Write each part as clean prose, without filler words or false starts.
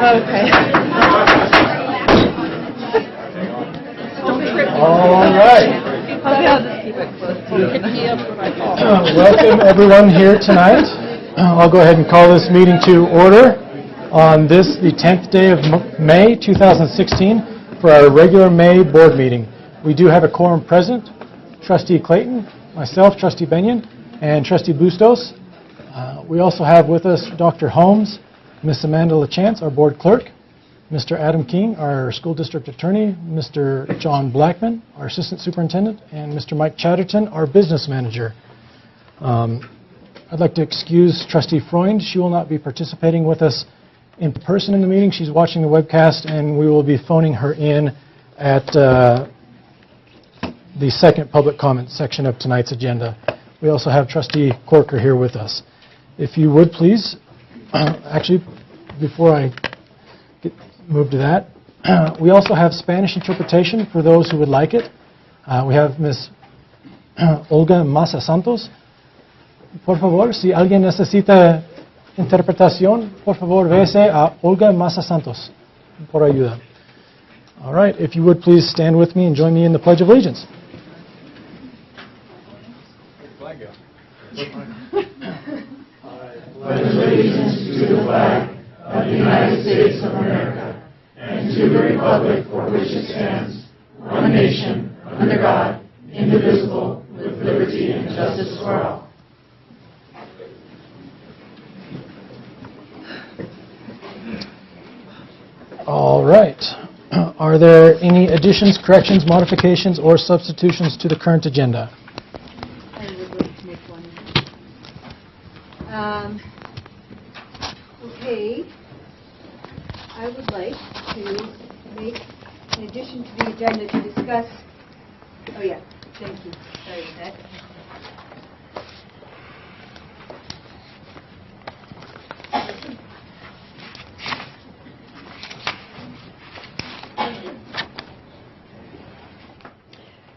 Okay. All right. I'll just keep it close to you. Pick me up when I fall. Welcome everyone here tonight. I'll go ahead and call this meeting to order on this, the 10th day of May 2016 for our regular May board meeting. We do have a quorum present. Trustee Clayton, myself, Trustee Benyon, and Trustee Bustos. We also have with us Dr. Holmes, Ms. Amanda LaChance, our board clerk, Mr. Adam King, our school district attorney, Mr. John Blackman, our assistant superintendent, and Mr. Mike Chatterton, our business manager. I'd like to excuse Trustee Freund. She will not be participating with us in person in the meeting. She's watching the webcast, and we will be phoning her in at the second public comment section of tonight's agenda. We also have Trustee Corker here with us. If you would please, actually, before I move to that, we also have Spanish interpretation for those who would like it. We have Ms. Olga Massa Santos. Por favor, si alguien necesita interpretación, por favor, véase a Olga Massa Santos por ayuda. All right, if you would please stand with me and join me in the Pledge of Allegiance. Pledge allegiance to the flag of the United States of America and to the republic for which it stands, one nation, under God, indivisible, with liberty and justice for all. All right. Are there any additions, corrections, modifications, or substitutions to the current agenda? I would like to make one. Okay. I would like to make an addition to the agenda to discuss. Oh yeah, thank you. Sorry for that.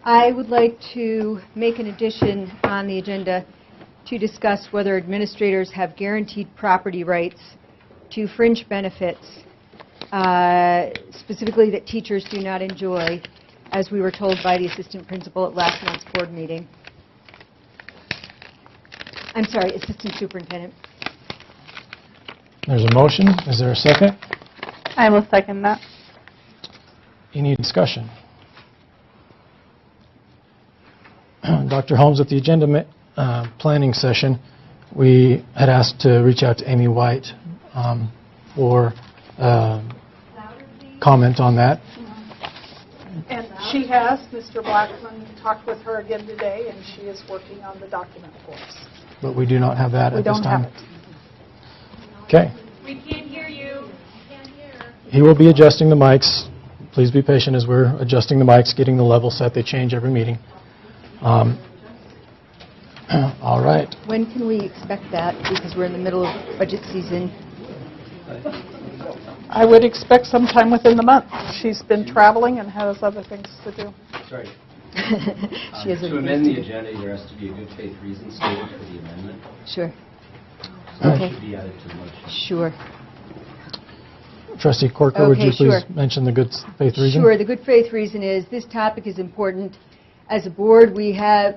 I would like to make an addition on the agenda to discuss whether administrators have guaranteed property rights to fringe benefits, specifically that teachers do not enjoy, as we were told by the assistant principal at last month's board meeting. I'm sorry, assistant superintendent. There's a motion. Is there a second? I will second that. Any discussion? Dr. Holmes, at the agenda planning session, we had asked to reach out to Amy White for comment on that. And she has. Mr. Blackman talked with her again today, and she is working on the document for us. But we do not have that We at this don't time. have it. Okay. We can't hear you. Can't hear. He will be adjusting the mics. Please be patient as we're adjusting the mics, getting the level set. They change every meeting. All right. When can we expect that? Because we're in the middle of budget season. I would expect sometime within the month. She's been traveling and has other things to do. Sorry. She has To amend the agenda, there has to be a good faith reason stated for the amendment. Sure. So Okay. it should be added to the motion. Sure. Trustee Corker, would you Okay, please sure. mention the good faith reason? Sure. The good faith reason is this topic is important. As a board, may have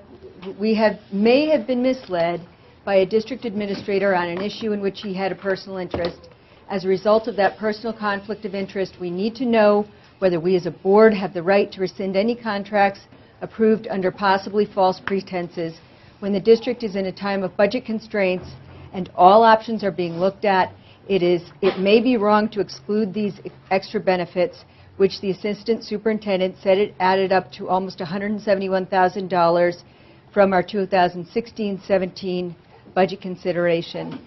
been misled by a district administrator on an issue in which he had a personal interest. As a result of that personal conflict of interest, we need to know whether we as a board have the right to rescind any contracts approved under possibly false pretenses when the district is in a time of budget constraints and all options are being looked at. It may be wrong to exclude these extra benefits, which the assistant superintendent said it added up to almost $171,000 from our 2016-17 budget consideration.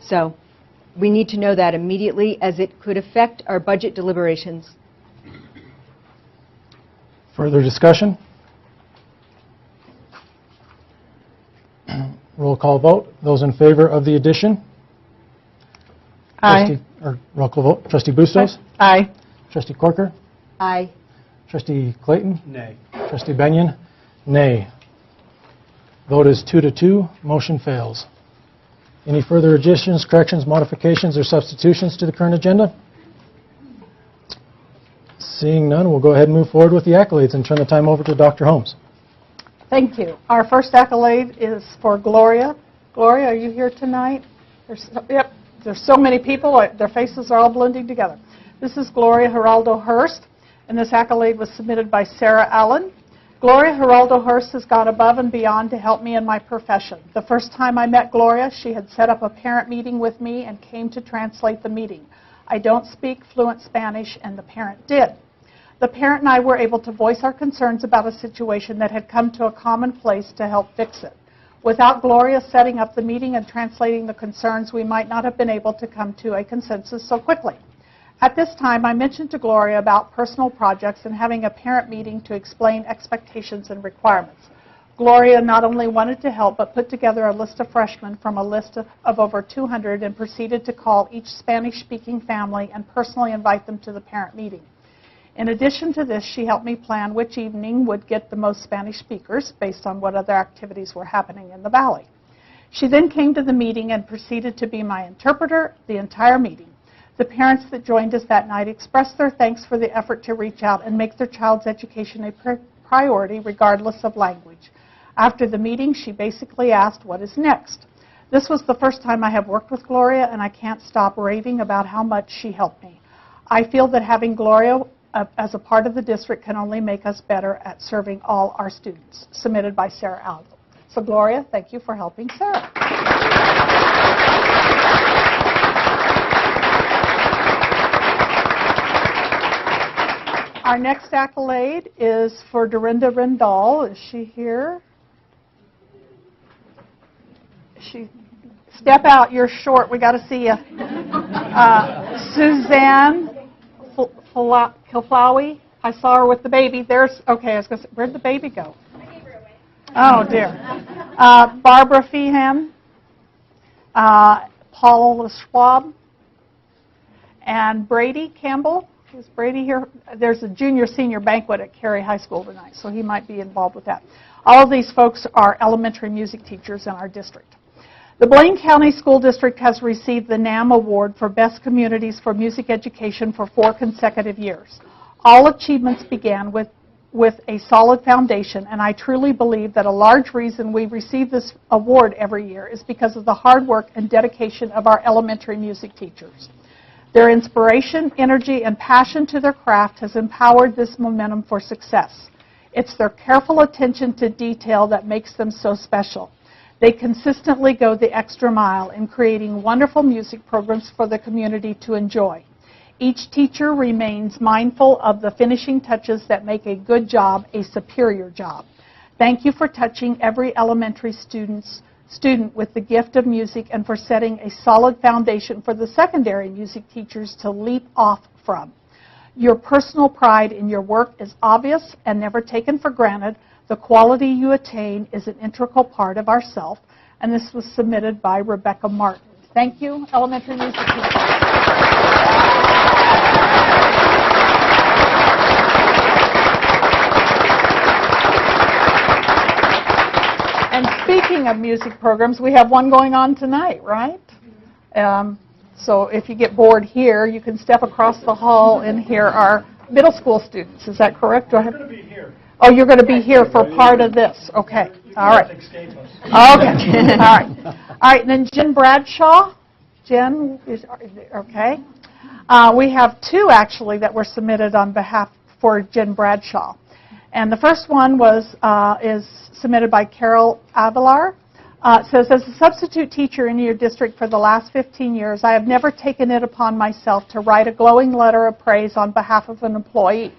So we need to know that immediately, as it could affect our budget deliberations. Further discussion? Roll call vote. Those in favor of the addition? Aye. Roll call vote. Trustee Bustos? Aye. Trustee Corker? Aye. Trustee Clayton? Nay. Trustee Benyon? Nay. Vote is 2-2. Motion fails. Any further additions, corrections, modifications, or substitutions to the current agenda? Seeing none, we'll go ahead and move forward with the accolades and turn the time over to Dr. Holmes. Thank you. Our first accolade is for Gloria. Gloria, are you here tonight? Yep, there's so many people, their faces are all blending together. This is Gloria Geraldo Hurst, and this accolade was submitted by Sarah Allen. Gloria Geraldo Hurst has gone above and beyond to help me in my profession. The first time I met Gloria, she had set up a parent meeting with me and came to translate the meeting. I don't speak fluent Spanish, and the parent did. The parent and I were able to voice our concerns about a situation that had come to a common place to help fix it. Without Gloria setting up the meeting and translating the concerns, we might not have been able to come to a consensus so quickly. At this time, I mentioned to Gloria about personal projects and having a parent meeting to explain expectations and requirements. Gloria not only wanted to help, but put together a list of freshmen from a list of over 200 and proceeded to call each Spanish-speaking family and personally invite them to the parent meeting. In addition to this, she helped me plan which evening would get the most Spanish speakers based on what other activities were happening in the Valley. She then came to the meeting and proceeded to be my interpreter the entire meeting. The parents that joined us that night expressed their thanks for the effort to reach out and make their child's education a priority regardless of language. After the meeting, she basically asked, "What is next?" This was the first time I have worked with Gloria, and I can't stop raving about how much she helped me. I feel that having Gloria as a part of the district can only make us better at serving all our students. Submitted by Sarah Aldo. So Gloria, thank you for helping Sarah. Our next accolade is for Dorinda Rendall. Is she here? Step out, you're short, we got to see you. Suzanne Kilflowy, I saw her with the baby. Okay, I was going to say, where'd the baby go? I gave her away. Oh, dear. Barbara Feehan, Paul Schwab, and Brady Campbell. Is Brady here? There's a junior-senior banquet at Cary High School tonight, so he might be involved with that. All of these folks are elementary music teachers in our district. The Blaine County School District has received the NAM Award for Best Communities for Music Education for 4 consecutive years. All achievements began with a solid foundation, and I truly believe that a large reason we receive this award every year is because of the hard work and dedication of our elementary music teachers. Their inspiration, energy, and passion to their craft has empowered this momentum for success. It's their careful attention to detail that makes them so special. They consistently go the extra mile in creating wonderful music programs for the community to enjoy. Each teacher remains mindful of the finishing touches that make a good job a superior job. Thank you for touching every elementary student with the gift of music and for setting a solid foundation for the secondary music teachers to leap off from. Your personal pride in your work is obvious and never taken for granted. The quality you attain is an integral part of ourself, and this was submitted by Rebecca Martin. Thank you, elementary music teachers. And speaking of music programs, we have one going on tonight, right? So if you get bored here, you can step across the hall and hear our middle school students. Is that correct? Do I have... I'm going to be here. Oh, you're going to be here for part of this. Okay. All right. Okay. All right. All right. And then Jen Bradshaw. Jen is okay. We have 2 actually that were submitted on behalf for Jen Bradshaw, and the first one is submitted by Carol Avalar. It says, as a substitute teacher in your district for the last 15 years, I have never taken it upon myself to write a glowing letter of praise on behalf of an employee.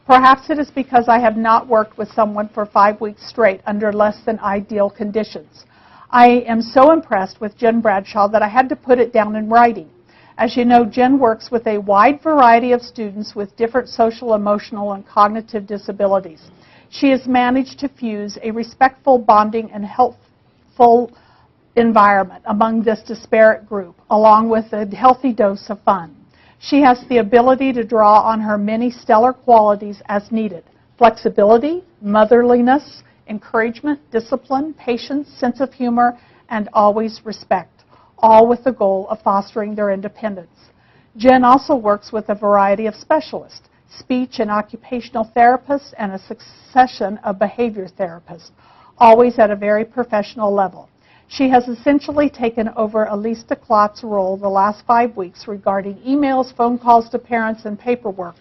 Perhaps it is because I have not worked with someone for 5 weeks straight under less than ideal conditions. I am so impressed with Jen Bradshaw that I had to put it down in writing. As you know, Jen works with a wide variety of students with different social, emotional, and cognitive disabilities. She has managed to fuse a respectful, bonding, and helpful environment among this disparate group, along with a healthy dose of fun. She has the ability to draw on her many stellar qualities as needed: flexibility, motherliness, encouragement, discipline, patience, sense of humor, and always respect. all with the goal of fostering their independence. Jen also works with a variety of specialists, speech and occupational therapists, and a succession of behavior therapists, always at a very professional level. She has essentially taken over Elise DeClot's role the last 5 weeks regarding emails, phone calls to parents, and paperwork,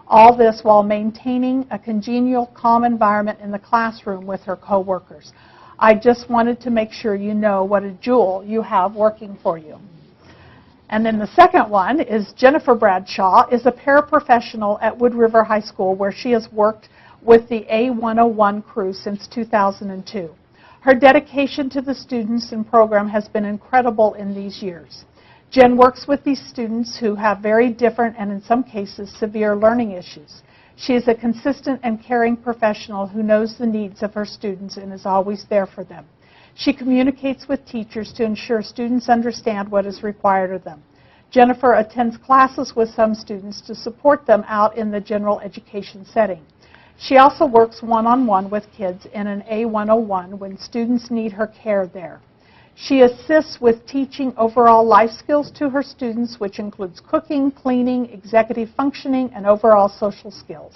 all this while maintaining a congenial, calm environment in the classroom with her coworkers. I just wanted to make sure you know what a jewel you have working for you. And then the second one is Jennifer Bradshaw is a paraprofessional at Wood River High School, where she has worked with the A101 crew since 2002. Her dedication to the students and program has been incredible in these years. Jen works with these students who have very different and in some cases severe learning issues. She is a consistent and caring professional who knows the needs of her students and is always there for them. She communicates with teachers to ensure students understand what is required of them. Jennifer attends classes with some students to support them out in the general education setting. She also works one-on-one with kids in an A101 when students need her care there. She assists with teaching overall life skills to her students, which includes cooking, cleaning, executive functioning, and overall social skills.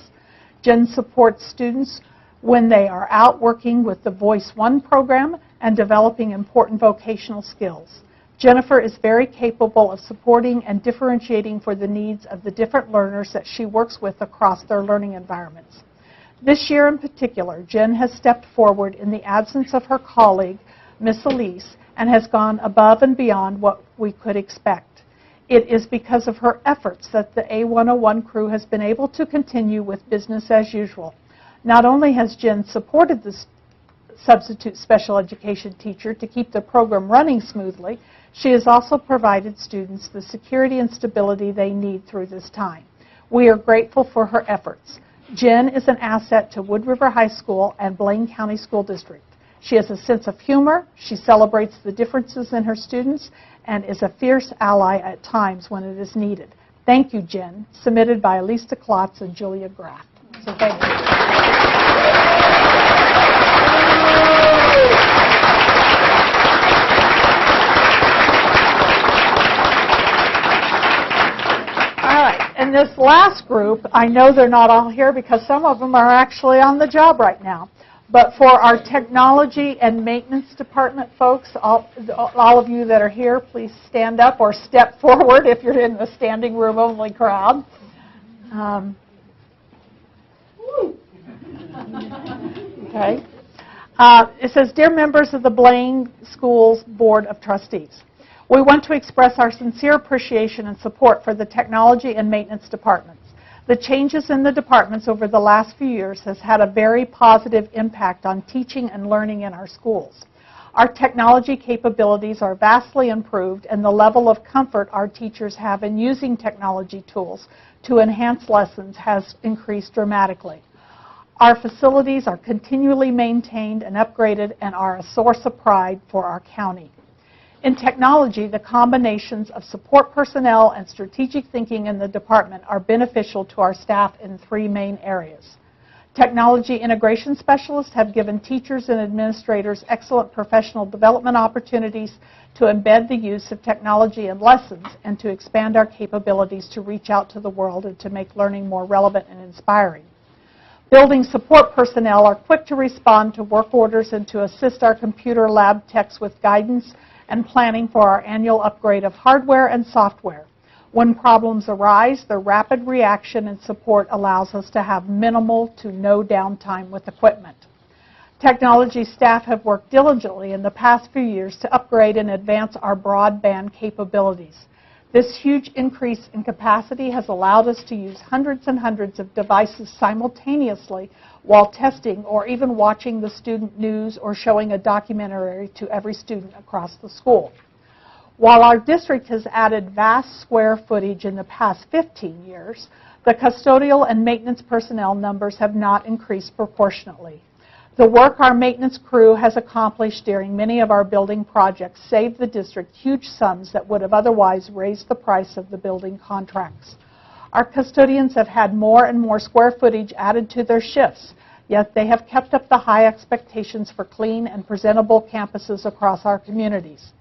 Jen supports students when they are out working with the Voice One program and developing important vocational skills. Jennifer is very capable of supporting and differentiating for the needs of the different learners that she works with across their learning environments. This year in particular, Jen has stepped forward in the absence of her colleague, Miss Elise, and has gone above and beyond what we could expect. It is because of her efforts that the A101 crew has been able to continue with business as usual. Not only has Jen supported the substitute special education teacher to keep the program running smoothly, she has also provided students the security and stability they need through this time. We are grateful for her efforts. Jen is an asset to Wood River High School and Blaine County School District. She has a sense of humor, she celebrates the differences in her students, and is a fierce ally at times when it is needed. Thank you, Jen. Submitted by Elise DeClotz and Julia Graff. So thank you. And this last group, I know they're not all here because some of them are actually on the job right now. But for our technology and maintenance department folks, all of you that are here, please stand up or step forward if you're in the standing room only crowd. Okay. It says, "Dear members of the Blaine Schools Board of Trustees, we want to express our sincere appreciation and support for the technology and maintenance departments. The changes in the departments over the last few years has had a very positive impact on teaching and learning in our schools. Our technology capabilities are vastly improved, and the level of comfort our teachers have in using technology tools to enhance lessons has increased dramatically. Our facilities are continually maintained and upgraded and are a source of pride for our county. In technology, the combinations of support personnel and strategic thinking in the department are beneficial to our staff in 3 main areas. Technology integration specialists have given teachers and administrators excellent professional development opportunities to embed the use of technology in lessons and to expand our capabilities to reach out to the world and to make learning more relevant and inspiring. Building support personnel are quick to respond to work orders and to assist our computer lab techs with guidance and planning for our annual upgrade of hardware and software. When problems arise, the rapid reaction and support allows us to have minimal to no downtime with equipment. Technology staff have worked diligently in the past few years to upgrade and advance our broadband capabilities. This huge increase in capacity has allowed us to use hundreds and hundreds of devices simultaneously while testing or even watching the student news or showing a documentary to every student across the school. While our district has added vast square footage in the past 15 years, the custodial and maintenance personnel numbers have not increased proportionately. The work our maintenance crew has accomplished during many of our building projects saved the district huge sums that would have otherwise raised the price of the building contracts. Our custodians have had more and more square footage added to their shifts, yet they have kept up the high expectations for clean and presentable campuses across our communities.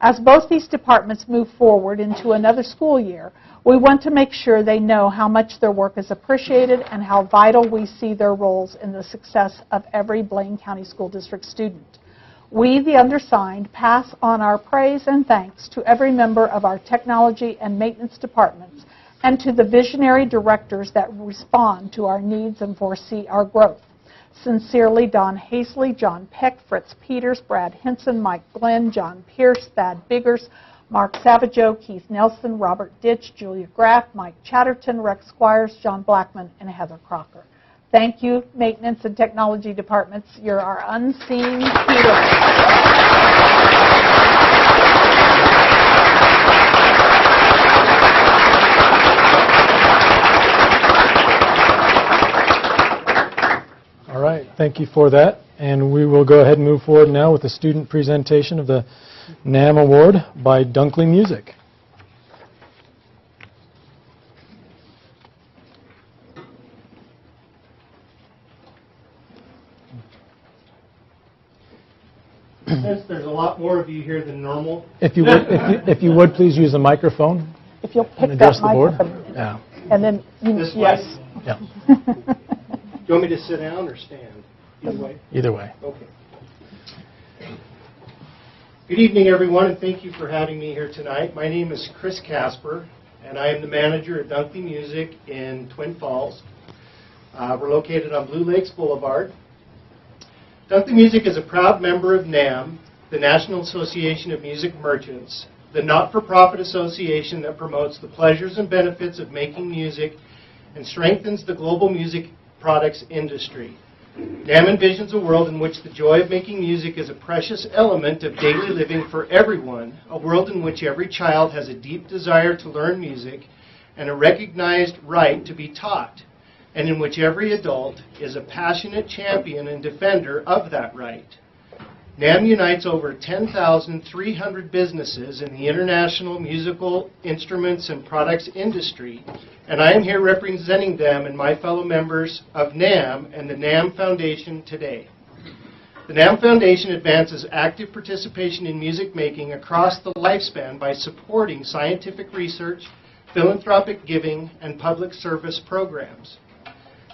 As both these departments move forward into another school year, we want to make sure they know how much their work is appreciated and how vital we see their roles in the success of every Blaine County School District student. We, the undersigned, pass on our praise and thanks to every member of our technology and maintenance departments and to the visionary directors that respond to our needs and foresee our growth. Sincerely, Don Hazley, John Peck, Fritz Peters, Brad Hinson, Mike Glenn, John Pierce, Thad Biggers, Mark Savageau, Keith Nelson, Robert Ditch, Julia Graff, Mike Chatterton, Rex Squires, John Blackman, and Heather Crocker. Thank you, Maintenance and Technology Departments. You're our unseen heroes. All right, thank you for that. And we will go ahead and move forward now with the student presentation of the NAM Award by Dunkley Music. Since there's a lot more of you here than normal. If you would please use the microphone If you'll and pick address that the board. microphone. Yeah. And then, This way? yes. Yeah. Do you want me to sit down or stand? Either way? Either way. Okay. Good evening, everyone, and thank you for having me here tonight. My name is Chris Casper, and I am the manager at Dunkley Music in Twin Falls. We're located on Blue Lakes Boulevard. Dunkley Music is a proud member of NAM, the National Association of Music Merchants, the not-for-profit association that promotes the pleasures and benefits of making music and strengthens the global music products industry. NAM envisions a world in which the joy of making music is a precious element of daily living for everyone, a world in which every child has a deep desire to learn music and a recognized right to be taught, and in which every adult is a passionate champion and defender of that right. NAM unites over 10,300 businesses in the international musical instruments and products industry, and I am here representing them and my fellow members of NAM and the NAM Foundation today. The NAM Foundation advances active participation in music making across the lifespan by supporting scientific research, philanthropic giving, and public service programs.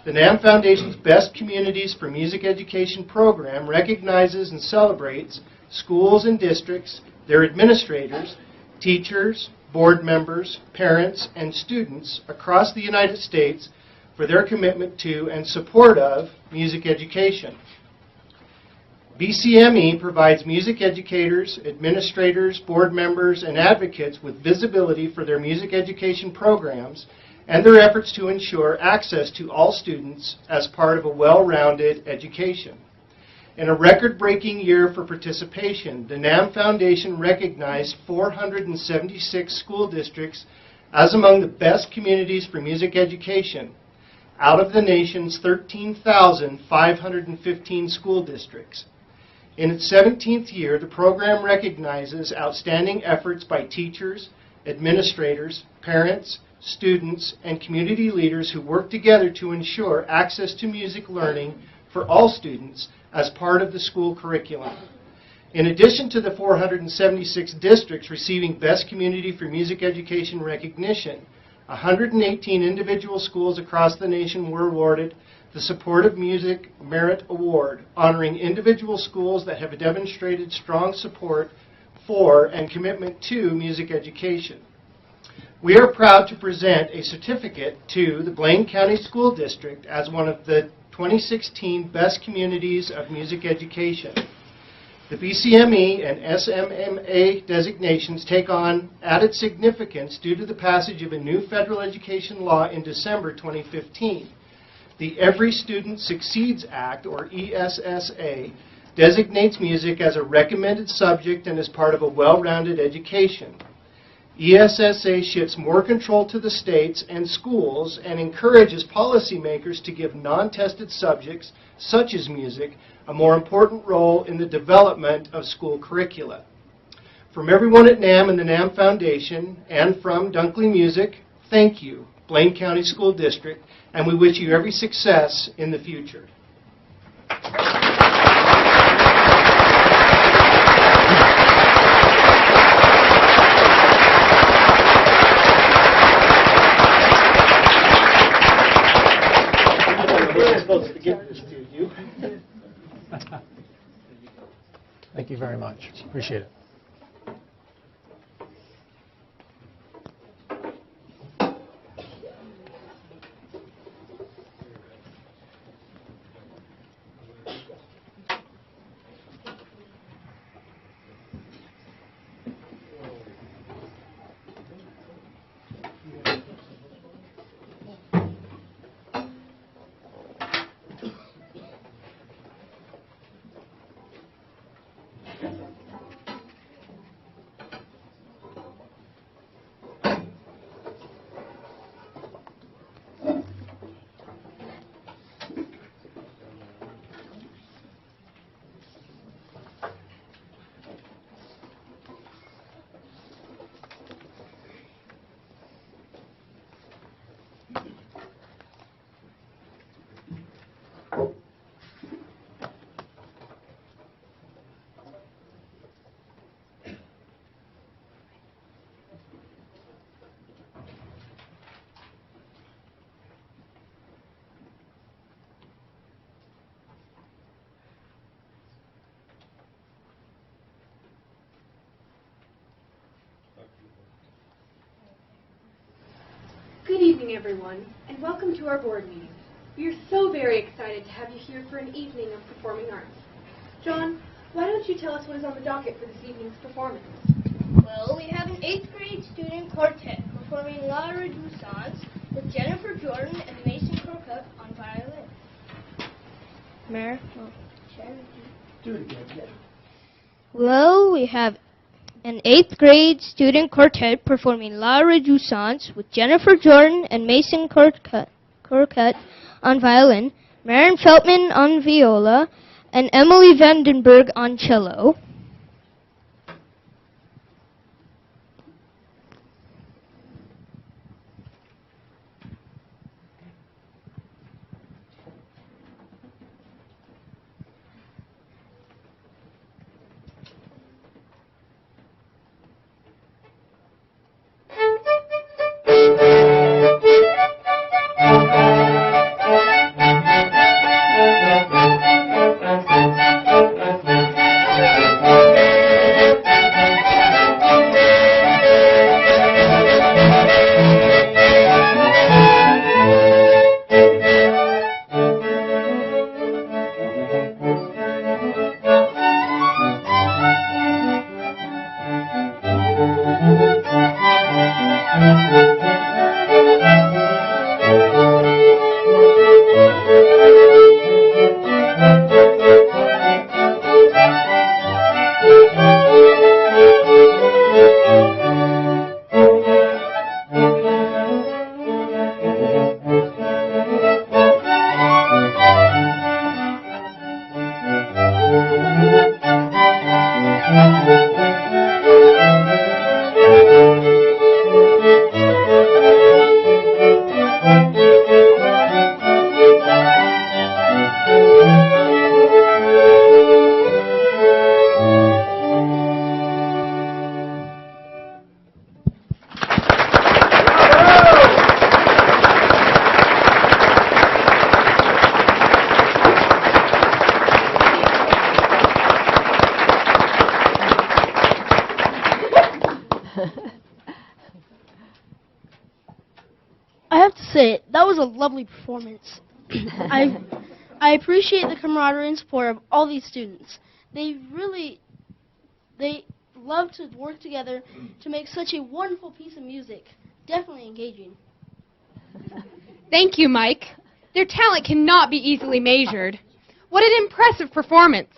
The NAM Foundation's Best Communities for Music Education program recognizes and celebrates schools and districts, their administrators, teachers, board members, parents, and students across the United States for their commitment to and support of music education. BCME provides music educators, administrators, board members, and advocates with visibility for their music education programs and their efforts to ensure access to all students as part of a well-rounded education. In a record-breaking year for participation, the NAM Foundation recognized 476 school districts as among the best communities for music education out of the nation's 13,515 school districts. In its 17th year, the program recognizes outstanding efforts by teachers, administrators, parents, students, and community leaders who work together to ensure access to music learning for all students as part of the school curriculum. In addition to the 476 districts receiving Best Community for Music Education recognition, 118 individual schools across the nation were awarded the Supportive Music Merit Award, honoring individual schools that have demonstrated strong support for and commitment to music education. We are proud to present a certificate to the Blaine County School District as one of the 2016 Best Communities of Music Education. The BCME and SMMA designations take on added significance due to the passage of a new federal education law in December 2015. The Every Student Succeeds Act, or ESSA, designates music as a recommended subject and as part of a well-rounded education. ESSA shifts more control to the states and schools and encourages policymakers to give non-tested subjects, such as music, a more important role in the development of school curricula. From everyone at NAM and the NAM Foundation, and from Dunkley Music, thank you, Blaine County School District, and we wish you every success in the future. supposed to give this to you. Thank you very much. Appreciate it. Good evening, everyone, and welcome to our board meeting. We are so very excited to have you here for an evening of performing arts. John, why don't you tell us what is on the docket for this evening's performance? Well, we have an 8th grade student quartet performing La Renaissance with Jennifer Jordan and Mason Crocutt on violin. Mayor? Do it again, yeah. Well, we have an 8th grade student quartet performing La Renaissance with Jennifer Jordan and Mason Crocutt on violin, Maren Feltman on viola, and Emily Vandenberg on cello. I have to say, that was a lovely performance. I appreciate the camaraderie and support of all these students. They love to work together to make such a wonderful piece of music. Definitely engaging. Thank you, Mike. Their talent cannot be easily measured. What an impressive performance.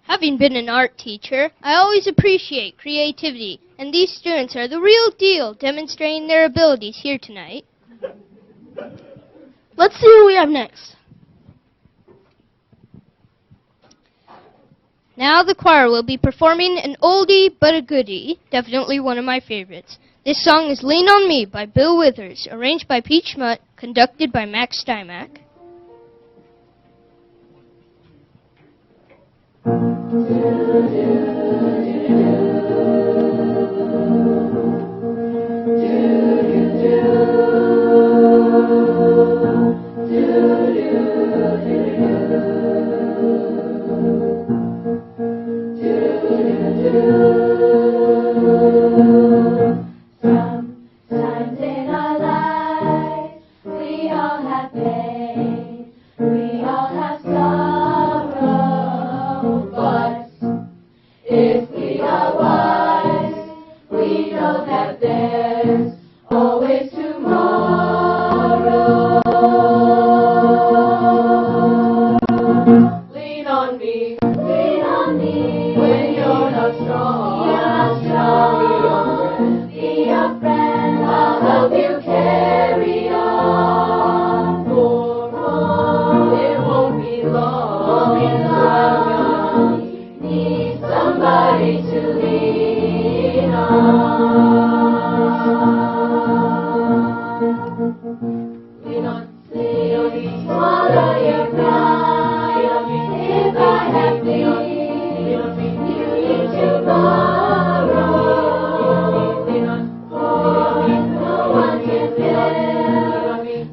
Having been an art teacher, I always appreciate creativity, and these students are the real deal, demonstrating their abilities here tonight. Let's see who we have next. Now the choir will be performing an oldie but a goodie, definitely one of my favorites. This song is Lean on Me by Bill Withers, arranged by Pete Schmutt, conducted by Max Stymack. Sometimes in our lives we all have pain, we all have sorrow, but if we are wise, we know that there's always tomorrow. Lean on me, when you're not strong. Be a friend, I'll help you carry on. For it won't be long. Need somebody to lean on. Lean on me, swallow your pride. If I have things you need to borrow, no one can fill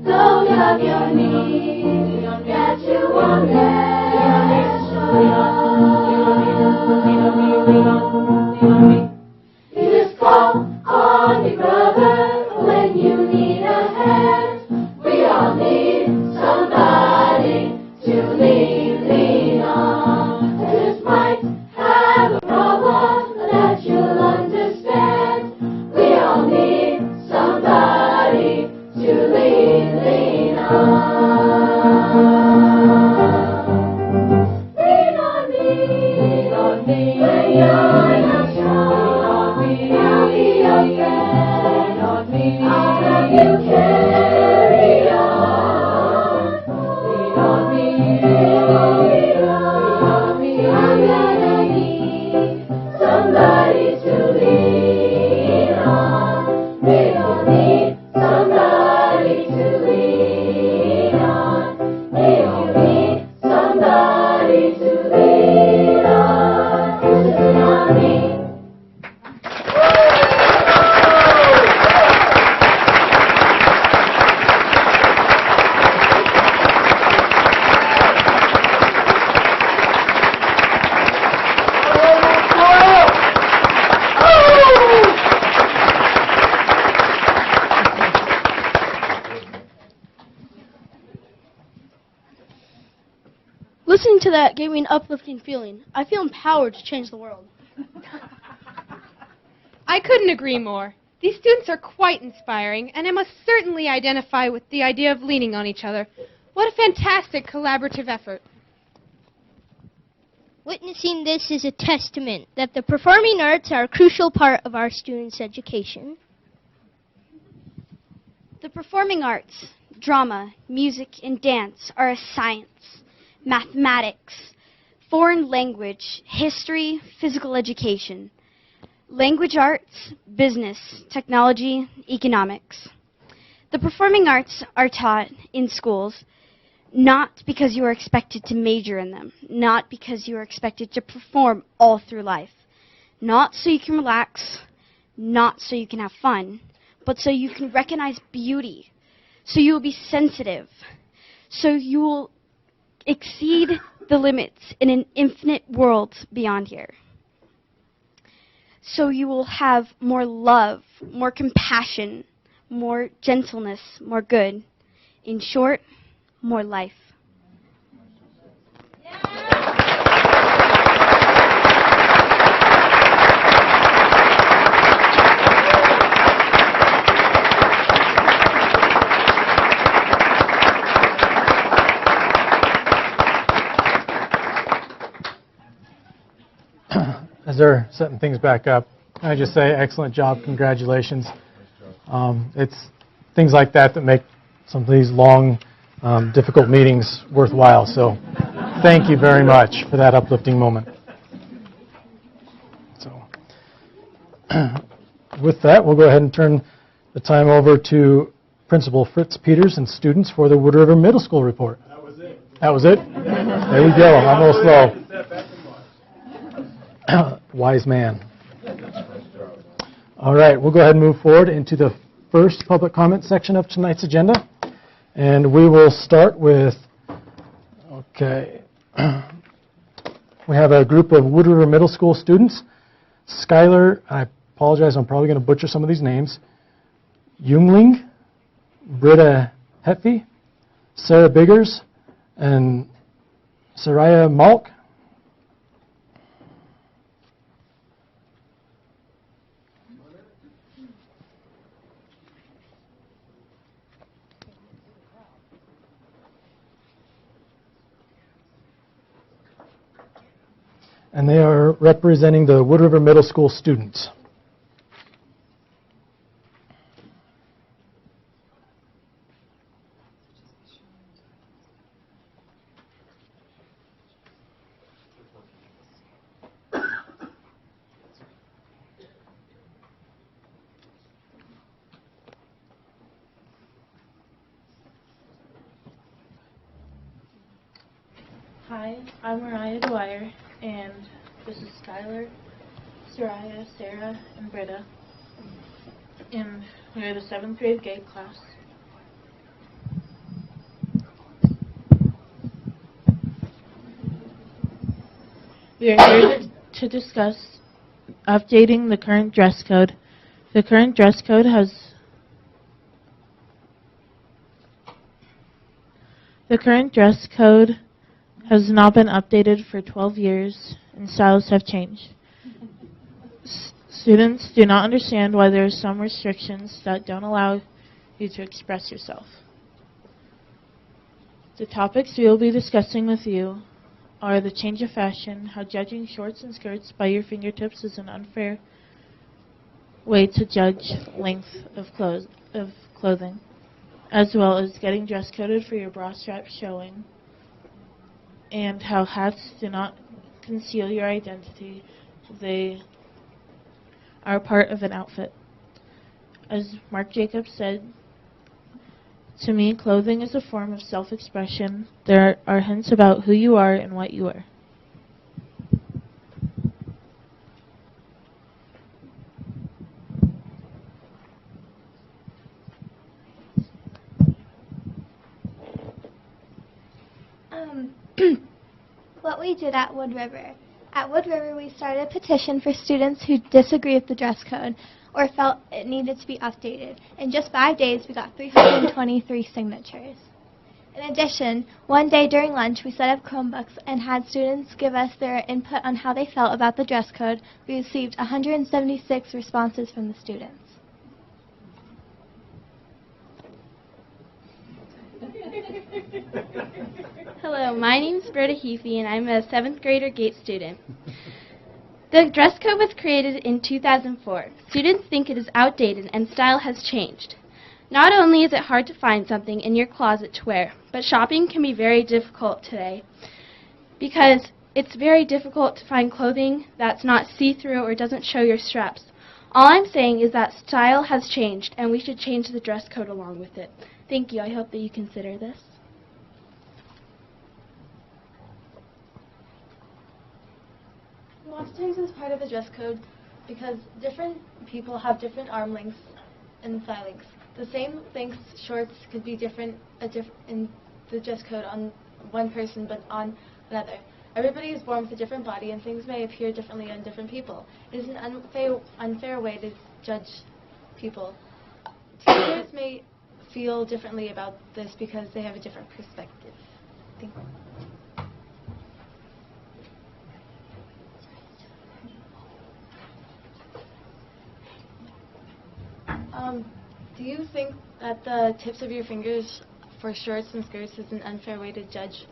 those of your needs that you won't let show. You just call on me, brother, when you need a hand. We all need somebody to lean on. I just might have a problem that you'll understand. We all need somebody to lean on. Lean on me, when you're not strong. I'll be your friend. I'll help you carry on. Lean on me, I'm gonna need somebody to lean on. We all need somebody to lean on. We all need somebody to lean on. Lean on me. Listening to that gave me an uplifting feeling. I feel empowered to change the world. I couldn't agree more. These students are quite inspiring, and I must certainly identify with the idea of leaning on each other. What a fantastic collaborative effort. Witnessing this is a testament that the performing arts are a crucial part of our students' education. The performing arts, drama, music, and dance are a science, mathematics, foreign language, history, physical education, language arts, business, technology, economics. The performing arts are taught in schools not because you are expected to major in them, not because you are expected to perform all through life, not so you can relax, not so you can have fun, but so you can recognize beauty, so you will be sensitive, so you will exceed the limits in an infinite world beyond here. So you will have more love, more compassion, more gentleness, more good. In short, more life. As they're setting things back up, I just say excellent job, congratulations. It's things like that that make some of these long, difficult meetings worthwhile. So thank you very much for that uplifting moment. So with that, we'll go ahead and turn the time over to Principal Fritz Peters and students for the Wood River Middle School report. That was it. That was it? There we go. I'm a little slow. Wise man. All right, we'll go ahead and move forward into the first public comment section of tonight's agenda. And we will start with, okay, we have a group of Wood River Middle School students. Skylar, I apologize, I'm probably going to butcher some of these names. Jungling, Britta Heffy, Sarah Biggers, and Saraya Malk. And they are representing the Wood River Middle School students. Hi, I'm Mariah Dwyer, and this is Skylar, Soraya, Sarah, and Britta. And we are the 7th grade GATE class. We are here to discuss updating the current dress code. The current dress code has not been updated for 12 years, and styles have changed. Students do not understand why there are some restrictions that don't allow you to express yourself. The topics we will be discussing with you are the change of fashion, how judging shorts and skirts by your fingertips is an unfair way to judge length of clothing, as well as getting dress coded for your bra strap showing, and how hats do not conceal your identity. They are part of an outfit. As Marc Jacobs said, "To me, clothing is a form of self-expression. There are hints about who you are and what you are." What we did at Wood River. At Wood River, we started a petition for students who disagree with the dress code or felt it needed to be updated. In just 5 days, we got 323 signatures. In addition, one day during lunch, we set up Chromebooks and had students give us their input on how they felt about the dress code. We received 176 responses from the students. Hello, my name is Britta Heafy, and I'm a 7th grader GATE student. The dress code was created in 2004. Students think it is outdated and style has changed. Not only is it hard to find something in your closet to wear, but shopping can be very difficult today because it's very difficult to find clothing that's not see-through or doesn't show your straps. All I'm saying is that style has changed, and we should change the dress code along with it. Thank you. I hope that you consider this. Lost times is part of the dress code because different people have different arm lengths and thigh lengths. The same length shorts could be different in the dress code on one person but on another. Everybody is born with a different body and things may appear differently on different people. It is an unfair way to judge people. Teachers may feel differently about this because they have a different perspective. Thank you. Do you think that the tips of your fingers for shorts and skirts is an unfair way to judge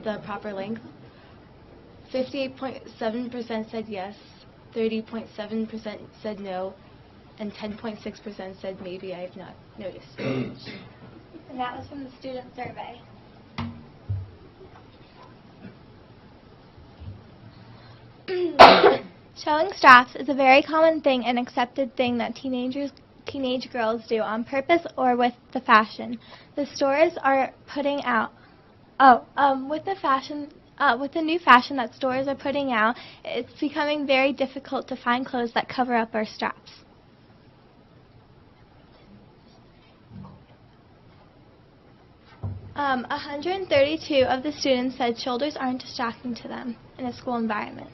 the proper length? 58.7% said yes, 30.7% said no, and 10.6% said maybe. I have not noticed. And that was from the student survey. Showing straps is a very common thing and accepted thing that teenage girls do on purpose or with the fashion. The stores are putting out, with the new fashion that stores are putting out, it's becoming very difficult to find clothes that cover up our straps. Um, 132 of the students said shoulders aren't distracting to them in a school environment.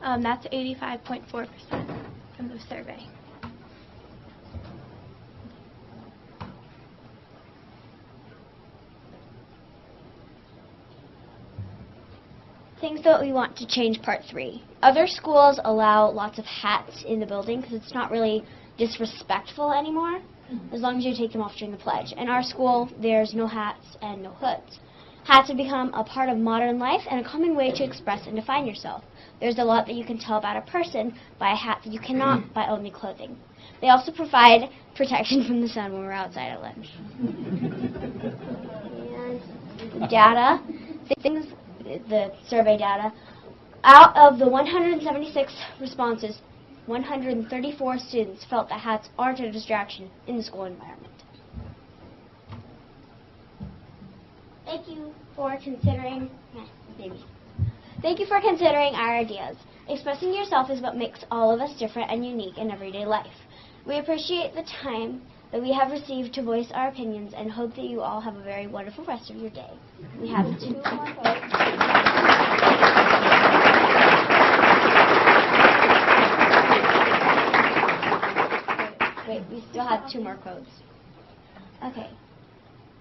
That's 85.4%. from the survey. Things that we want to change, part 3. Other schools allow lots of hats in the building because it's not really disrespectful anymore, as long as you take them off during the pledge. In our school, there's no hats and no hoods. Hats have become a part of modern life and a common way to express and define yourself. There's a lot that you can tell about a person by a hat that you cannot by only clothing. They also provide protection from the sun when we're outside at lunch. And data, the survey data, out of the 176 responses, 134 students felt that hats aren't a distraction in the school environment. Thank you for considering, Thank you for considering our ideas. Expressing yourself is what makes all of us different and unique in everyday life. We appreciate the time that we have received to voice our opinions and hope that you all have a very wonderful rest of your day. We have 2 more votes. Wait, we still have 2 more quotes. Okay.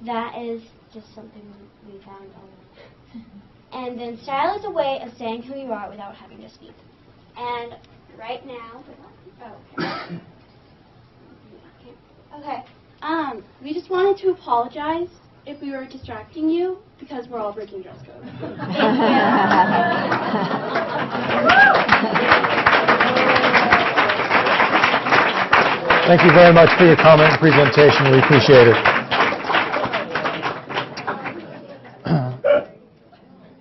That is just something we found on. And then style is a way of saying who you are without having to speak. And right now, Okay. We just wanted to apologize if we were distracting you because we're all breaking dress code. Thank you very much for your comment and presentation. We appreciate it.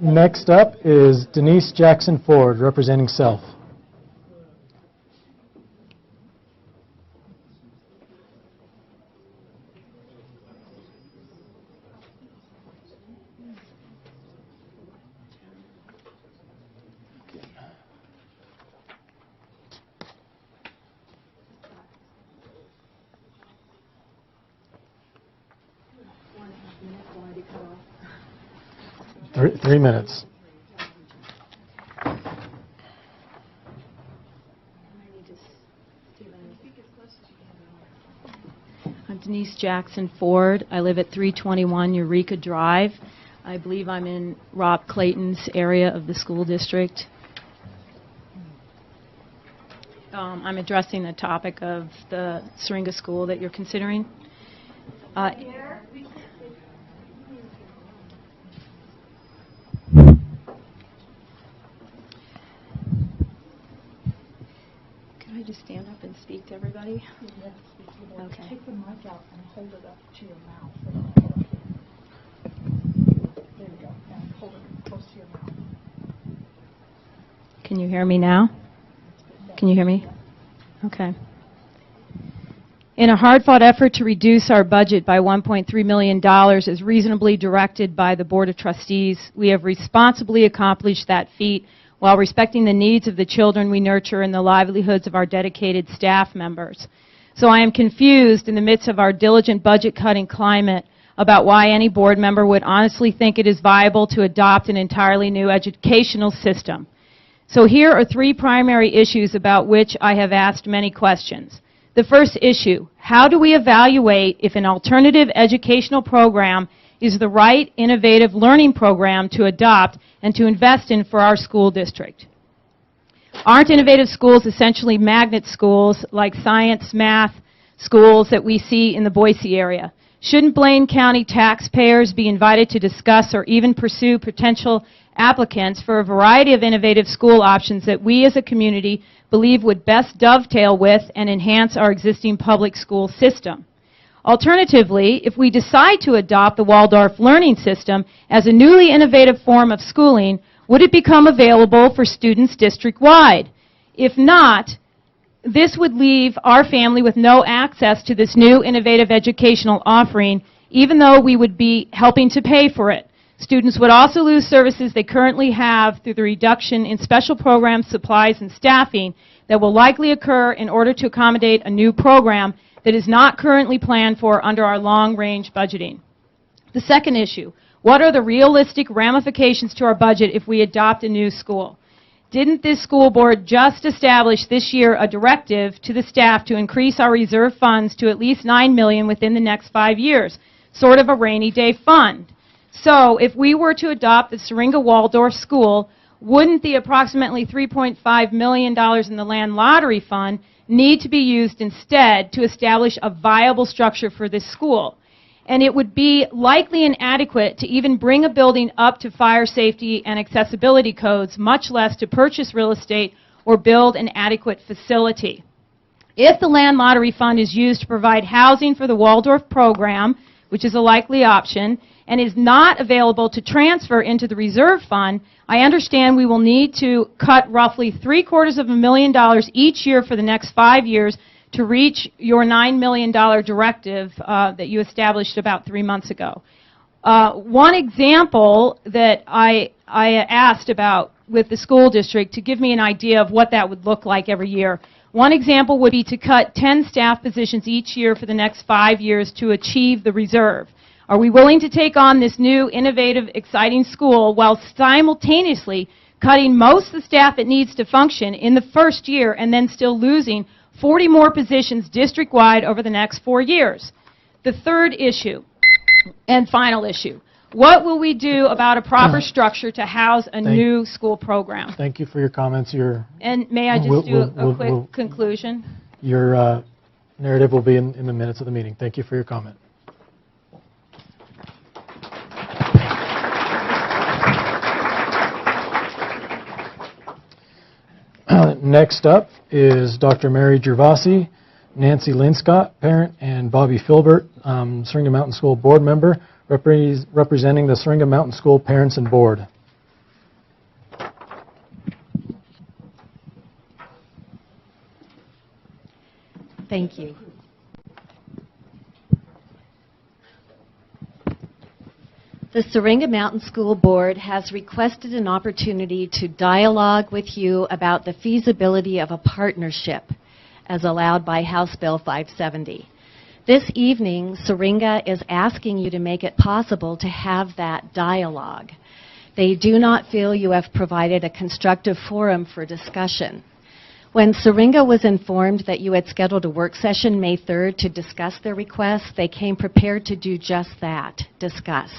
Next up is Denise Jackson Ford, representing SELF. Three minutes. I'm Denise Jackson Ford. I live at 321 Eureka Drive. I believe I'm in Rob Clayton's area of the school district. I'm addressing the topic of the Syringa school that you're considering. Can I just stand up and speak to everybody? Yes. Okay. Take the mic out and hold it up to your mouth. There you go. And hold it close to your mouth. Can you hear me now? Can you hear me? Okay. In a hard-fought effort to reduce our budget by $1.3 million as reasonably directed by the Board of Trustees, we have responsibly accomplished that feat while respecting the needs of the children we nurture and the livelihoods of our dedicated staff members. So I am confused in the midst of our diligent budget-cutting climate about why any board member would honestly think it is viable to adopt an entirely new educational system. So here are 3 primary issues about which I have asked many questions. The first issue, how do we evaluate if an alternative educational program is the right innovative learning program to adopt and to invest in for our school district? Aren't innovative schools essentially magnet schools like science, math schools that we see in the Boise area? Shouldn't Blaine County taxpayers be invited to discuss or even pursue potential applicants for a variety of innovative school options that we as a community believe would best dovetail with and enhance our existing public school system? Alternatively, if we decide to adopt the Waldorf learning system as a newly innovative form of schooling, would it become available for students district-wide? If not, this would leave our family with no access to this new innovative educational offering, even though we would be helping to pay for it. Students would also lose services they currently have through the reduction in special programs, supplies, and staffing that will likely occur in order to accommodate a new program that is not currently planned for under our long-range budgeting. The second issue, what are the realistic ramifications to our budget if we adopt a new school? didn't this school board just establish this year a directive to the staff to increase our reserve funds to at least $9 million within the next 5 years? Sort of a rainy day fund. So if we were to adopt the Syringa Waldorf School, wouldn't the approximately $3.5 million in the land lottery fund need to be used instead to establish a viable structure for this school? And it would be likely inadequate to even bring a building up to fire safety and accessibility codes, much less to purchase real estate or build an adequate facility. If the land lottery fund is used to provide housing for the Waldorf program, which is a likely option, and is not available to transfer into the reserve fund, I understand we will need to cut roughly $750,000 each year for the next 5 years to reach your $9 million directive that you established about 3 months ago. One example that I asked about with the school district to give me an idea of what that would look like every year. One example would be to cut 10 staff positions each year for the next 5 years to achieve the reserve. Are we willing to take on this new, innovative, exciting school while simultaneously cutting most of the staff it needs to function in the first year and then still losing 40 more positions district-wide over the next 4 years? The third issue and final issue. What will we do about a proper structure to house a new school program? Thank you for your comments. And may I just do a quick conclusion? Your narrative will be in the minutes of the meeting. Thank you for your comment. Next up is Dr. Mary Gervasi, Nancy Linscott, parent, and Bobby Filbert, Syringa Mountain School board member, representing the Syringa Mountain School parents and board. Thank you. The Syringa Mountain School Board has requested an opportunity to dialogue with you about the feasibility of a partnership as allowed by House Bill 570. This evening, Syringa is asking you to make it possible to have that dialogue. They do not feel you have provided a constructive forum for discussion. When Syringa was informed that you had scheduled a work session May 3rd to discuss their request, they came prepared to do just that, discuss.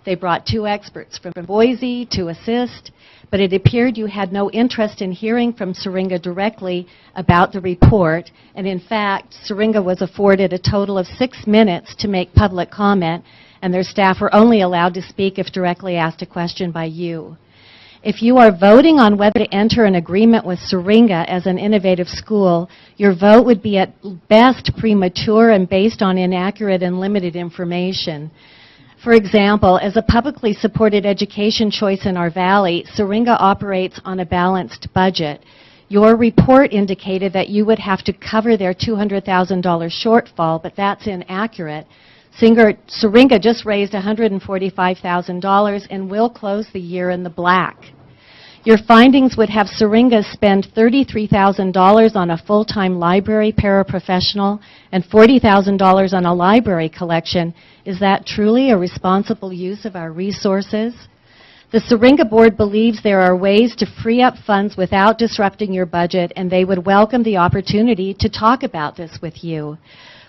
They brought 2 experts from Boise to assist, but it appeared you had no interest in hearing from Syringa directly about the report, and in fact, Syringa was afforded a total of 6 minutes to make public comment, and their staff were only allowed to speak if directly asked a question by you. If you are voting on whether to enter an agreement with Syringa as an innovative school, your vote would be at best premature and based on inaccurate and limited information. For example, as a publicly supported education choice in our valley, Syringa operates on a balanced budget. Your report indicated that you would have to cover their $200,000 shortfall, but that's inaccurate. Syringa just raised $145,000 and will close the year in the black. Your findings would have Syringa spend $33,000 on a full-time library paraprofessional and $40,000 on a library collection. Is that truly a responsible use of our resources? The Syringa board believes there are ways to free up funds without disrupting your budget, and they would welcome the opportunity to talk about this with you.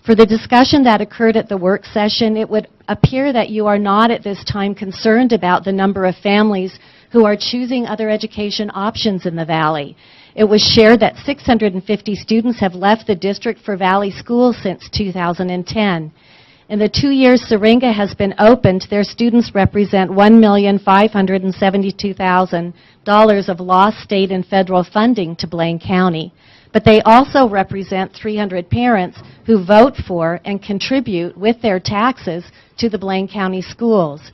For the discussion that occurred at the work session, it would appear that you are not at this time concerned about the number of families who are choosing other education options in the Valley. It was shared that 650 students have left the district for Valley schools since 2010. In the 2 years Syringa has been opened, their students represent $1,572,000 of lost state and federal funding to Blaine County. But they also represent 300 parents who vote for and contribute with their taxes to the Blaine County schools.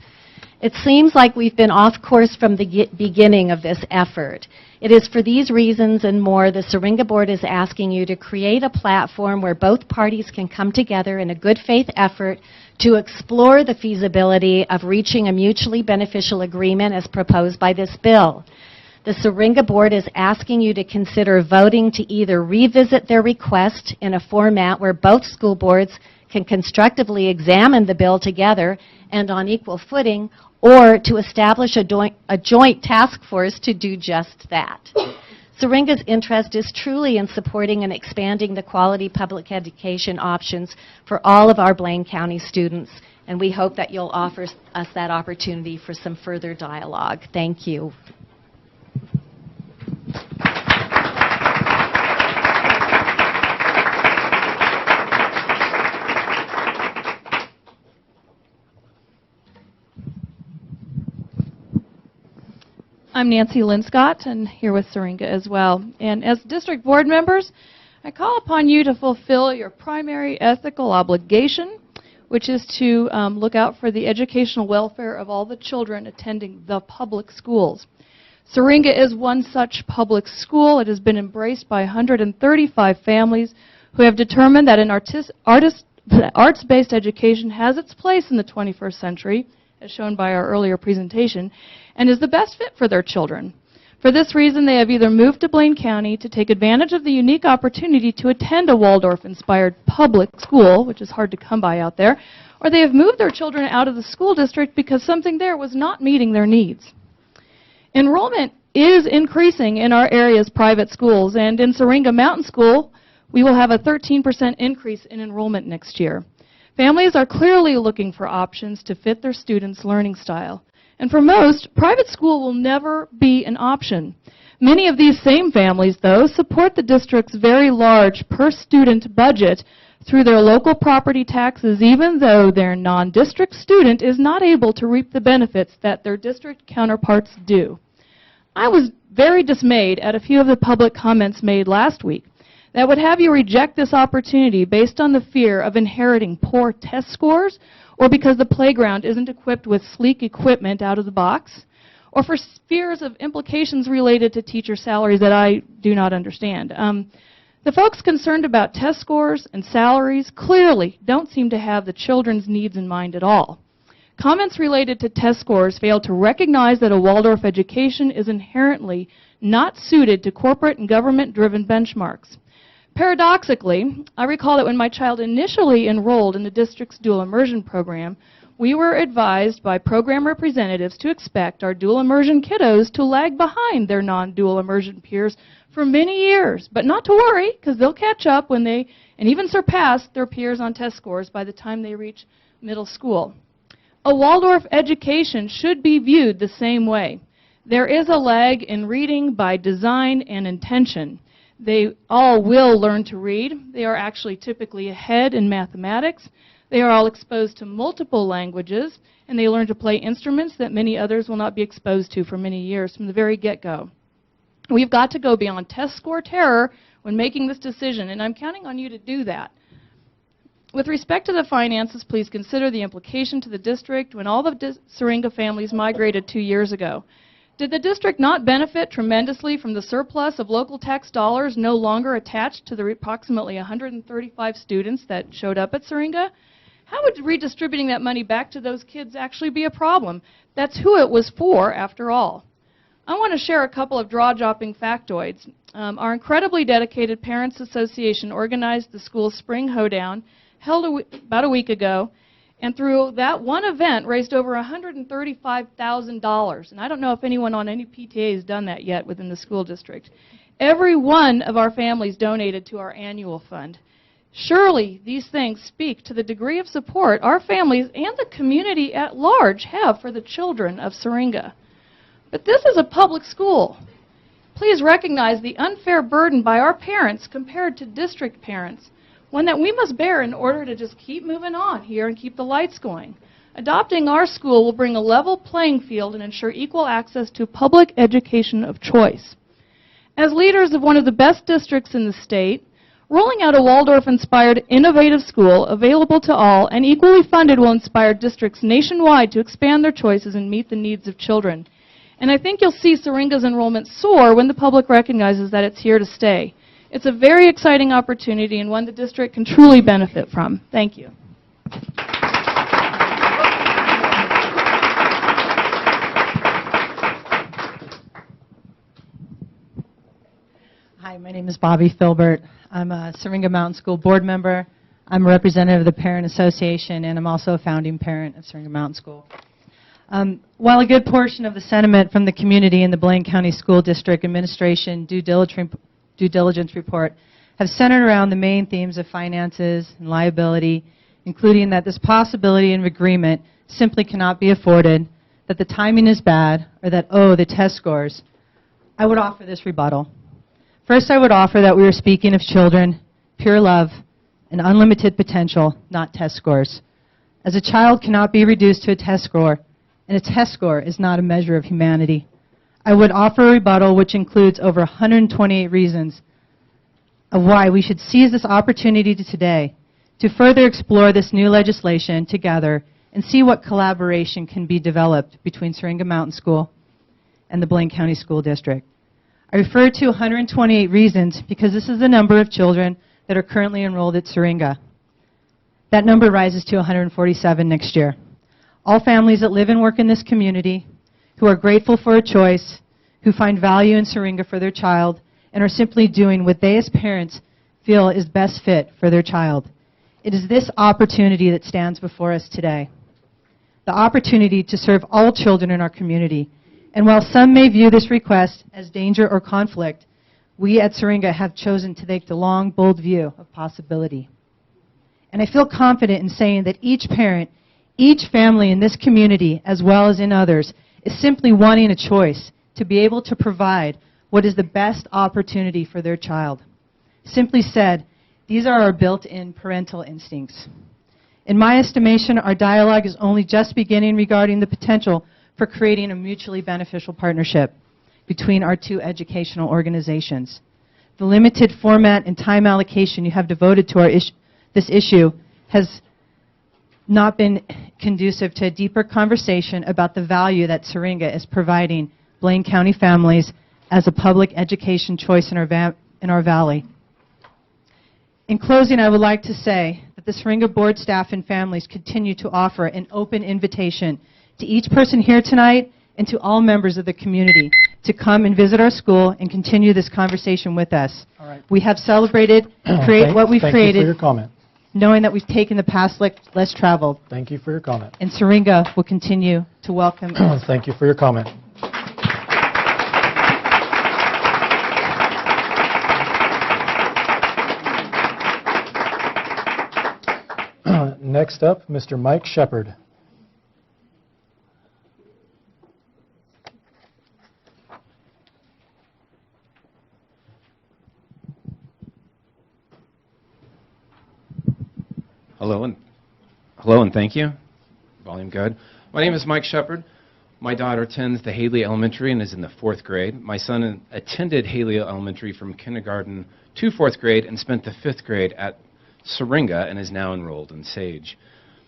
It seems like we've been off course from the beginning of this effort. It is for these reasons and more the Syringa Board is asking you to create a platform where both parties can come together in a good faith effort to explore the feasibility of reaching a mutually beneficial agreement as proposed by this bill. The Syringa Board is asking you to consider voting to either revisit their request in a format where both school boards can constructively examine the bill together and on equal footing, or to establish a joint task force to do just that. Syringa's interest is truly in supporting and expanding the quality public education options for all of our Blaine County students, and we hope that you'll offer us that opportunity for some further dialogue. Thank you. I'm Nancy Linscott, and here with Syringa as well. And as district board members, I call upon you to fulfill your primary ethical obligation, which is to look out for the educational welfare of all the children attending the public schools. Syringa is one such public school. It has been embraced by 135 families who have determined that an arts-based education has its place in the 21st century, as shown by our earlier presentation, and is the best fit for their children. For this reason, they have either moved to Blaine County to take advantage of the unique opportunity to attend a Waldorf-inspired public school, which is hard to come by out there, or they have moved their children out of the school district because something there was not meeting their needs. Enrollment is increasing in our area's private schools, and in Syringa Mountain School, we will have a 13% increase in enrollment next year. Families are clearly looking for options to fit their students' learning style. And for most, private school will never be an option. Many of these same families, though, support the district's very large per-student budget through their local property taxes, even though their non-district student is not able to reap the benefits that their district counterparts do. I was very dismayed at a few of the public comments made last week that would have you reject this opportunity based on the fear of inheriting poor test scores, or because the playground isn't equipped with sleek equipment out of the box, or for fears of implications related to teacher salaries that I do not understand. The folks concerned about test scores and salaries clearly don't seem to have the children's needs in mind at all. Comments related to test scores fail to recognize that a Waldorf education is inherently not suited to corporate and government-driven benchmarks. Paradoxically, I recall that when my child initially enrolled in the district's dual immersion program, we were advised by program representatives to expect our dual immersion kiddos to lag behind their non-dual immersion peers for many years, but not to worry, because they'll catch up when they, and even surpass their peers on test scores by the time they reach middle school. A Waldorf education should be viewed the same way. There is a lag in reading by design and intention. They all will learn to read. They are actually typically ahead in mathematics. They are all exposed to multiple languages, and they learn to play instruments that many others will not be exposed to for many years from the very get-go. We've got to go beyond test score terror when making this decision, and I'm counting on you to do that. With respect to the finances, please consider the implication to the district when all the Syringa families migrated 2 years ago. Did the district not benefit tremendously from the surplus of local tax dollars no longer attached to the approximately 135 students that showed up at Syringa? How would redistributing that money back to those kids actually be a problem? That's who it was for, after all. I want to share a couple of jaw-dropping factoids. Our incredibly dedicated Parents Association organized the school's spring hoedown, held about a week ago, and through that one event raised over $135,000. And I don't know if anyone on any PTA has done that yet within the school district. Every one of our families donated to our annual fund. Surely these things speak to the degree of support our families and the community at large have for the children of Syringa. But this is a public school. Please recognize the unfair burden by our parents compared to district parents, one that we must bear in order to just keep moving on here and keep the lights going. Adopting our school will bring a level playing field and ensure equal access to public education of choice. As leaders of one of the best districts in the state, rolling out a Waldorf-inspired innovative school available to all and equally funded will inspire districts nationwide to expand their choices and meet the needs of children. And I think you'll see Syringa's enrollment soar when the public recognizes that it's here to stay. It's a very exciting opportunity and one the district can truly benefit from. Thank you. Hi, my name is Bobby Filbert. I'm a Syringa Mountain School board member. I'm a representative of the Parent Association, and I'm also a founding parent of Syringa Mountain School. While a good portion of the sentiment from the community and the Blaine County School District Administration due diligence report have centered around the main themes of finances and liability, including that this possibility of agreement simply cannot be afforded, that the timing is bad, or that, oh, the test scores, I would offer this rebuttal. First, I would offer that we are speaking of children, pure love, and unlimited potential, not test scores. As a child cannot be reduced to a test score, and a test score is not a measure of humanity. I would offer a rebuttal which includes over 128 reasons of why we should seize this opportunity today to further explore this new legislation together and see what collaboration can be developed between Syringa Mountain School and the Blaine County School District. I refer to 128 reasons because this is the number of children that are currently enrolled at Syringa. That number rises to 147 next year. All families that live and work in this community, who are grateful for a choice, who find value in Syringa for their child, and are simply doing what they as parents feel is best fit for their child. It is this opportunity that stands before us today. The opportunity to serve all children in our community. And while some may view this request as danger or conflict, we at Syringa have chosen to take the long, bold view of possibility. And I feel confident in saying that each parent, each family in this community, as well as in others, is simply wanting a choice to be able to provide what is the best opportunity for their child. Simply said, these are our built-in parental instincts. In my estimation, our dialogue is only just beginning regarding the potential for creating a mutually beneficial partnership between our two educational organizations. The limited format and time allocation you have devoted to this issue has not been conducive to a deeper conversation about the value that Syringa is providing Blaine County families as a public education choice in our valley. In closing, I would like to say that the Syringa board staff and families continue to offer an open invitation to each person here tonight and to all members of the community to come and visit our school and continue this conversation with us. All right. We have celebrated, create what we've created. Thank you for your comment. Knowing that we've taken the path less traveled. Thank you for your comment. And Syringa will continue to welcome. Thank you for your comment. Next up, Mr. Mike Shepard. Hello and thank you. Volume good. My name is Mike Shepard. My daughter attends the Haley Elementary and is in the 4th grade. My son attended Haley Elementary from kindergarten to 4th grade and spent the 5th grade at Syringa and is now enrolled in Sage.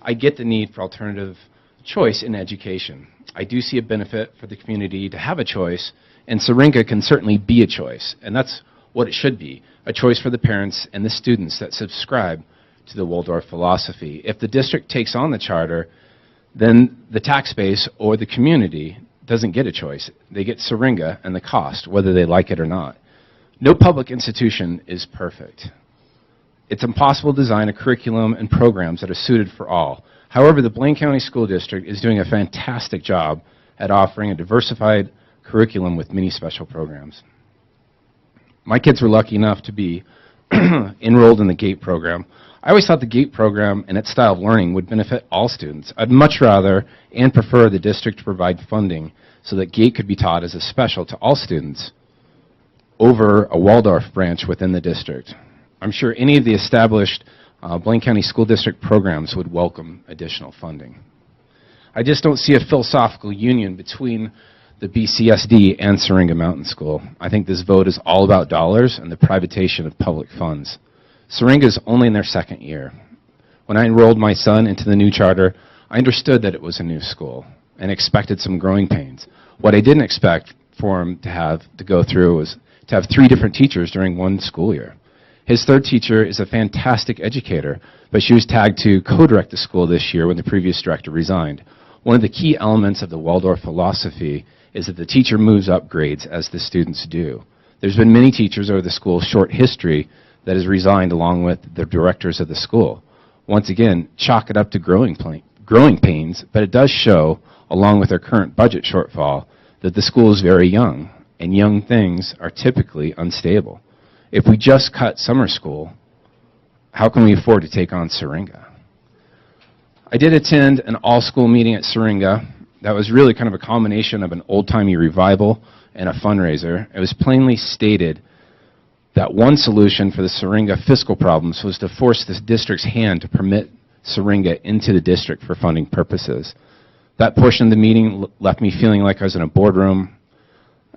I get the need for alternative choice in education. I do see a benefit for the community to have a choice, and Syringa can certainly be a choice, and that's what it should be, a choice for the parents and the students that subscribe to the Waldorf philosophy. If the district takes on the charter, then the tax base or the community doesn't get a choice. They get Syringa and the cost, whether they like it or not. No public institution is perfect. It's impossible to design a curriculum and programs that are suited for all. However, the Blaine County School District is doing a fantastic job at offering a diversified curriculum with many special programs. My kids were lucky enough to be enrolled in the GATE program. I always thought the GATE program and its style of learning would benefit all students. I'd much rather and prefer the district to provide funding so that GATE could be taught as a special to all students over a Waldorf branch within the district. I'm sure any of the established Blaine County School District programs would welcome additional funding. I just don't see a philosophical union between the BCSD and Syringa Mountain School. I think this vote is all about dollars and the privatization of public funds. Syringa is only in their 2nd year. When I enrolled my son into the new charter, I understood that it was a new school and expected some growing pains. What I didn't expect for him to go through was to have 3 different teachers during one school year. His 3rd teacher is a fantastic educator, but she was tagged to co-direct the school this year when the previous director resigned. One of the key elements of the Waldorf philosophy is that the teacher moves up grades as the students do. There's been many teachers over the school's short history that has resigned along with the directors of the school. once again, chalk it up to growing pains, but it does show, along with our current budget shortfall, that the school is very young, and young things are typically unstable. If we just cut summer school, how can we afford to take on Syringa? I did attend an all-school meeting at Syringa that was really kind of a combination of an old-timey revival and a fundraiser. It was plainly stated that one solution for the Syringa fiscal problems was to force the district's hand to permit Syringa into the district for funding purposes. That portion of the meeting left me feeling like I was in a boardroom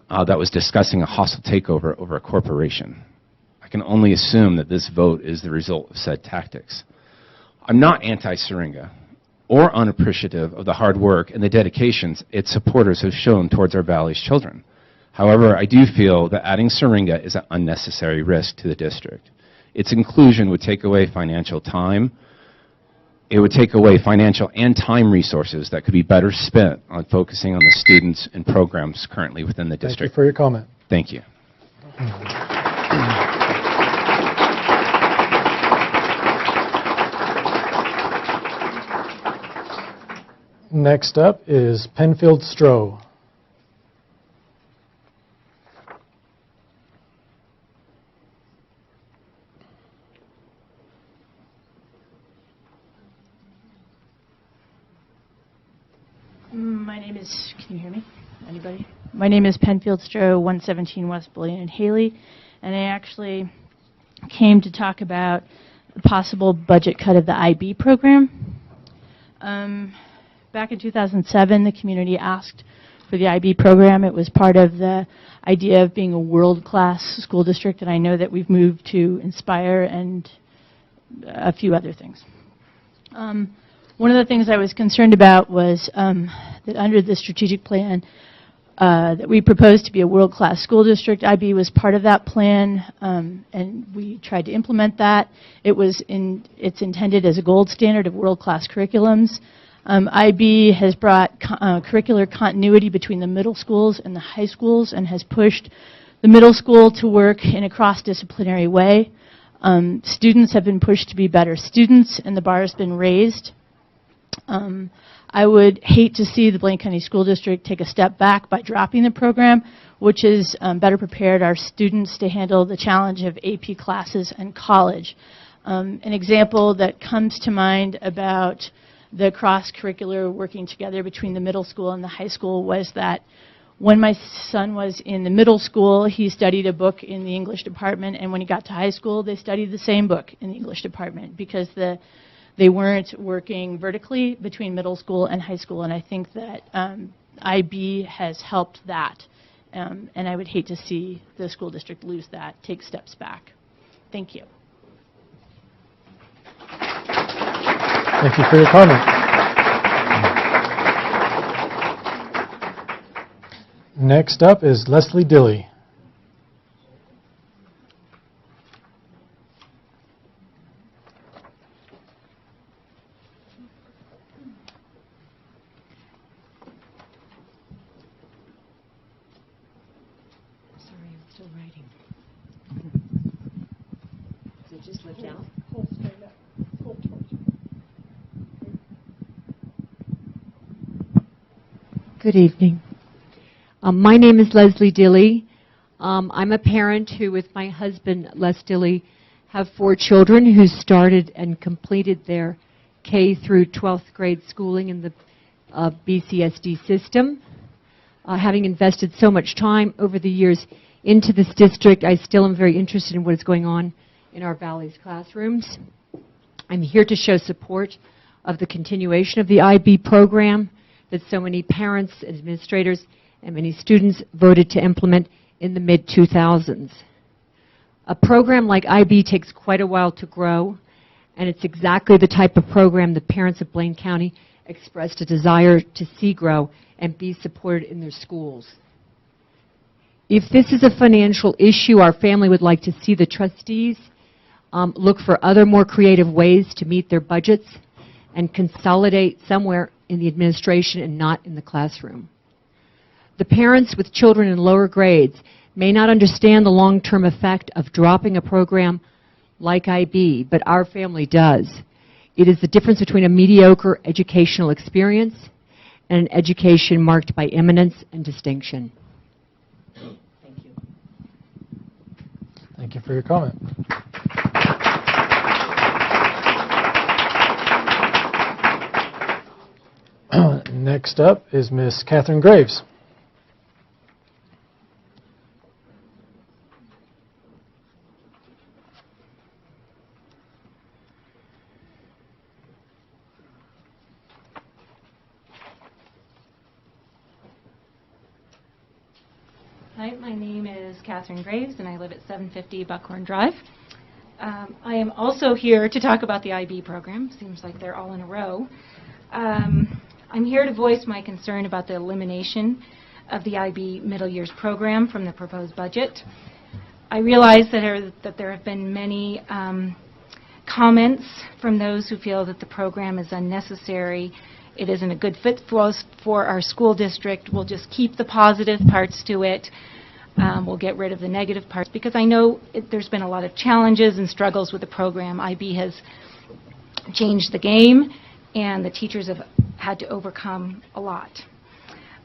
that was discussing a hostile takeover over a corporation. I can only assume that this vote is the result of said tactics. I'm not anti-Syringa or unappreciative of the hard work and the dedications its supporters have shown towards our valley's children. However, I do feel that adding Syringa is an unnecessary risk to the district. Its inclusion would take away financial time. It would take away financial and time resources that could be better spent on focusing on the students and programs currently within the district. Thank you for your comment. Thank you. Next up is Penfield Stroh. My name is, can you hear me? Anybody? My name is Penfield Stroh, 117 West Bullion and Haley, and I actually came to talk about the possible budget cut of the IB program. Back in 2007, the community asked for the IB program. It was part of the idea of being a world-class school district, and I know that we've moved to Inspire and a few other things. One of the things I was concerned about was that under the strategic plan that we proposed to be a world-class school district, IB was part of that plan, and we tried to implement that. It's intended as a gold standard of world-class curriculums. IB has brought curricular continuity between the middle schools and the high schools and has pushed the middle school to work in a cross-disciplinary way. Students have been pushed to be better students, and the bar has been raised. I would hate to see the Blaine County School District take a step back by dropping the program, which has better prepared our students to handle the challenge of AP classes and college. An example that comes to mind about the cross-curricular working together between the middle school and the high school was that when my son was in the middle school, he studied a book in the English department, and when he got to high school, they studied the same book in the English department because they weren't working vertically between middle school and high school, and I think that IB has helped that, and I would hate to see the school district lose that, take steps back. Thank you. Thank you for your comment. Next up is Leslie Dilley. Sorry, I'm still writing. So just lift out. Hold straight up. Hold towards you. Good evening. My name is Leslie Dilley. I'm a parent who, with my husband, Les Dilley, have 4 children who started and completed their K through 12th grade schooling in the BCSD system. Having invested so much time over the years into this district, I still am very interested in what is going on in our Valley's classrooms. I'm here to show support of the continuation of the IB program that so many parents, administrators, and many students voted to implement in the mid-2000s. A program like IB takes quite a while to grow, and it's exactly the type of program the parents of Blaine County expressed a desire to see grow and be supported in their schools. If this is a financial issue, our family would like to see the trustees look for other more creative ways to meet their budgets and consolidate somewhere in the administration and not in the classroom. The parents with children in lower grades may not understand the long-term effect of dropping a program like IB, but our family does. It is the difference between a mediocre educational experience and an education marked by eminence and distinction. Thank you for your comment. Next up is Miss Catherine Graves. Hi, my name is Catherine Graves, and I live at 750 Buckhorn Drive. I am also here to talk about the IB program. Seems like they're all in a row. I'm here to voice my concern about the elimination of the IB middle years program from the proposed budget. I realize that there have been many comments from those who feel that the program is unnecessary. It isn't a good fit for us, for our school district. We'll just keep the positive parts to it. We'll get rid of the negative parts, because I know there's been a lot of challenges and struggles with the program. IB has changed the game, and the teachers have had to overcome a lot.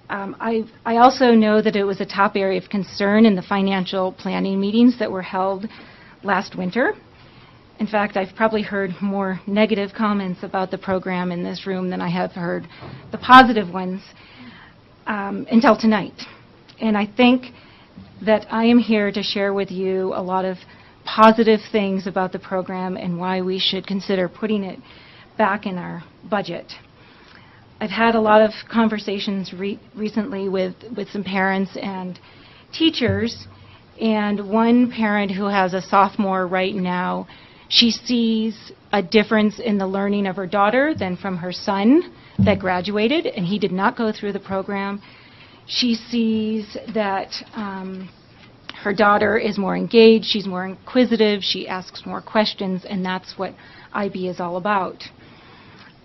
I also know that it was a top area of concern in the financial planning meetings that were held last winter. In fact, I've probably heard more negative comments about the program in this room than I have heard the positive ones until tonight. And I think that I am here to share with you a lot of positive things about the program and why we should consider putting it back in our budget. I've had a lot of conversations recently with some parents and teachers, and one parent who has a sophomore right now, she sees a difference in the learning of her daughter than from her son that graduated, and he did not go through the program. She sees that her daughter is more engaged, she's more inquisitive, she asks more questions, and that's what IB is all about.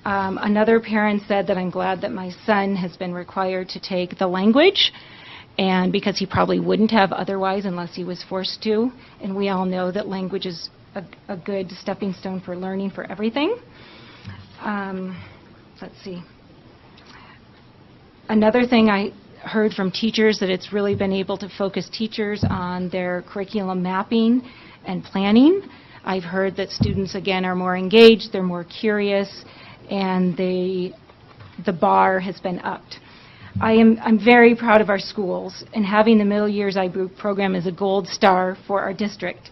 Another parent said that I'm glad that my son has been required to take the language, and because he probably wouldn't have otherwise unless he was forced to, and we all know that language is a good stepping stone for learning for everything. Let's see. Another thing I heard from teachers, that it's really been able to focus teachers on their curriculum mapping and planning. I've heard that students, again, are more engaged, they're more curious, and the bar has been upped. I'm very proud of our schools, and having the Middle Years IB program is a gold star for our district.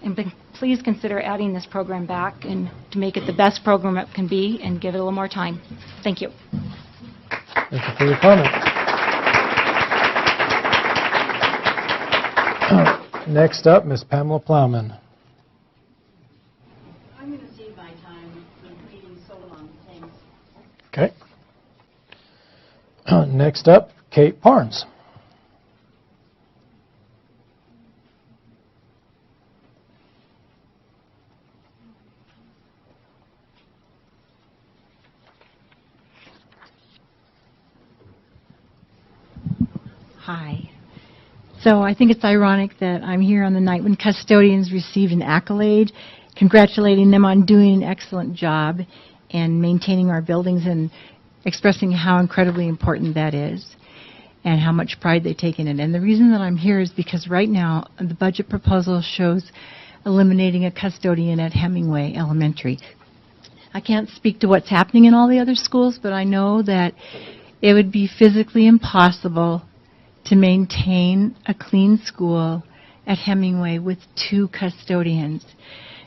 And please consider adding this program back and to make it the best program it can be and give it a little more time. Thank you. Thank you for your comment. Next up, Ms. Pamela Plowman. I'm going to cede my time for reading so long. Thanks. Okay. Next up, Kate Parnes. Hi. So I think it's ironic that I'm here on the night when custodians received an accolade, congratulating them on doing an excellent job and maintaining our buildings and expressing how incredibly important that is and how much pride they take in it. And the reason that I'm here is because right now the budget proposal shows eliminating a custodian at Hemingway Elementary. I can't speak to what's happening in all the other schools, but I know that it would be physically impossible to maintain a clean school at Hemingway with 2 custodians.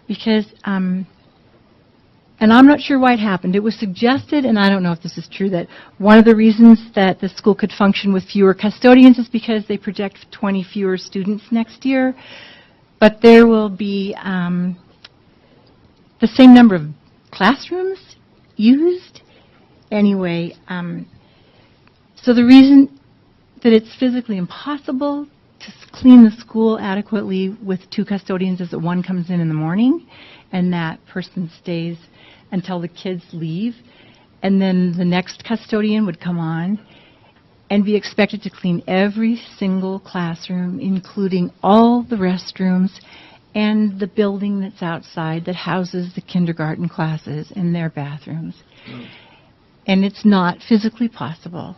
Because, and I'm not sure why it happened. It was suggested, and I don't know if this is true, that one of the reasons that the school could function with fewer custodians is because they project 20 fewer students next year. But there will be the same number of classrooms used. Anyway, so the reason that it's physically impossible to clean the school adequately with 2 custodians is that one comes in the morning and that person stays until the kids leave, and then the next custodian would come on and be expected to clean every single classroom, including all the restrooms and the building that's outside that houses the kindergarten classes in their bathrooms. And it's not physically possible.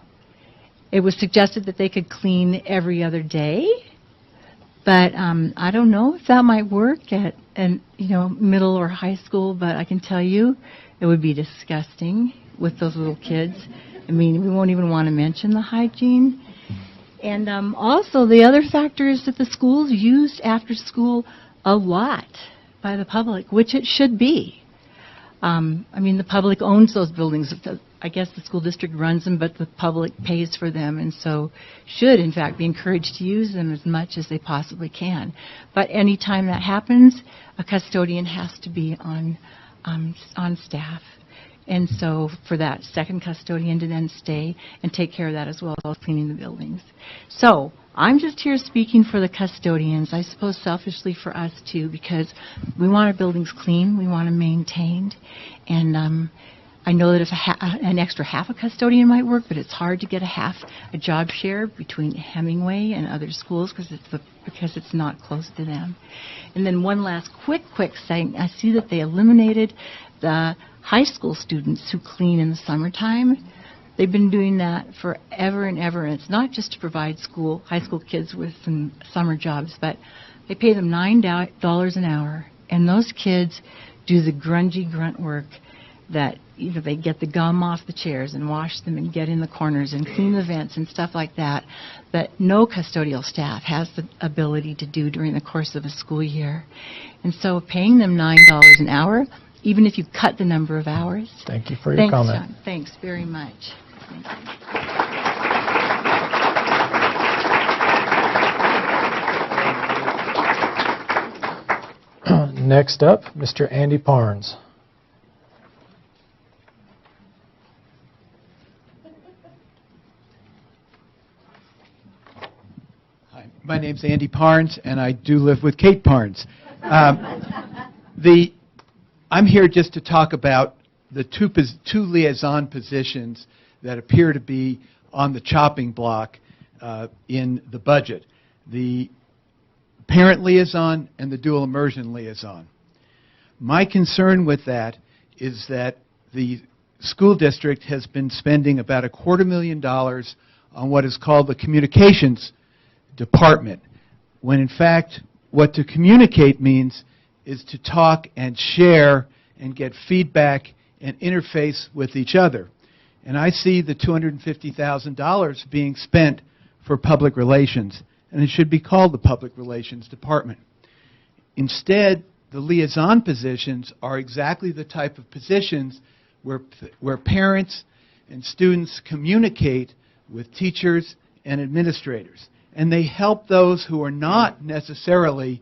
It was suggested that they could clean every other day, but I don't know if that might work at middle or high school, but I can tell you it would be disgusting with those little kids. I mean, we won't even want to mention the hygiene. And also the other factor is that the school's used after school a lot by the public, which it should be. I mean, the public owns those buildings. I guess the school district runs them, but the public pays for them, and so should, in fact, be encouraged to use them as much as they possibly can. But any time that happens, a custodian has to be on staff. And so for that second custodian to then stay and take care of that as well as cleaning the buildings. So I'm just here speaking for the custodians, I suppose selfishly for us too, because we want our buildings clean, we want them maintained, and I know that if an extra half a custodian might work, but it's hard to get a job share between Hemingway and other schools because it's not close to them. And then one last quick thing. I see that they eliminated the high school students who clean in the summertime. They've been doing that forever and ever, and it's not just to provide high school kids with some summer jobs, but they pay them $9 an hour, and those kids do the grungy grunt work that they get the gum off the chairs and wash them and get in the corners and clean the vents and stuff like that no custodial staff has the ability to do during the course of a school year. And so paying them $9 an hour, even if you cut the number of hours. Thank you for your comment. John. Thanks very much. Next up, Mr. Andy Parnes. My name's Andy Parnes, and I do live with Kate Parnes. I'm here just to talk about the two liaison positions that appear to be on the chopping block in the budget, the parent liaison and the dual immersion liaison. My concern with that is that the school district has been spending about $250,000 on what is called the communications department, when in fact what to communicate means is to talk and share and get feedback and interface with each other. And I see the $250,000 being spent for public relations, and it should be called the Public Relations Department. Instead, the liaison positions are exactly the type of positions where parents and students communicate with teachers and administrators. And they help those who are not necessarily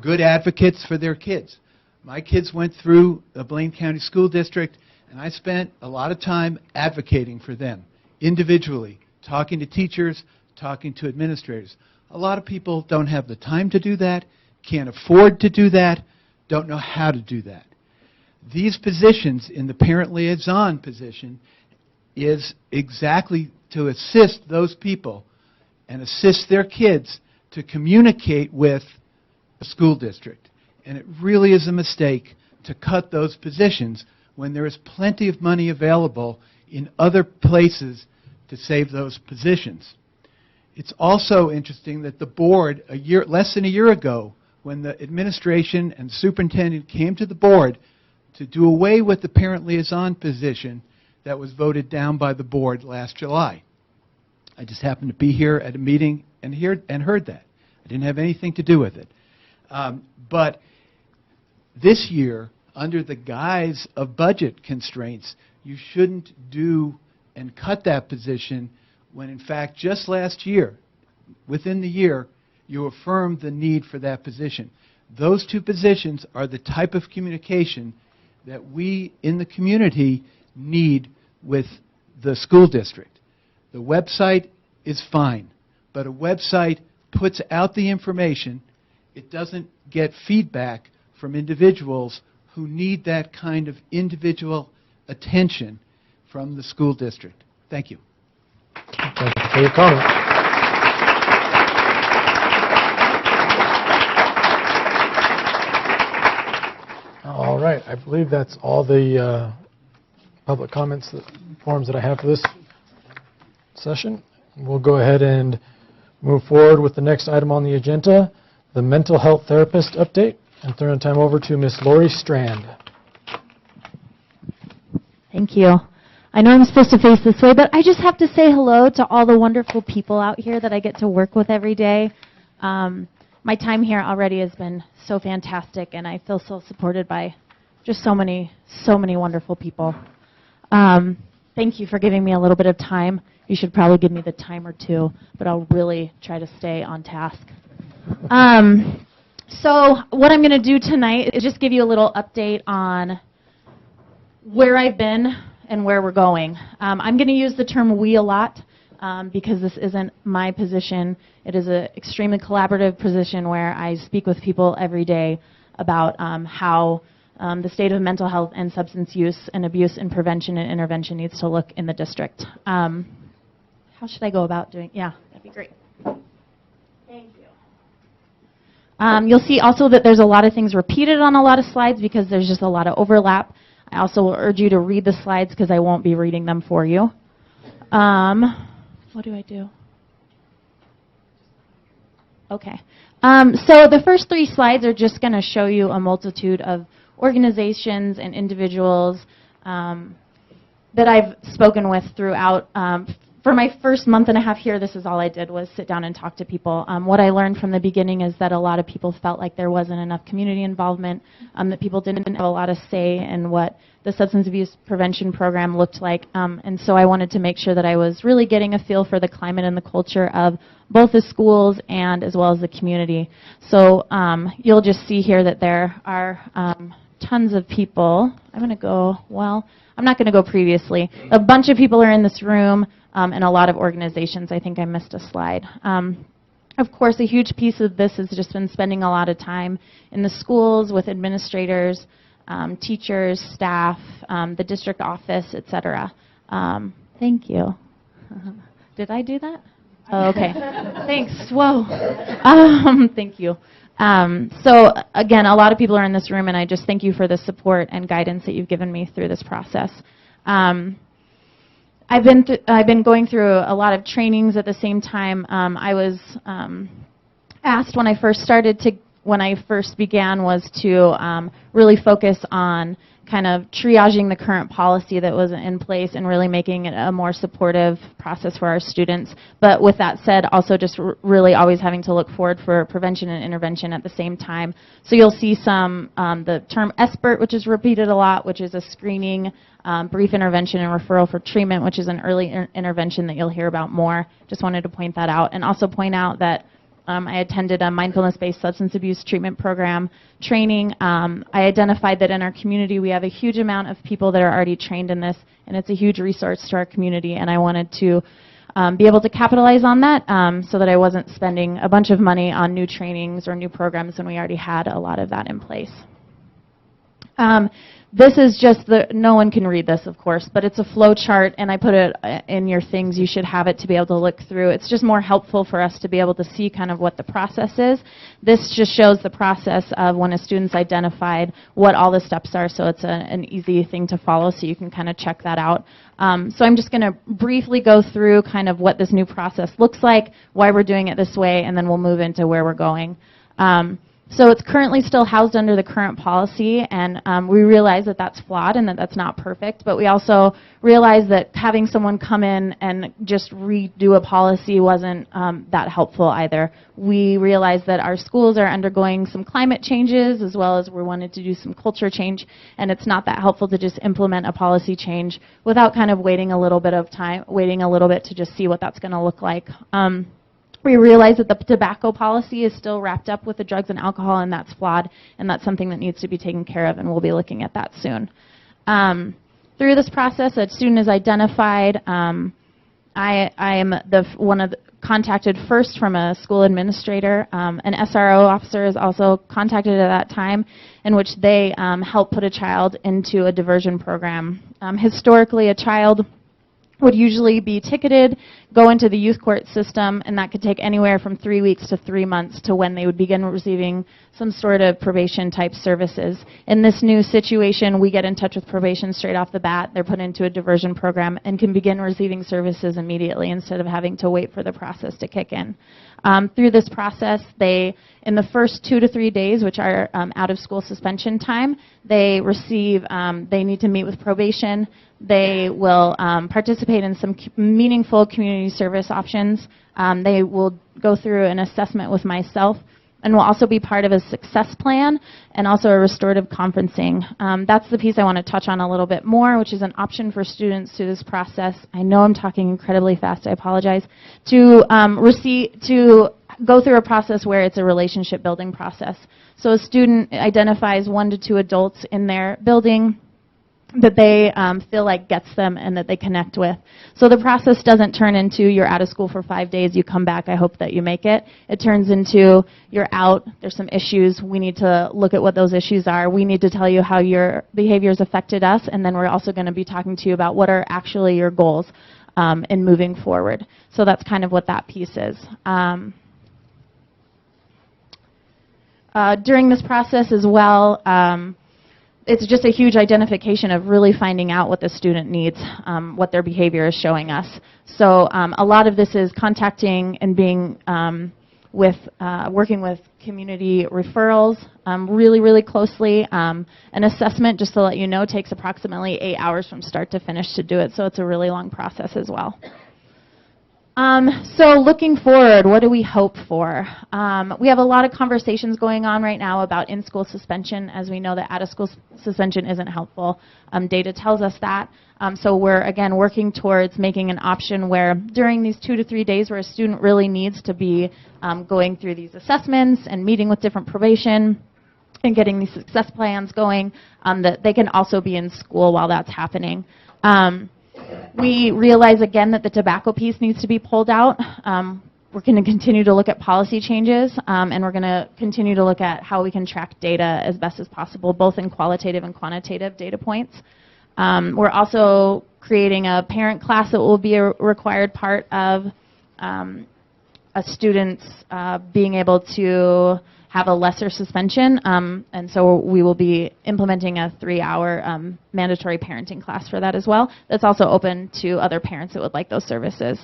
good advocates for their kids. My kids went through the Blaine County School District, and I spent a lot of time advocating for them, individually, talking to teachers, talking to administrators. A lot of people don't have the time to do that, can't afford to do that, don't know how to do that. These positions in the parent liaison position is exactly to assist those people and assist their kids to communicate with a school district. And it really is a mistake to cut those positions when there is plenty of money available in other places to save those positions. It's also interesting that the board, less than a year ago, when the administration and superintendent came to the board to do away with the parent liaison position that was voted down by the board last July. I just happened to be here at a meeting and heard that. I didn't have anything to do with it. But this year, under the guise of budget constraints, you shouldn't do and cut that position when, in fact, just last year, within the year, you affirmed the need for that position. Those two positions are the type of communication that we in the community need with the school district. The website is fine, but a website puts out the information. It doesn't get feedback from individuals who need that kind of individual attention from the school district. Thank you. Thank you for your comment. All right, I believe that's all the public comments forms that I have for this session. We'll go ahead and move forward with the next item on the agenda, the mental health therapist update, and turn the time over to Miss Lori Strand. Thank you. I know I'm supposed to face this way, but I just have to say hello to all the wonderful people out here that I get to work with every day. My time here already has been so fantastic, and I feel so supported by just so many wonderful people. Thank you for giving me a little bit of time. You should probably give me the time or two, but I'll really try to stay on task. So what I'm going to do tonight is just give you a little update on where I've been and where we're going. I'm going to use the term we a lot because this isn't my position. It is an extremely collaborative position where I speak with people every day about how the state of mental health and substance use and abuse and prevention and intervention needs to look in the district. How should I go about doing? Yeah, that'd be great. Thank you. You'll see also that there's a lot of things repeated on a lot of slides because there's just a lot of overlap. I also will urge you to read the slides because I won't be reading them for you. What do I do? Okay. So the first 3 slides are just going to show you a multitude of organizations and individuals that I've spoken with throughout. For my first month and a half here, this is all I did was sit down and talk to people. What I learned from the beginning is that a lot of people felt like there wasn't enough community involvement, that people didn't have a lot of say in what the substance abuse prevention program looked like. And so I wanted to make sure that I was really getting a feel for the climate and the culture of both the schools and as well as the community. So you'll just see here that there are tons of people. I'm not going to go previously. A bunch of people are in this room. And a lot of organizations. I think I missed a slide. Of course, a huge piece of this has just been spending a lot of time in the schools with administrators, teachers, staff, the district office, etc. Thank you. Did I do that? Oh, okay. Thanks. Whoa. Thank you. So again, a lot of people are in this room, and I just thank you for the support and guidance that you've given me through this process. I've been going through a lot of trainings at the same time. I was asked when I first began was to really focus on kind of triaging the current policy that was in place and really making it a more supportive process for our students. But with that said, also just really always having to look forward for prevention and intervention at the same time. So you'll see the term SBIRT, which is repeated a lot, which is a screening, brief intervention and referral for treatment, which is an early intervention that you'll hear about more. Just wanted to point that out. And also point out that I attended a mindfulness-based substance abuse treatment program training. I identified that in our community we have a huge amount of people that are already trained in this, and it's a huge resource to our community, and I wanted to be able to capitalize on that so that I wasn't spending a bunch of money on new trainings or new programs when we already had a lot of that in place. This is just no one can read this, of course, but it's a flow chart, and I put it in your things. You should have it to be able to look through. It's just more helpful for us to be able to see kind of what the process is. This just shows the process of when a student's identified, what all the steps are, so it's an easy thing to follow, so you can kind of check that out. So I'm just going to briefly go through kind of what this new process looks like, why we're doing it this way, and then we'll move into where we're going. So it's currently still housed under the current policy, and we realize that that's flawed and that that's not perfect, but we also realize that having someone come in and just redo a policy wasn't that helpful either. We realize that our schools are undergoing some climate changes as well as we wanted to do some culture change, and it's not that helpful to just implement a policy change without kind of waiting a little bit to just see what that's going to look like. We realize that the tobacco policy is still wrapped up with the drugs and alcohol, and that's flawed, and that's something that needs to be taken care of, and we'll be looking at that soon. Through this process, a student is identified. I am contacted first from a school administrator. An SRO officer is also contacted at that time, in which they help put a child into a diversion program. Historically, a child would usually be ticketed, go into the youth court system, and that could take anywhere from 3 weeks to 3 months to when they would begin receiving some sort of probation type services. In this new situation, we get in touch with probation straight off the bat. They're put into a diversion program and can begin receiving services immediately instead of having to wait for the process to kick in. Through this process, in the first 2 to 3 days, which are out of school suspension time, they need to meet with probation. They will participate in some meaningful community service options. They will go through an assessment with myself and will also be part of a success plan and also a restorative conferencing. That's the piece I want to touch on a little bit more, which is an option for students through this process. I know I'm talking incredibly fast, I apologize, to go through a process where it's a relationship building process. So a student identifies 1 to 2 adults in their building that they feel like gets them and that they connect with. So the process doesn't turn into you're out of school for 5 days, you come back, I hope that you make it. It turns into you're out, there's some issues, we need to look at what those issues are, we need to tell you how your behaviors affected us, and then we're also going to be talking to you about what are actually your goals in moving forward. So that's kind of what that piece is. During this process as well, it's just a huge identification of really finding out what the student needs, what their behavior is showing us. So a lot of this is contacting and being working with community referrals really, really closely. An assessment, just to let you know, takes approximately 8 hours from start to finish to do it, so it's a really long process as well. So looking forward, what do we hope for? We have a lot of conversations going on right now about in-school suspension, as we know that out-of-school suspension isn't helpful. Data tells us that. So we're, again, working towards making an option where during these 2 to 3 days where a student really needs to be going through these assessments and meeting with different probation and getting these success plans going, that they can also be in school while that's happening. We realize, again, that the tobacco piece needs to be pulled out. We're going to continue to look at policy changes, and we're going to continue to look at how we can track data as best as possible, both in qualitative and quantitative data points. We're also creating a parent class that will be a required part of a student's being able to have a lesser suspension, and so we will be implementing a 3-hour mandatory parenting class for that as well. That's also open to other parents that would like those services.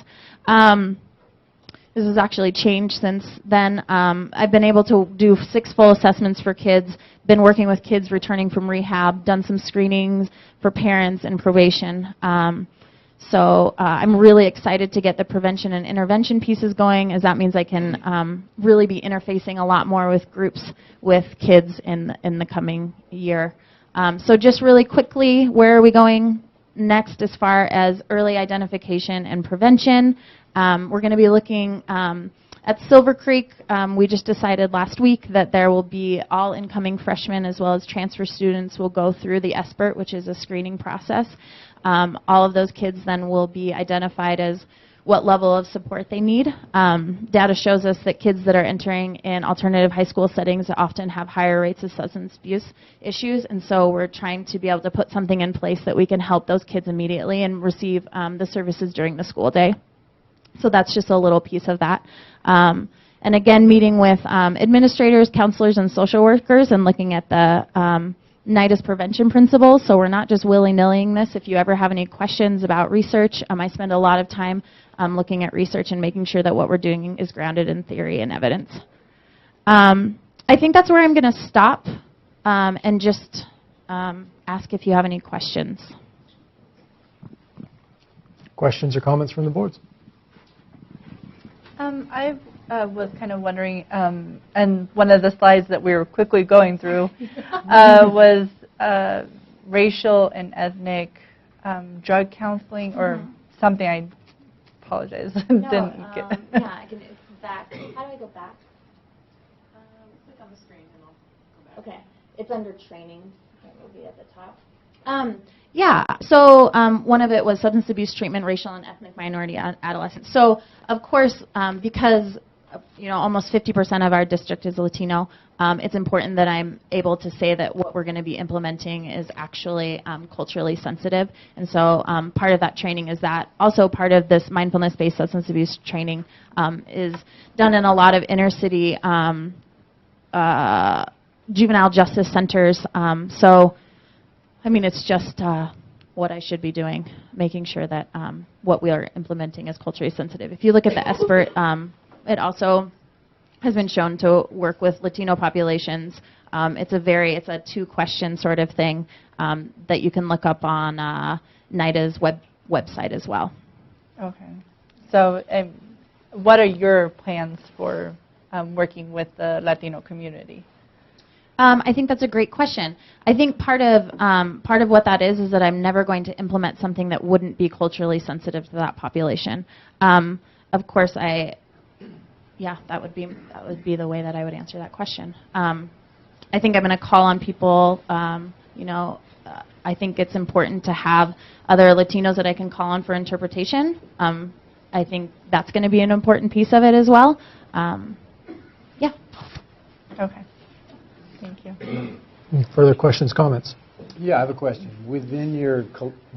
This has actually changed since then. I've been able to do 6 full assessments for kids, been working with kids returning from rehab, done some screenings for parents and probation. So I'm really excited to get the prevention and intervention pieces going, as that means I can really be interfacing a lot more with groups with kids in the coming year. So just really quickly, where are we going next as far as early identification and prevention? We're going to be looking at Silver Creek. We just decided last week that there will be all incoming freshmen as well as transfer students will go through the SBIRT, which is a screening process. All of those kids then will be identified as what level of support they need. Data shows us that kids that are entering in alternative high school settings often have higher rates of substance abuse issues, and so we're trying to be able to put something in place that we can help those kids immediately and receive the services during the school day. So that's just a little piece of that. And again, meeting with administrators, counselors, and social workers and looking at the NIDAS prevention principles. So we're not just willy-nillying this. If you ever have any questions about research, I spend a lot of time looking at research and making sure that what we're doing is grounded in theory and evidence. I think that's where I'm going to stop and just ask if you have any questions. Questions or comments from the boards? I was kind of wondering, and one of the slides that we were quickly going through was racial and ethnic drug counseling or something. I apologize. Didn't get. Yeah, I can. It's back. How do I go back? Click on the screen and I'll go back. Okay, it's under training. It will be at the top. Yeah, so one of it was substance abuse treatment, racial and ethnic minority adolescents. So, of course, because almost 50% of our district is Latino. It's important that I'm able to say that what we're going to be implementing is actually culturally sensitive. And so part of that training is that. Also part of this mindfulness-based substance abuse training is done in a lot of inner city juvenile justice centers. It's just what I should be doing, making sure that what we are implementing is culturally sensitive. If you look at the SBIRT, it also has been shown to work with Latino populations. It's a 2-question sort of thing that you can look up on NIDA's website as well. Okay. So what are your plans for working with the Latino community? I think that's a great question. I think part of what that is that I'm never going to implement something that wouldn't be culturally sensitive to that population. Of course, that would be the way that I would answer that question. I think I'm going to call on people. I think it's important to have other Latinos that I can call on for interpretation. I think that's going to be an important piece of it as well. Okay. Thank you. Any further questions, comments? Yeah, I have a question. Within your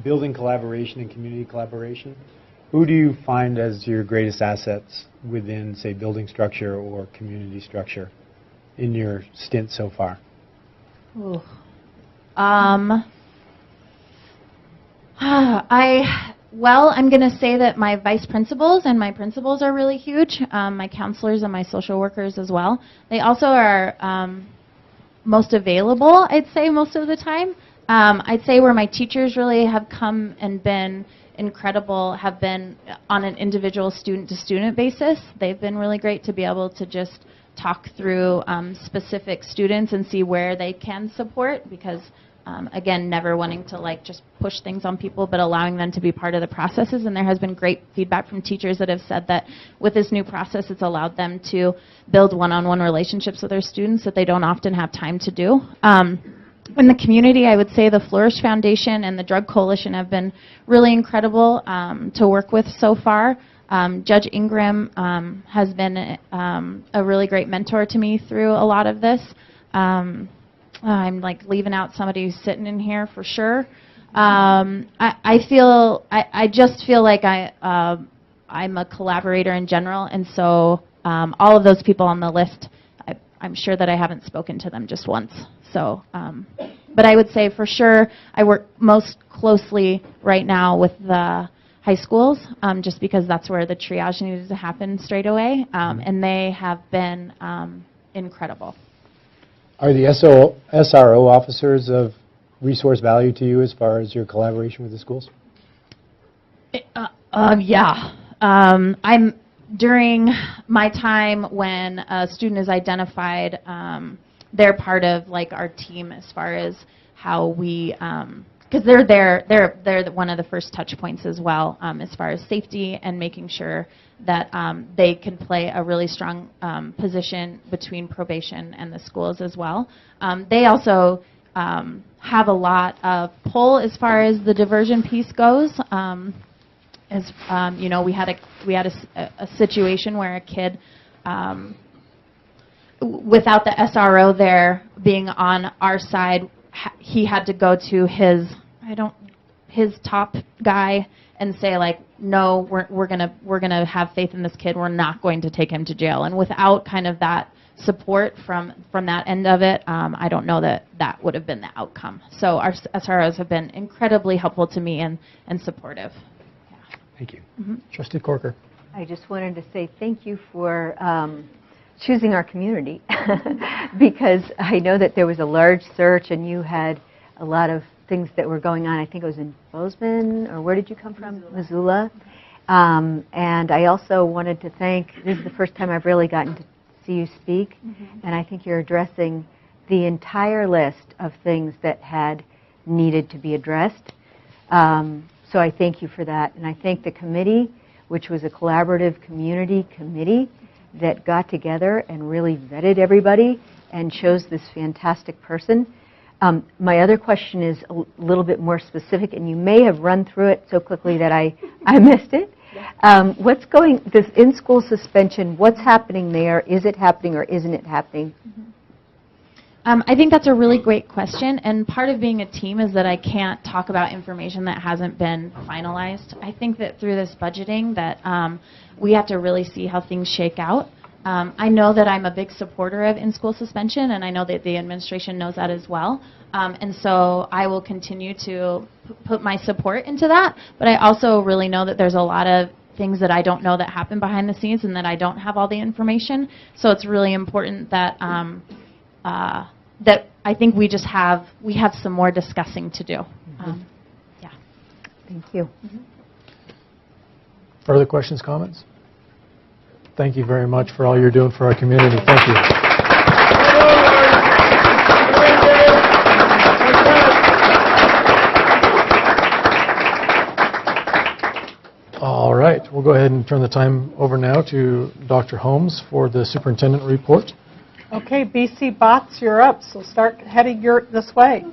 building collaboration and community collaboration, who do you find as your greatest assets within, say, building structure or community structure in your stint so far? I'm going to say that my vice principals and my principals are really huge, my counselors and my social workers as well. They also are most available, I'd say, most of the time. I'd say where my teachers really have come and been incredible have been on an individual student-to-student basis. They've been really great to be able to just talk through specific students and see where they can support, because again, never wanting to just push things on people, but allowing them to be part of the processes. And there has been great feedback from teachers that have said that with this new process, it's allowed them to build one-on-one relationships with their students that they don't often have time to do. In the community, I would say the Flourish Foundation and the Drug Coalition have been really incredible to work with so far. Judge Ingram has been a really great mentor to me through a lot of this. I'm leaving out somebody who's sitting in here for sure. I just feel like I'm a collaborator in general, and so all of those people on the list, I'm sure that I haven't spoken to them just once. So, but I would say for sure I work most closely right now with the high schools, just because that's where the triage needed to happen straight away, and they have been incredible. Are the SRO officers of resource value to you as far as your collaboration with the schools? Yeah. During my time when a student is identified, they're part of our team as far as how we, because they're one of the first touch points as well, as far as safety and making sure that they can play a really strong position between probation and the schools as well. They also have a lot of pull as far as the diversion piece goes. We had a situation where a kid, without the SRO there being on our side, he had to go to his top guy and say no, we're gonna have faith in this kid. We're not going to take him to jail. And without kind of that support from that end of it, I don't know that would have been the outcome. So our SROs have been incredibly helpful to me and supportive. Yeah. Thank you. Mm-hmm. Trustee Corker. I just wanted to say thank you for choosing our community because I know that there was a large search and you had a lot of things that were going on. I think it was in Bozeman, or where did you come from? Missoula. And I also wanted to thank, this is the first time I've really gotten to see you speak, and I think you're addressing the entire list of things that had needed to be addressed. So I thank you for that. And I thank the committee, which was a collaborative community committee that got together and really vetted everybody and chose this fantastic person. My other question is a little bit more specific, and you may have run through it so quickly that I missed it. This in-school suspension, what's happening there? Is it happening or isn't it happening? I think that's a really great question, and part of being a team is that I can't talk about information that hasn't been finalized. I think that through this budgeting that we have to really see how things shake out. I know that I'm a big supporter of in-school suspension, and I know that the administration knows that as well. And so I will continue to put my support into that, but I also really know that there's a lot of things that I don't know that happen behind the scenes and that I don't have all the information. So it's really important that that I think we have some more discussing to do. Yeah. Thank you. Further questions, comments? Thank you very much for all you're doing for our community. Thank you. All right, we'll go ahead and turn the time over now to Dr. Holmes for the superintendent report. Okay, BC Bots, you're up, so start heading this way.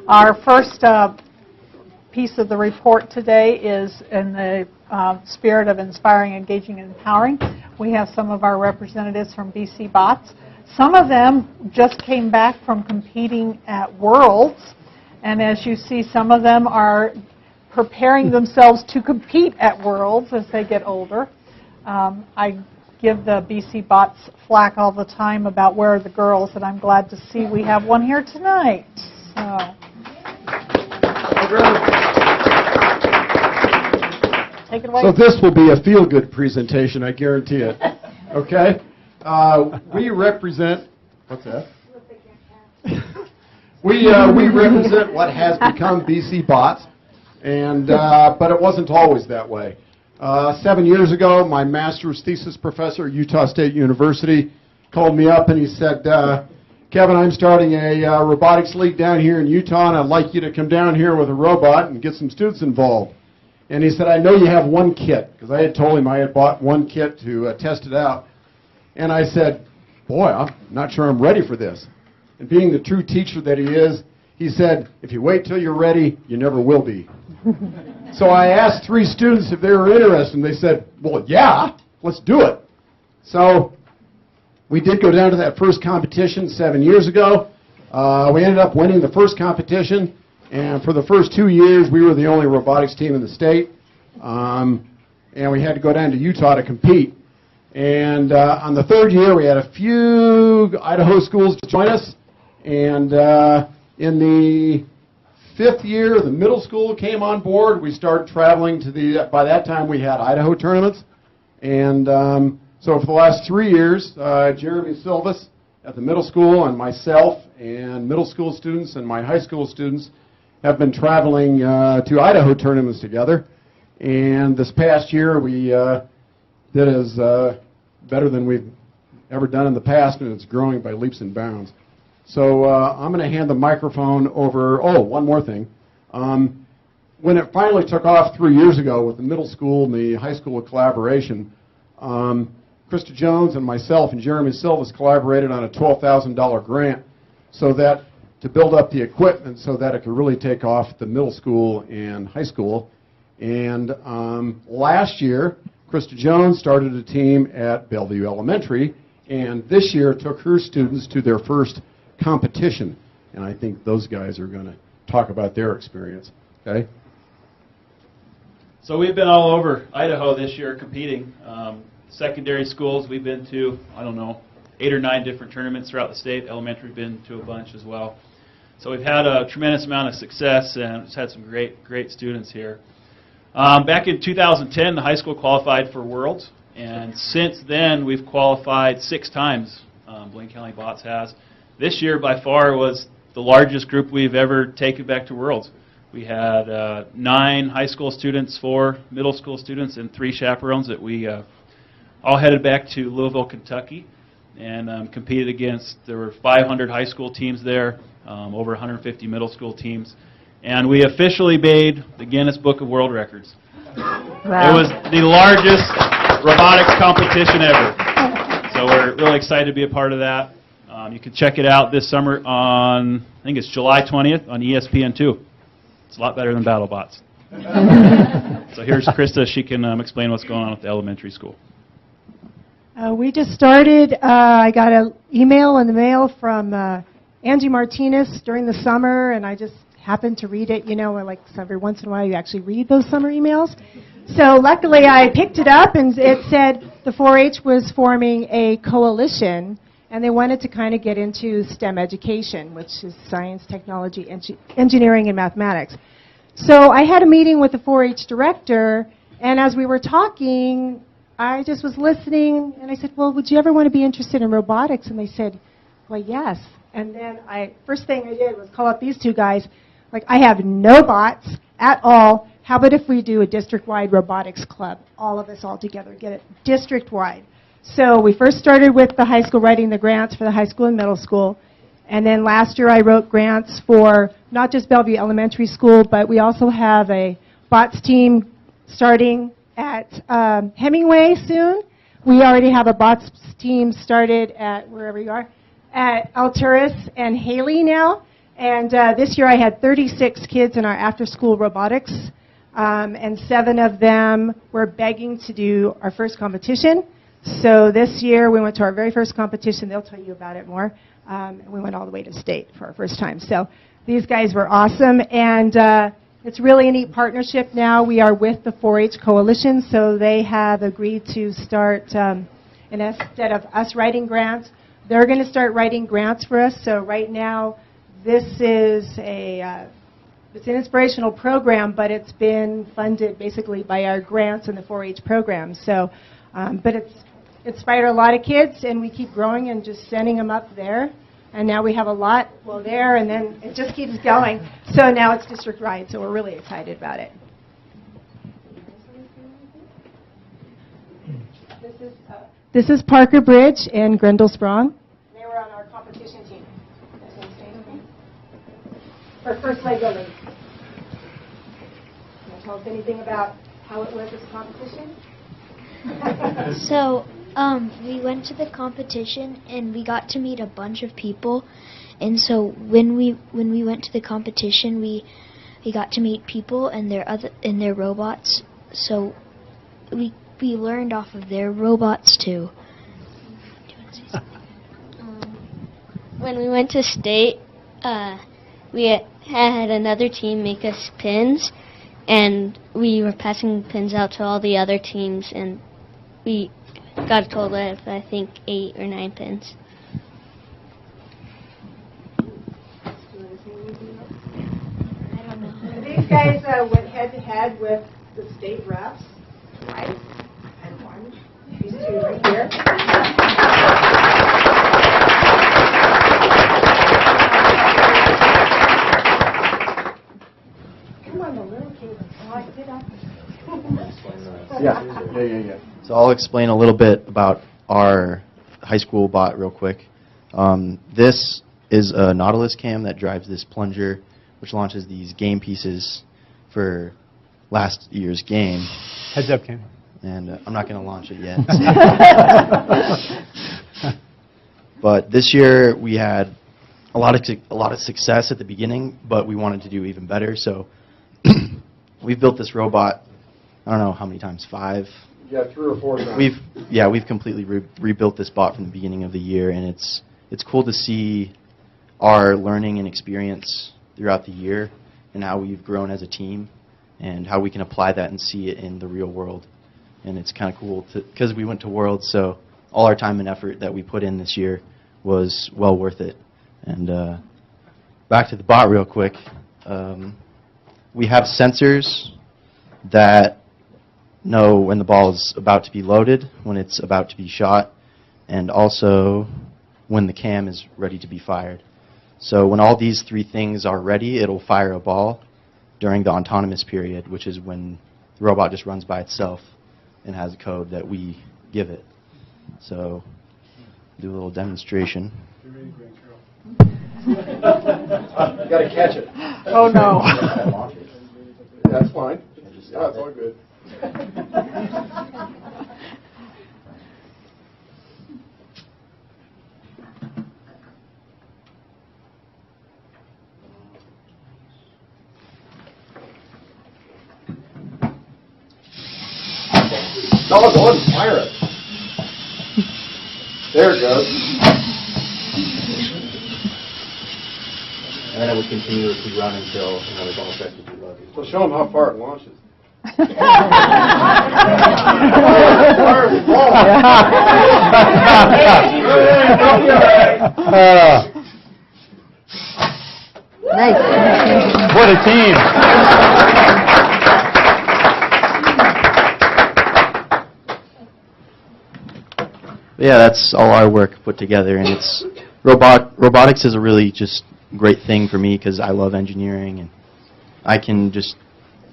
Our first piece of the report today is in the spirit of inspiring, engaging, and empowering. We have some of our representatives from BC Bots. Some of them just came back from competing at Worlds, and as you see, some of them are preparing themselves to compete at Worlds as they get older. I give the BC Bots flack all the time about where are the girls, and I'm glad to see we have one here tonight. So. Take it away. So this will be a feel-good presentation, I guarantee it. Okay? We represent, what's that? We represent what has become BC Bots, and but it wasn't always that way. 7 years ago, my master's thesis professor at Utah State University called me up and he said, Kevin, I'm starting a robotics league down here in Utah, and I'd like you to come down here with a robot and get some students involved. And he said, I know you have one kit, because I had told him I had bought one kit to test it out. And I said, boy, I'm not sure I'm ready for this. And being the true teacher that he is, he said, if you wait till you're ready, you never will be. So I asked 3 students if they were interested, and they said, well, yeah, let's do it. So we did go down to that first competition 7 years ago. We ended up winning the first competition, and for the first 2 years, we were the only robotics team in the state, and we had to go down to Utah to compete. And on the 3rd year, we had a few Idaho schools join us, and in the 5th year, the middle school came on board. We started traveling to by that time we had Idaho tournaments. And so for the last 3 years, Jeremy Silvis at the middle school and myself and middle school students and my high school students have been traveling to Idaho tournaments together. And this past year we did as better than we've ever done in the past, and it's growing by leaps and bounds. So I'm going to hand the microphone over. Oh, one more thing. When it finally took off 3 years ago with the middle school and the high school collaboration, Krista Jones and myself and Jeremy Silvis collaborated on a $12,000 grant so that to build up the equipment so that it could really take off at the middle school and high school. And last year, Krista Jones started a team at Bellevue Elementary, and this year took her students to their first competition, and I think those guys are going to talk about their experience. Okay? So we've been all over Idaho this year competing. Secondary schools, we've been to, 8 or 9 different tournaments throughout the state. Elementary, been to a bunch as well. So we've had a tremendous amount of success, and it's had some great students here. Back in 2010, the high school qualified for Worlds, and since then we've qualified 6 times. Blaine County Bots has. This year, by far, was the largest group we've ever taken back to Worlds. We had 9 high school students, 4 middle school students, and 3 chaperones that we all headed back to Louisville, Kentucky, and competed against. There were 500 high school teams there, over 150 middle school teams, and we officially made the Guinness Book of World Records. Wow. It was the largest robotics competition ever. So we're really excited to be a part of that. You can check it out this summer on, I think it's July 20th on ESPN2. It's a lot better than BattleBots. So here's Krista. She can explain what's going on at the elementary school. We just started. I got an email in the mail from Angie Martinez during the summer, and I just happened to read it. You know, like every once in a while you actually read those summer emails. So luckily I picked it up, and it said the 4-H was forming a coalition, and they wanted to kind of get into STEM education, which is science, technology, engineering, and mathematics. So I had a meeting with the 4-H director, and as we were talking, I just was listening, and I said, well, would you ever want to be interested in robotics? And they said, well, yes. And then first thing I did was call up these two guys. Like, I have no bots at all. How about if we do a district-wide robotics club, all of us all together, get it district-wide? So we first started with the high school, writing the grants for the high school and middle school. And then last year I wrote grants for not just Bellevue Elementary School, but we also have a bots team starting at Hemingway soon. We already have a bots team started at wherever you are, at Alturas and Haley now. And this year I had 36 kids in our after-school robotics, and 7 of them were begging to do our first competition. So this year we went to our very first competition. They'll tell you about it more. And we went all the way to state for our first time. So these guys were awesome. And it's really a neat partnership now. We are with the 4-H Coalition, so they have agreed to start, instead of us writing grants, they're going to start writing grants for us. So right now, this is it's an inspirational program, but it's been funded basically by our grants and the 4-H program. So, but it's inspired a lot of kids, and we keep growing and just sending them up there. And now we have a lot, there, and then it just keeps going. So now it's district-wide, so we're really excited about it. This is Parker Bridge and Grendel Sprong. They were on our competition team. For First Lego League. Can you tell us anything about how it was as a competition? So, we went to the competition and we got to meet a bunch of people. And so when we went to the competition, we got to meet people and their robots. So we learned off of their robots too. When we went to state, we had another team make us pins, and we were passing pins out to all the other teams, and we got a total of, I think, 8 or 9 pins. I don't know. These guys went head-to-head with the state reps, right? And one. These 2 right here. Come on, the little kid. Get up. Yeah. So I'll explain a little bit about our high school bot real quick. This is a Nautilus cam that drives this plunger, which launches these game pieces for last year's game. Heads up, Cam. And I'm not going to launch it yet. But this year we had a lot of success at the beginning, but we wanted to do even better. So we've built this robot. I don't know how many times, 5. Yeah, 3 or 4 times. We've completely rebuilt this bot from the beginning of the year, and it's cool to see our learning and experience throughout the year and how we've grown as a team and how we can apply that and see it in the real world. And it's kind of cool because we went to Worlds, so all our time and effort that we put in this year was well worth it. And back to the bot real quick. We have sensors that know when the ball is about to be loaded, when it's about to be shot, and also when the cam is ready to be fired. So when all these 3 things are ready, it'll fire a ball during the autonomous period, which is when the robot just runs by itself and has a code that we give it. So do a little demonstration. You got to catch it. Oh, no. That's fine. Yeah, it's all good. No, go ahead and fire it. There it goes. And then it would continuously run until another ball strike would be levied. So show them how far it launches. Nice. What a team. Yeah, that's all our work put together, and it's robotics is a really just great thing for me because I love engineering, and I can just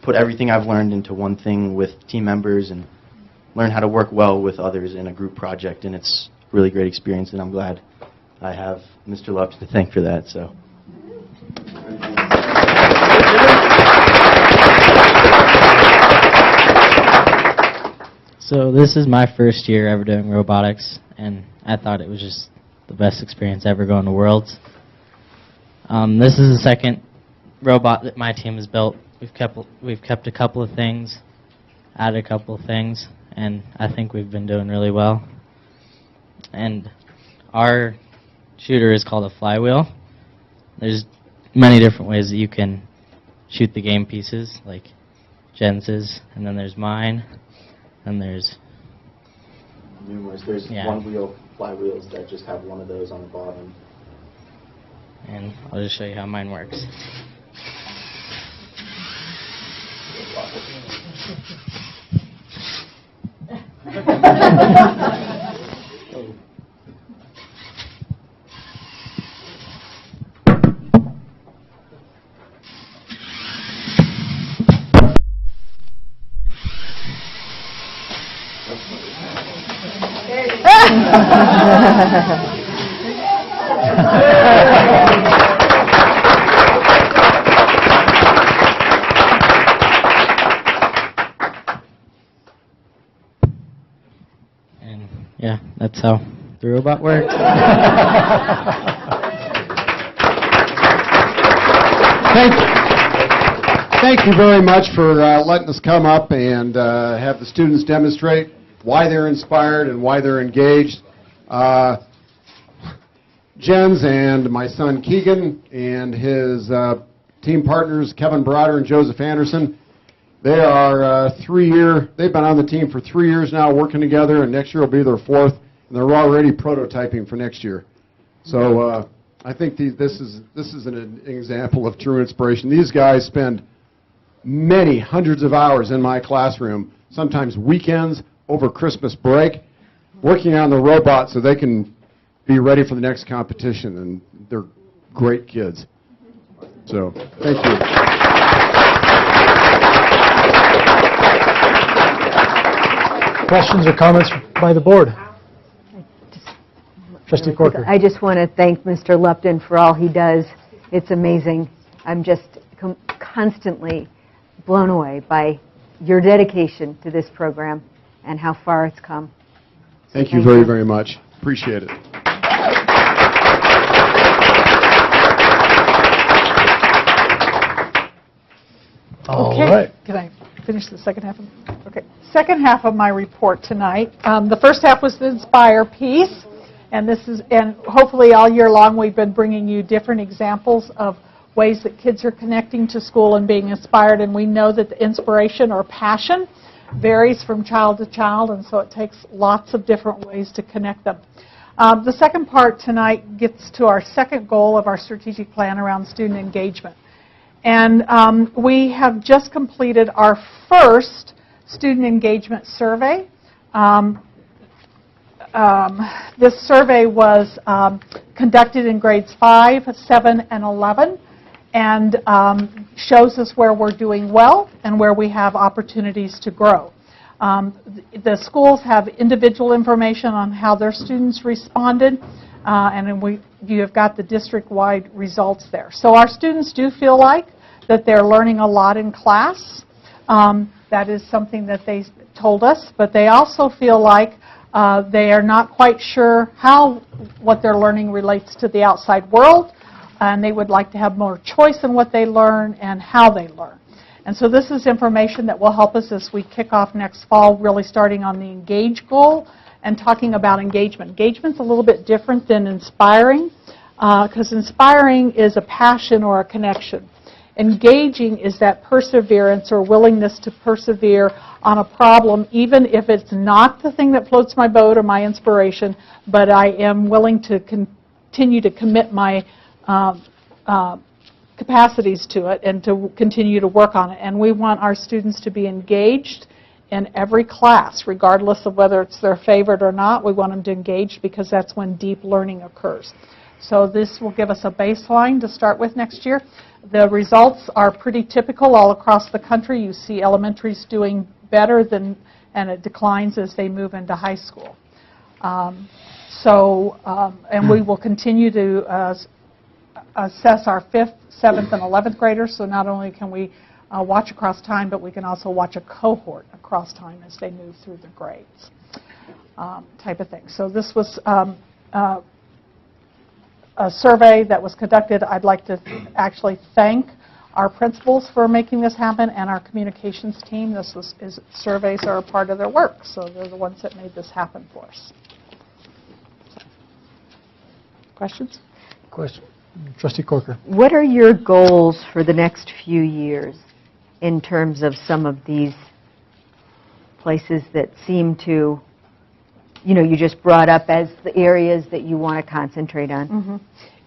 put everything I've learned into one thing with team members and learn how to work well with others in a group project, and it's a really great experience, and I'm glad I have Mr. Lupton to thank for that. So. So this is my first year ever doing robotics, and I thought it was just the best experience ever going to Worlds. This is the second robot that my team has built. We've kept a couple of things, added a couple of things, and I think we've been doing really well. And our shooter is called a flywheel. There's many different ways that you can shoot the game pieces, like Jens's, and then there's mine. And there's numerous. There's one-wheel flywheels that just have one of those on the bottom. And I'll just show you how mine works. And yeah, that's how the robot works. Thank you very much for letting us come up and have the students demonstrate why they're inspired and why they're engaged. Jens and my son Keegan and his team partners Kevin Broder and Joseph Anderson, they are they've been on the team for 3 years now working together, and next year will be their fourth, and they're already prototyping for next year. So I think this is an example of true inspiration. These guys spend many hundreds of hours in my classroom, sometimes weekends, over Christmas break, working on the robot so they can be ready for the next competition, and they're great kids. So, thank you. Questions or comments by the board? Trustee Corker. I just want to thank Mr. Lupton for all he does. It's amazing. I'm just constantly blown away by your dedication to this program and how far it's come. Thank you very, very much. Appreciate it. All right. Can I finish the second half? Okay. Second half of my report tonight. The first half was the Inspire piece, and hopefully all year long we've been bringing you different examples of ways that kids are connecting to school and being inspired, and we know that the inspiration or passion varies from child to child, and so it takes lots of different ways to connect them. The second part tonight gets to our second goal of our strategic plan around student engagement. And we have just completed our first student engagement survey. This survey was conducted in grades 5, 7, and 11, and shows us where we're doing well and where we have opportunities to grow. The schools have individual information on how their students responded, and you have got the district-wide results there. So our students do feel like that they're learning a lot in class. That is something that they told us, but they also feel like they are not quite sure how what they're learning relates to the outside world, and they would like to have more choice in what they learn and how they learn. And so this is information that will help us as we kick off next fall, really starting on the engage goal and talking about engagement. Engagement's a little bit different than inspiring, because inspiring is a passion or a connection. Engaging is that perseverance or willingness to persevere on a problem, even if it's not the thing that floats my boat or my inspiration, but I am willing to continue to commit my capacities to it and to continue to work on it. And we want our students to be engaged in every class, regardless of whether it's their favorite or not. We want them to engage because that's when deep learning occurs. So this will give us a baseline to start with next year. The results are pretty typical all across the country. You see elementaries doing better than, and it declines as they move into high school. And we will continue to assess our 5th, 7th, and 11th graders. So not only can we watch across time, but we can also watch a cohort across time as they move through the grades, type of thing. So this was a survey that was conducted. I'd like to actually thank our principals for making this happen and our communications team. Surveys are a part of their work, so they're the ones that made this happen for us. Questions? Question. Trustee Corker. What are your goals for the next few years in terms of some of these places that seem to, you just brought up as the areas that you want to concentrate on? Mm-hmm.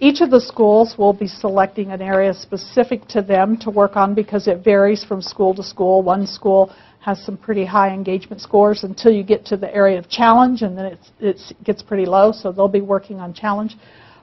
Each of the schools will be selecting an area specific to them to work on because it varies from school to school. One school has some pretty high engagement scores until you get to the area of challenge, and then it gets pretty low, so they'll be working on challenge.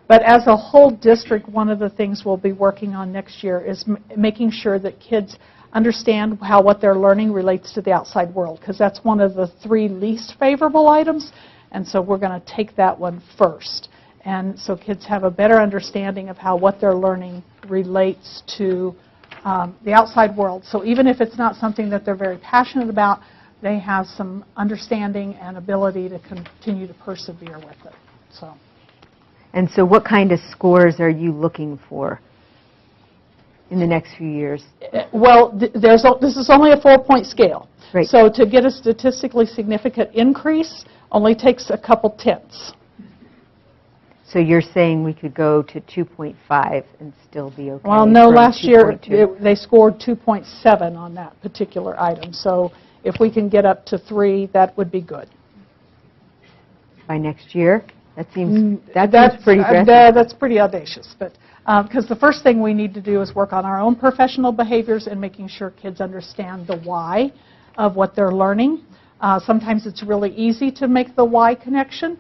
But as a whole district, one of the things we'll be working on next year is making sure that kids understand how what they're learning relates to the outside world, because that's one of the 3 least favorable items, and so we're going to take that one first. And so kids have a better understanding of how what they're learning relates to the outside world. So even if it's not something that they're very passionate about, they have some understanding and ability to continue to persevere with it. And so what kind of scores are you looking for in the next few years? Well, this is only a 4-point scale. Right. So to get a statistically significant increase only takes a couple tenths. So you're saying we could go to 2.5 and still be okay? Well, no, last year 2.2? they scored 2.7 on that particular item. So if we can get up to 3, that would be good. By next year? That seems pretty aggressive. That's pretty audacious, but because the first thing we need to do is work on our own professional behaviors and making sure kids understand the why of what they're learning. Sometimes it's really easy to make the why connection.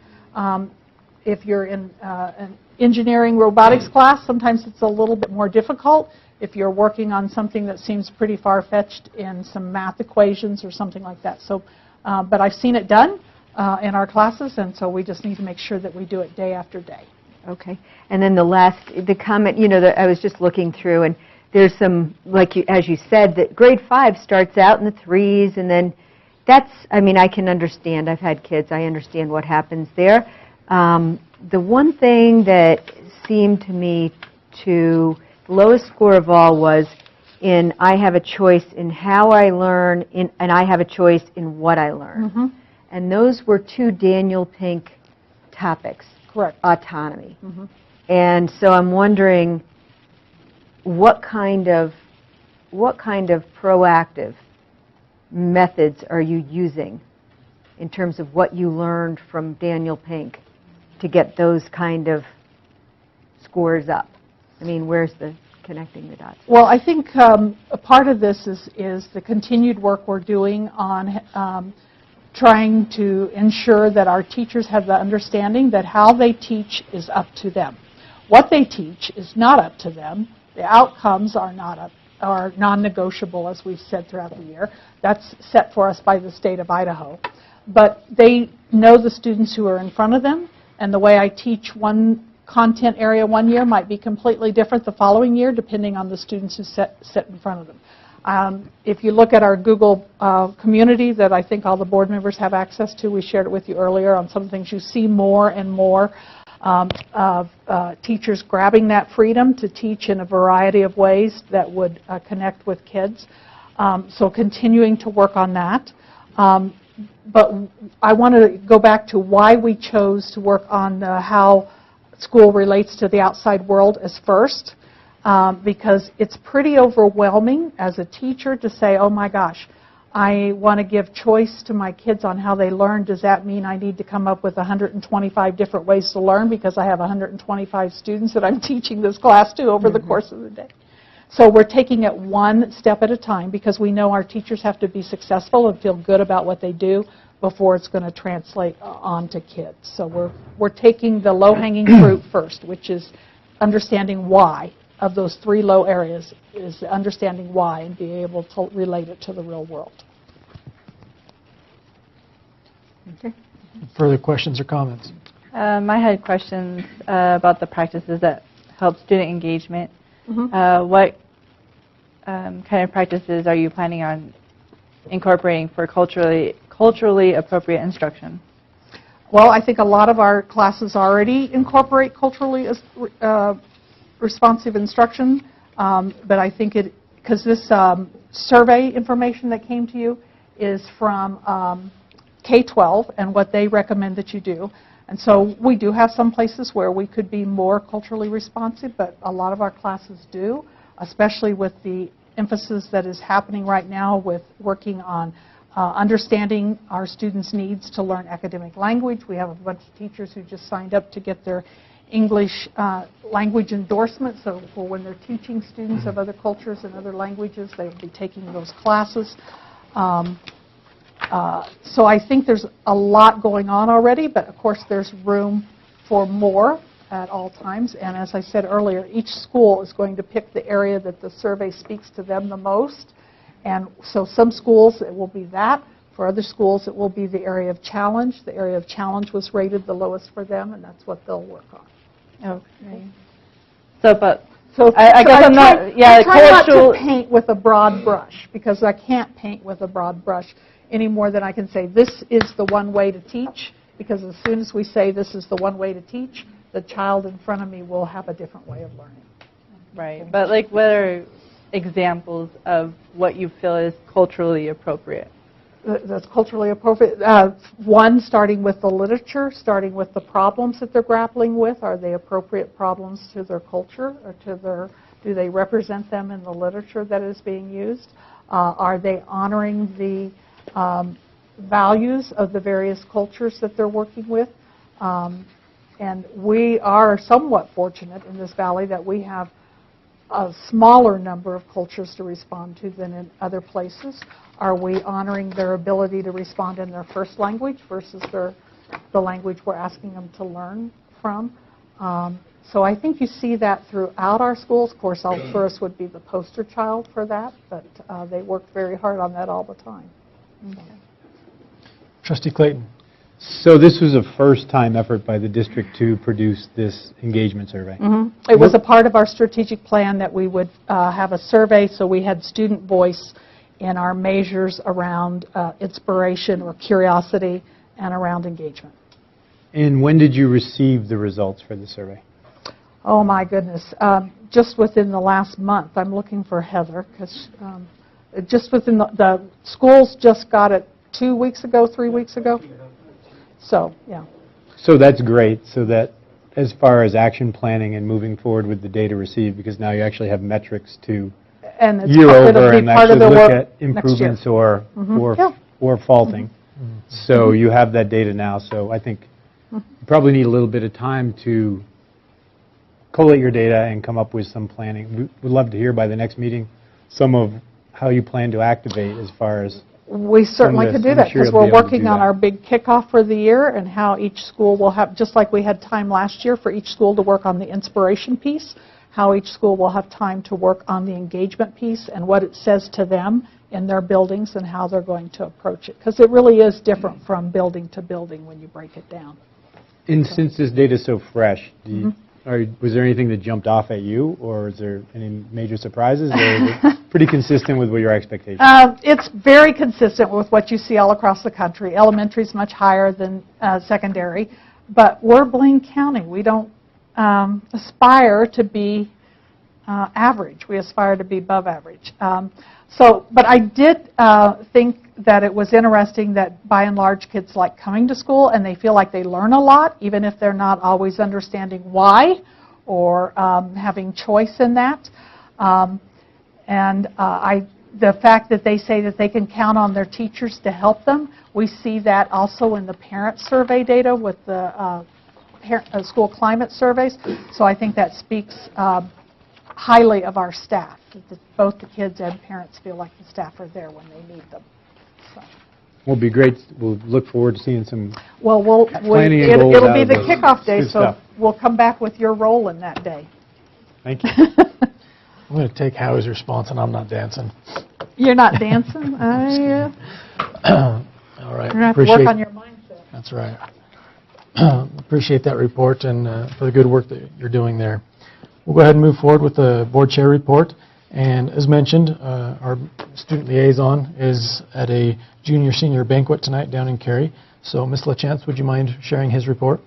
If you're in an engineering robotics class, sometimes it's a little bit more difficult. If you're working on something that seems pretty far-fetched in some math equations or something like that. So, but I've seen it done in our classes, and so we just need to make sure that we do it day after day. Okay. And then the comment, that I was just looking through, and there's some, as you said, that grade 5 starts out in the 3s, and then I can understand. I've had kids. I understand what happens there. The one thing that seemed to me the lowest score of all was in I have a choice in how I learn, and I have a choice in what I learn. Mm-hmm. And those were 2 Daniel Pink topics. Correct. Autonomy. Mm-hmm. And so I'm wondering what kind of proactive methods are you using in terms of what you learned from Daniel Pink to get those kind of scores up? I mean, where's the connecting the dots? Well, I think a part of this is the continued work we're doing on trying to ensure that our teachers have the understanding that how they teach is up to them. What they teach is not up to them. The outcomes are non-negotiable, as we've said throughout the year. That's set for us by the state of Idaho. But they know the students who are in front of them, and the way I teach one content area one year might be completely different the following year, depending on the students who sit in front of them. If you look at our Google community that I think all the board members have access to, we shared it with you earlier on some things, you see more and more of teachers grabbing that freedom to teach in a variety of ways that would connect with kids. So continuing to work on that. But I want to go back to why we chose to work on how school relates to the outside world as first, because it's pretty overwhelming as a teacher to say, oh my gosh, I want to give choice to my kids on how they learn. Does that mean I need to come up with 125 different ways to learn because I have 125 students that I'm teaching this class to over the course of the day? So we're taking it one step at a time because we know our teachers have to be successful and feel good about what they do before it's going to translate on to kids. So we're taking the low-hanging fruit first, which is understanding why of those 3 low areas, is understanding why and being able to relate it to the real world. Okay. Further questions or comments? I had questions about the practices that help student engagement. What kind of practices are you planning on incorporating for culturally appropriate instruction? Well, I think a lot of our classes already incorporate culturally responsive instruction, but I think because this survey information that came to you is from K-12 and what they recommend that you do. And so we do have some places where we could be more culturally responsive, but a lot of our classes do, especially with the emphasis that is happening right now with working on understanding our students' needs to learn academic language. We have a bunch of teachers who just signed up to get their English language endorsement, so for when they're teaching students of other cultures and other languages, they will be taking those classes. So I think there's a lot going on already, but of course there's room for more at all times. And as I said earlier, each school is going to pick the area that the survey speaks to them the most. And so some schools it will be that. For other schools it will be the area of challenge. The area of challenge was rated the lowest for them, and that's what they'll work on. Okay. So I guess I'm not, I try not to paint with a broad brush, because I can't paint with a broad brush any more than I can say this is the one way to teach, because as soon as we say this is the one way to teach, the child in front of me will have a different way of learning. Right, but like what are examples of what you feel is culturally appropriate? That's culturally appropriate. One, starting with the literature, starting with the problems that they're grappling with. Are they appropriate problems to their culture, or do they represent them in the literature that is being used? Are they honoring the values of the various cultures that they're working with? And we are somewhat fortunate in this valley that we have a smaller number of cultures to respond to than in other places. Are we honoring their ability to respond in their first language versus the language we're asking them to learn from? So I think you see that throughout our schools. Of course, Alturas would be the poster child for that, but they work very hard on that all the time. Okay. Trustee Clayton. So this was a first-time effort by the district to produce this engagement survey. Mm-hmm. It was a part of our strategic plan that we would have a survey, so we had student voice in our measures around inspiration or curiosity and around engagement. And when did you receive the results for the survey? Oh my goodness, just within the last month. I'm looking for Heather, because just within the schools just got it 2 weeks ago, 3 weeks ago. So, yeah. So that's great, so that as far as action planning and moving forward with the data received, because now you actually have metrics to and it's year over be and part actually of the look work at improvements or Yeah. or faulting. So you have that data now, so I think you probably need a little bit of time to collate your data and come up with some planning. We'd love to hear by the next meeting some of how you plan to activate as far as we certainly could do that, because we're working on our big kickoff for the year and how each school will have, just like we had time last year for each school to work on the inspiration piece, how each school will have time to work on the engagement piece and what it says to them in their buildings and how they're going to approach it. Because it really is different from building to building when you break it down. And since this data is so fresh, was there anything that jumped off at you, or is there any major surprises, or is it pretty consistent with what your expectations? It's very consistent with what you see all across the country. Elementary is much higher than secondary, but we're Blaine County. We don't aspire to be average. We aspire to be above average. But I did think that it was interesting that by and large kids like coming to school and they feel like they learn a lot, even if they're not always understanding why or having choice in that. The fact that they say that they can count on their teachers to help them, we see that also in the parent survey data with the school climate surveys. So I think that speaks highly of our staff, that both the kids and parents feel like the staff are there when they need them. So. Will be great. We'll look forward to seeing some Well, planning and goals it'll out be of the this. kickoff day, Good so stuff. we'll come back with your role in that day. Thank you. I'm going to take Howie's response, and I'm not dancing. You're not dancing? All right. You're going to have to work on your mindset. That's right. Appreciate that report and for the good work that you're doing there. We'll go ahead and move forward with the board chair report. And as mentioned, our student liaison is at a junior-senior banquet tonight down in Cary. So, Ms. LaChance, would you mind sharing his report?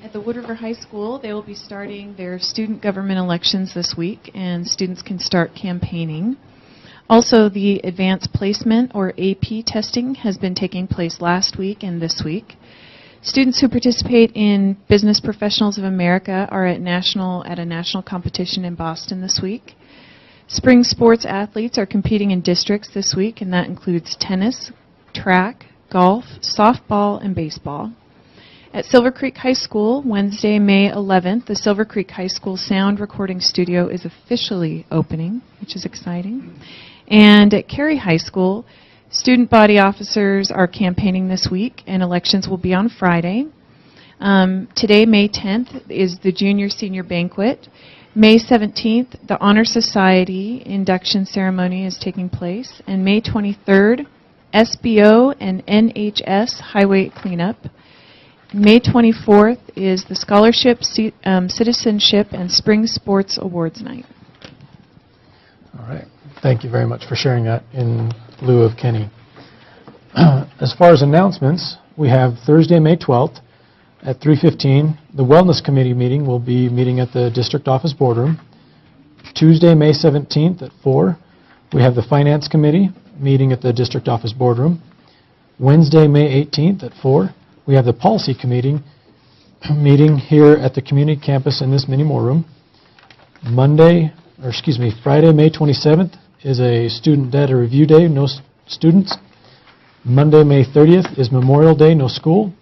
At the Wood River High School, they will be starting their student government elections this week, and students can start campaigning. Also, the advanced placement, or AP testing, has been taking place last week and this week. Students who participate in Business Professionals of America are at a national competition in Boston this week. Spring sports athletes are competing in districts this week, and that includes tennis, track, golf, softball, and baseball. At Silver Creek High School, Wednesday, May 11th, the Silver Creek High School Sound Recording Studio is officially opening, which is exciting. And at Cary High School, student body officers are campaigning this week, and elections will be on Friday. Today, May 10th, is the junior-senior banquet. May 17th, the Honor Society induction ceremony is taking place. And May 23rd, SBO and NHS highway cleanup. May 24th is the Scholarship, Citizenship, and Spring Sports Awards Night. All right. Thank you very much for sharing that in lieu of Kenny. As far as announcements, we have Thursday, May 12th at 3:15. The Wellness Committee meeting will be meeting at the District Office Boardroom. Tuesday, May 17th at 4, we have the Finance Committee meeting at the District Office Boardroom. Wednesday, May 18th at 4, we have the Policy Committee meeting here at the community campus in this mini more room. Friday, May 27th is a student data review day, no students. Monday, May 30th is Memorial Day, no school.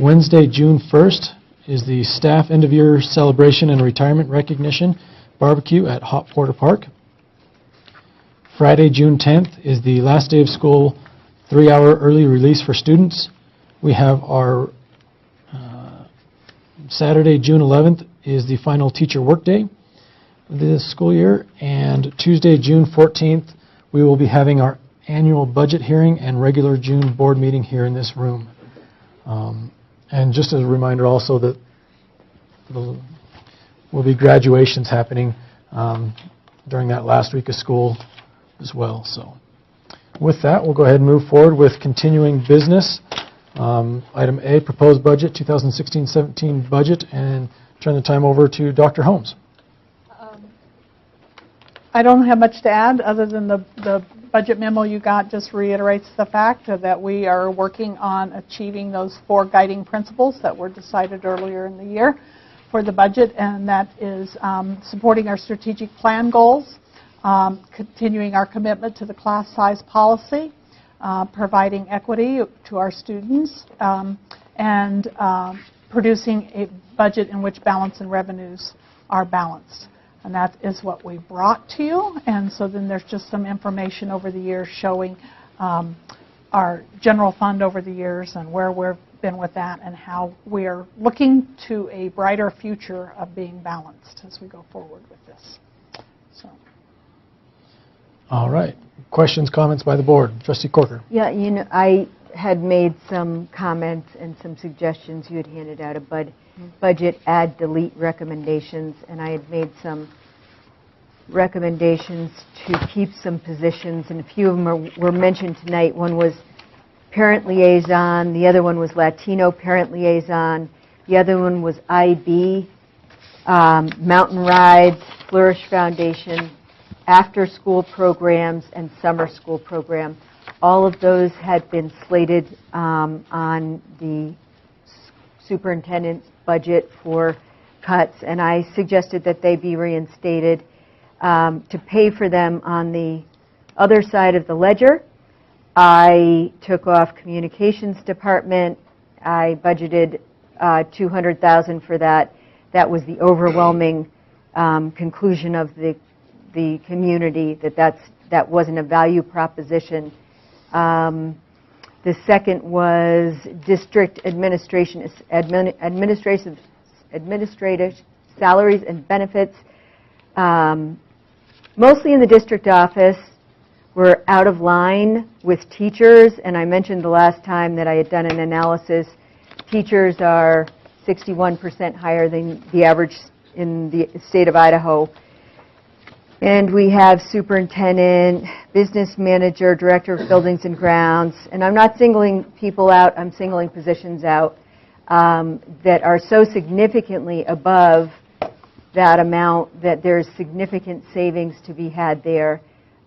Wednesday, June 1st is the staff end-of-year celebration and retirement recognition barbecue at Hot Porter Park. Friday, June 10th is the last day of school 3-hour early release for students. We have our Saturday, June 11th is the final teacher workday this school year, and Tuesday, June 14th, we will be having our annual budget hearing and regular June board meeting here in this room. And just as a reminder also that there will be graduations happening during that last week of school as well. So with that, we'll go ahead and move forward with continuing business. Item A, proposed budget, 2016-17 budget, and turn the time over to Dr. Holmes. I don't have much to add other than the budget memo you got just reiterates the fact that we are working on achieving those 4 guiding principles that were decided earlier in the year for the budget, and that is supporting our strategic plan goals, continuing our commitment to the class size policy, providing equity to our students, and producing a budget in which balance and revenues are balanced. And that is what we brought to you. And so then there's just some information over the years showing our general fund over the years and where we've been with that and how we're looking to a brighter future of being balanced as we go forward with this. So. All right. Questions, comments by the board? Trustee Corker. Yeah, I had made some comments and some suggestions. You had handed out a budget add delete recommendations, and I had made some recommendations to keep some positions, and a few of them were mentioned tonight. One was parent liaison, the other one was Latino parent liaison, the other one was IB, mountain rides, Flourish Foundation, after-school programs, and summer school program. All of those had been slated on the superintendent's budget for cuts, and I suggested that they be reinstated to pay for them on the other side of the ledger. I took off communications department. I budgeted $200,000 for that. That was the overwhelming conclusion of the community that wasn't a value proposition. The second was district administrative salaries and benefits. Mostly in the district office. We're out of line with teachers, and I mentioned the last time that I had done an analysis. Teachers are 61% higher than the average in the state of Idaho. And we have superintendent, business manager, director of buildings and grounds, and I'm not singling people out, I'm singling positions out that are so significantly above that amount that there's significant savings to be had there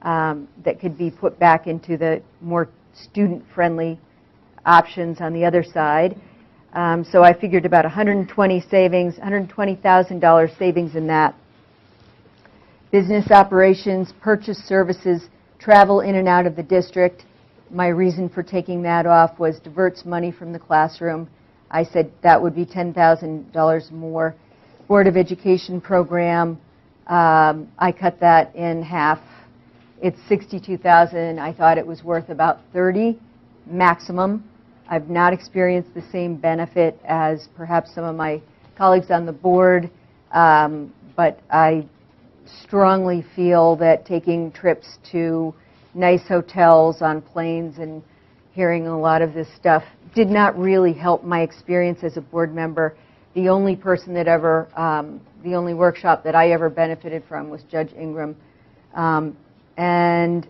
that could be put back into the more student-friendly options on the other side. So I figured about $120,000 savings in that. Business operations, purchase services, travel in and out of the district. My reason for taking that off was diverts money from the classroom. I said that would be $10,000 more. Board of Education program, I cut that in half. It's $62,000. I thought it was worth about $30,000 maximum. I've not experienced the same benefit as perhaps some of my colleagues on the board, but I strongly feel that taking trips to nice hotels on planes and hearing a lot of this stuff did not really help my experience as a board member. The only person that ever, the only workshop that I ever benefited from was Judge Ingram. And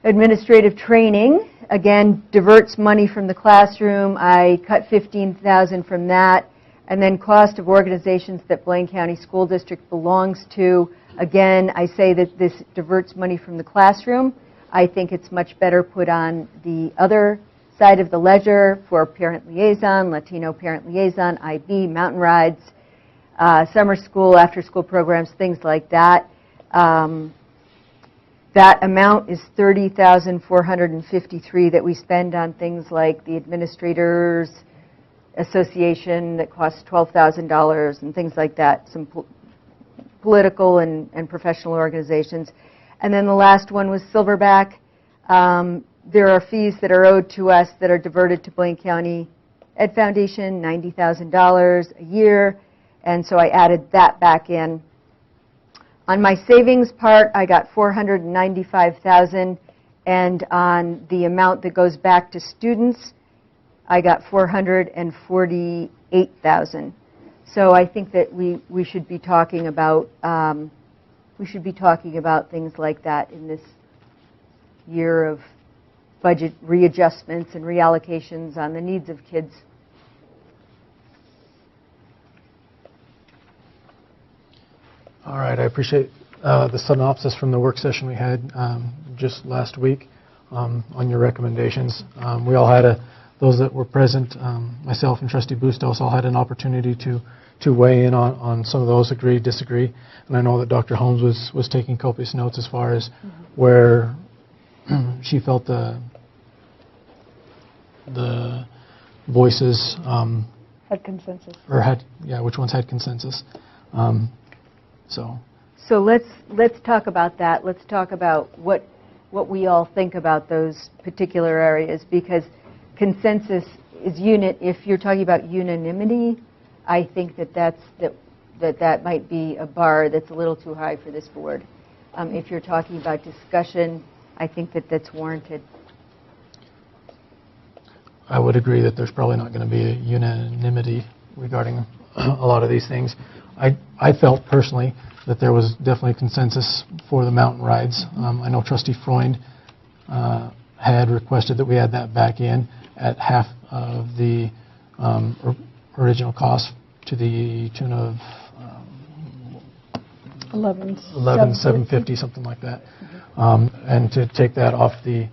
administrative training, again, diverts money from the classroom. I cut $15,000 from that. And then cost of organizations that Blaine County School District belongs to. Again, I say that this diverts money from the classroom. I think it's much better put on the other side of the ledger for parent liaison, Latino parent liaison, IB, mountain rides, summer school, after-school programs, things like that. That amount is $30,453 that we spend on things like the Administrators Association that costs $12,000 and things like that, some political and professional organizations. And then the last one was Silverback. There are fees that are owed to us that are diverted to Blaine County Ed Foundation, $90,000 a year, and so I added that back in. On my savings part, I got $495,000, and on the amount that goes back to students, I got $448,000. So I think that we should be talking about things like that in this year of budget readjustments and reallocations on the needs of kids. All right, I appreciate the synopsis from the work session we had just last week on your recommendations. We all had those that were present, myself and Trustee Bustos all had an opportunity to weigh in on some of those, agree, disagree. And I know that Dr. Holmes was taking copious notes as far as where she felt the voices had consensus. Or which ones had consensus. So let's talk about that. Let's talk about what we all think about those particular areas, because consensus is if you're talking about unanimity, I think that might be a bar that's a little too high for this board. If you're talking about discussion, I think that's warranted. I would agree that there's probably not going to be a unanimity regarding a lot of these things. I felt personally that there was definitely consensus for the mountain rides. I know Trustee Freund had requested that we add that back in at half of the original cost to the tune of 11,750, something like that. And to take that off the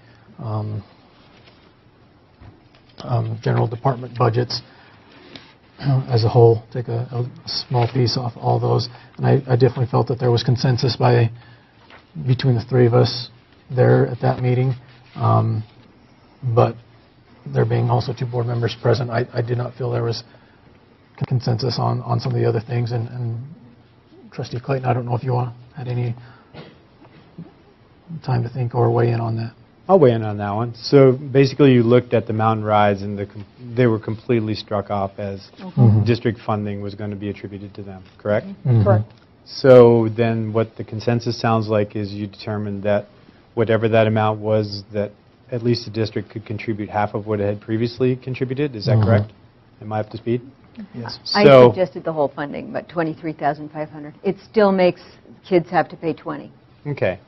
general department budgets as a whole, take a small piece off all those. And I definitely felt that there was consensus between the three of us there at that meeting. But there being also 2 board members present, I did not feel there was consensus on some of the other things. And Trustee Clayton, I don't know if you had any time to think or weigh in on that. I'll weigh in on that one. So basically you looked at the mountain rides and they were completely struck off as district funding was going to be attributed to them, correct? Correct. So then what the consensus sounds like is you determined that whatever that amount was, that at least the district could contribute half of what it had previously contributed. Is that correct? Am I up to speed? Yes. I suggested the whole funding, but $23,500. It still makes kids have to pay $20. Okay.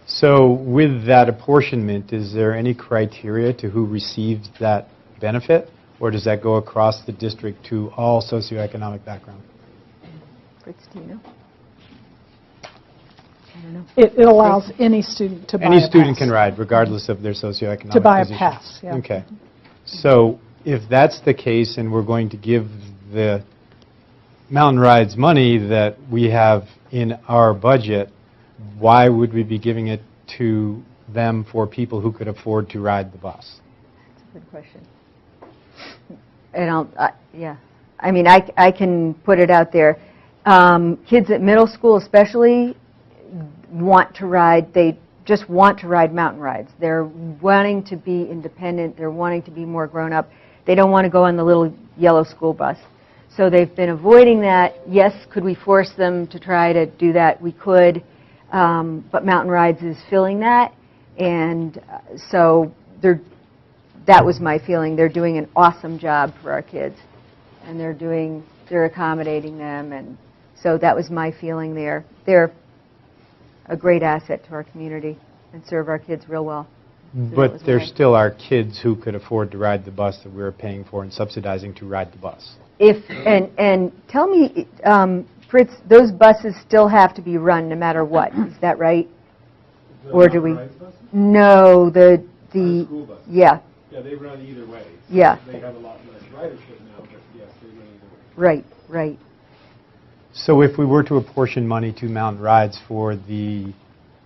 So with that apportionment, is there any criteria to who receives that benefit, or does that go across the district to all socioeconomic background? Fritz, do you know? I don't know. It allows any student to buy a pass. Any student can ride, regardless of their socioeconomic To buy a position. pass, yeah. Okay. So if that's the case and we're going to give the mountain rides money that we have in our budget, why would we be giving it to them for people who could afford to ride the bus? That's a good question. And yeah. I mean, I can put it out there. Kids at middle school especially want to ride, they just want to ride mountain rides. They're wanting to be independent. They're wanting to be more grown up. They don't want to go on the little yellow school bus. So they've been avoiding that. Yes, could we force them to try to do that? We could. But Mountain Rides is filling that. And so that was my feeling. They're doing an awesome job for our kids. And they're accommodating them. And so that was my feeling there. They're a great asset to our community and serve our kids real well. But there still are kids who could afford to ride the bus that we're paying for and subsidizing to ride the bus. And tell me, Fritz, those buses still have to be run no matter what. Is that right? Or do we? No, the school buses. Yeah. Yeah, they run either way. Yeah. They have a lot less ridership now, but yes, they run either way. Right. So if we were to apportion money to mountain rides for the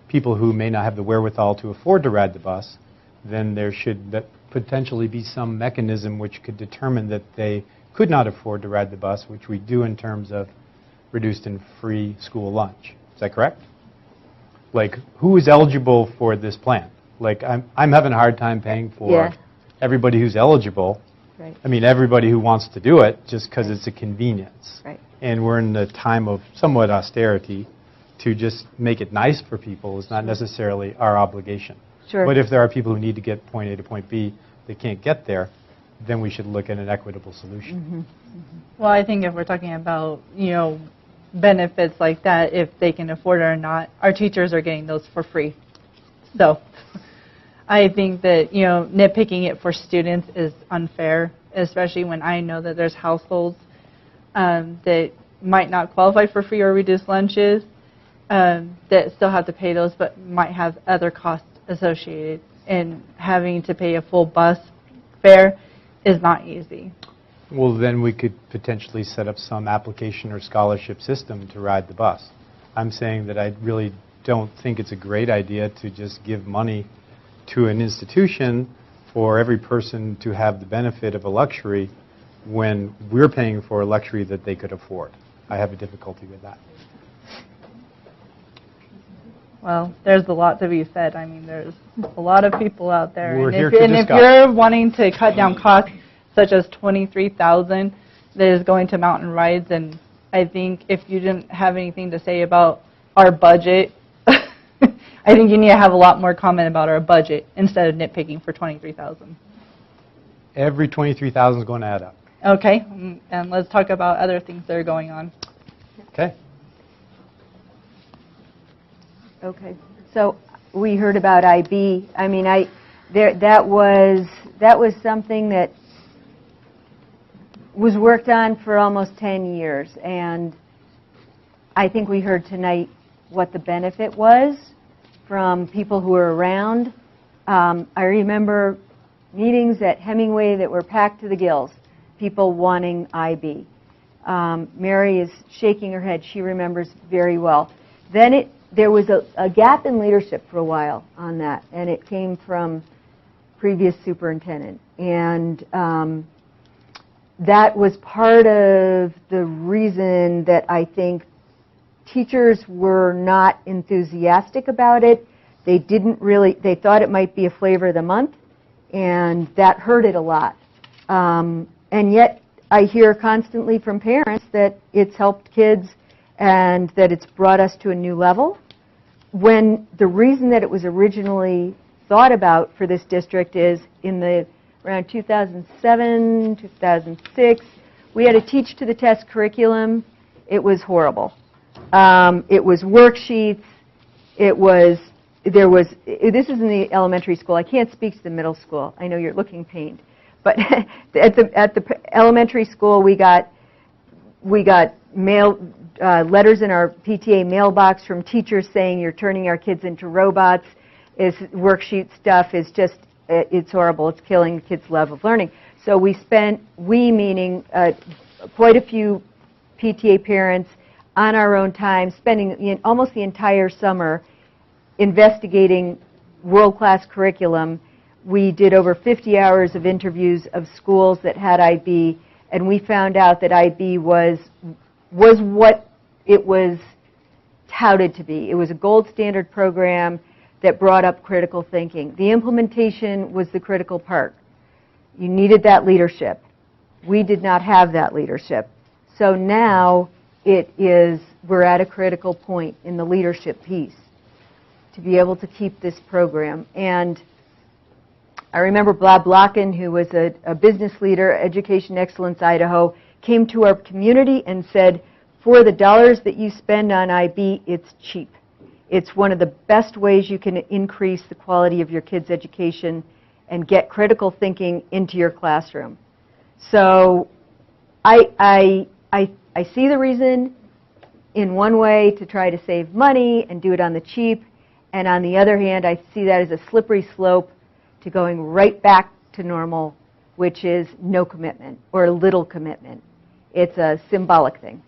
people who may not have the wherewithal to afford to ride the bus, then there should potentially be some mechanism which could determine that they could not afford to ride the bus, which we do in terms of reduced and free school lunch. Is that correct? Like, who is eligible for this plan? Like, I'm having a hard time paying for everybody who's eligible. Right. I mean, everybody who wants to do it just because it's a convenience. Right. And we're in the time of somewhat austerity. To just make it nice for people is not necessarily our obligation. Sure. But if there are people who need to get point A to point B, they can't get there, then we should look at an equitable solution. Well, I think if we're talking about, benefits like that, if they can afford it or not, our teachers are getting those for free. So I think that, nitpicking it for students is unfair, especially when I know that there's households that might not qualify for free or reduced lunches, that still have to pay those but might have other costs associated. And having to pay a full bus fare is not easy. Well, then we could potentially set up some application or scholarship system to ride the bus. I'm saying that I really don't think it's a great idea to just give money to an institution for every person to have the benefit of a luxury when we're paying for a luxury that they could afford. I have a difficulty with that. Well, there's a lot to be said. I mean, there's a lot of people out there. We're and here if, to and if discuss. you're wanting to cut down costs, such as $23,000 that is going to mountain rides, and I think if you didn't have anything to say about our budget, I think you need to have a lot more comment about our budget instead of nitpicking for $23,000. Every $23,000 is going to add up. Okay, and let's talk about other things that are going on. Okay. Okay. So we heard about IB. I mean, that was something that was worked on for almost 10 years, and I think we heard tonight what the benefit was from people who were around. I remember meetings at Hemingway that were packed to the gills, people wanting IB. Mary is shaking her head. She remembers very well. Then there was a gap in leadership for a while on that, and it came from previous superintendent. And that was part of the reason that I think teachers were not enthusiastic about it. They thought it might be a flavor of the month, and that hurt it a lot. And yet I hear constantly from parents that it's helped kids and that it's brought us to a new level. When the reason that it was originally thought about for this district is around 2007, 2006, we had a teach to the test curriculum. It was horrible. It was worksheets. This is in the elementary school. I can't speak to the middle school. I know you're looking pained. But at the elementary school, we got letters in our PTA mailbox from teachers saying you're turning our kids into robots. Worksheet stuff is just, it's horrible. It's killing the kids' love of learning. So we meaning quite a few PTA parents on our own time, spending almost the entire summer investigating world-class curriculum. We did over 50 hours of interviews of schools that had IB, and we found out that IB was what it was touted to be. It was a gold standard program that brought up critical thinking. The implementation was the critical part. You needed that leadership. We did not have that leadership. So now we're at a critical point in the leadership piece to be able to keep this program. And I remember Bob Blocken, who was a business leader, Education Excellence Idaho, came to our community and said, for the dollars that you spend on IB, it's cheap. It's one of the best ways you can increase the quality of your kids' education and get critical thinking into your classroom. So I see the reason in one way to try to save money and do it on the cheap, and on the other hand, I see that as a slippery slope to going right back to normal, which is no commitment or little commitment. It's a symbolic thing.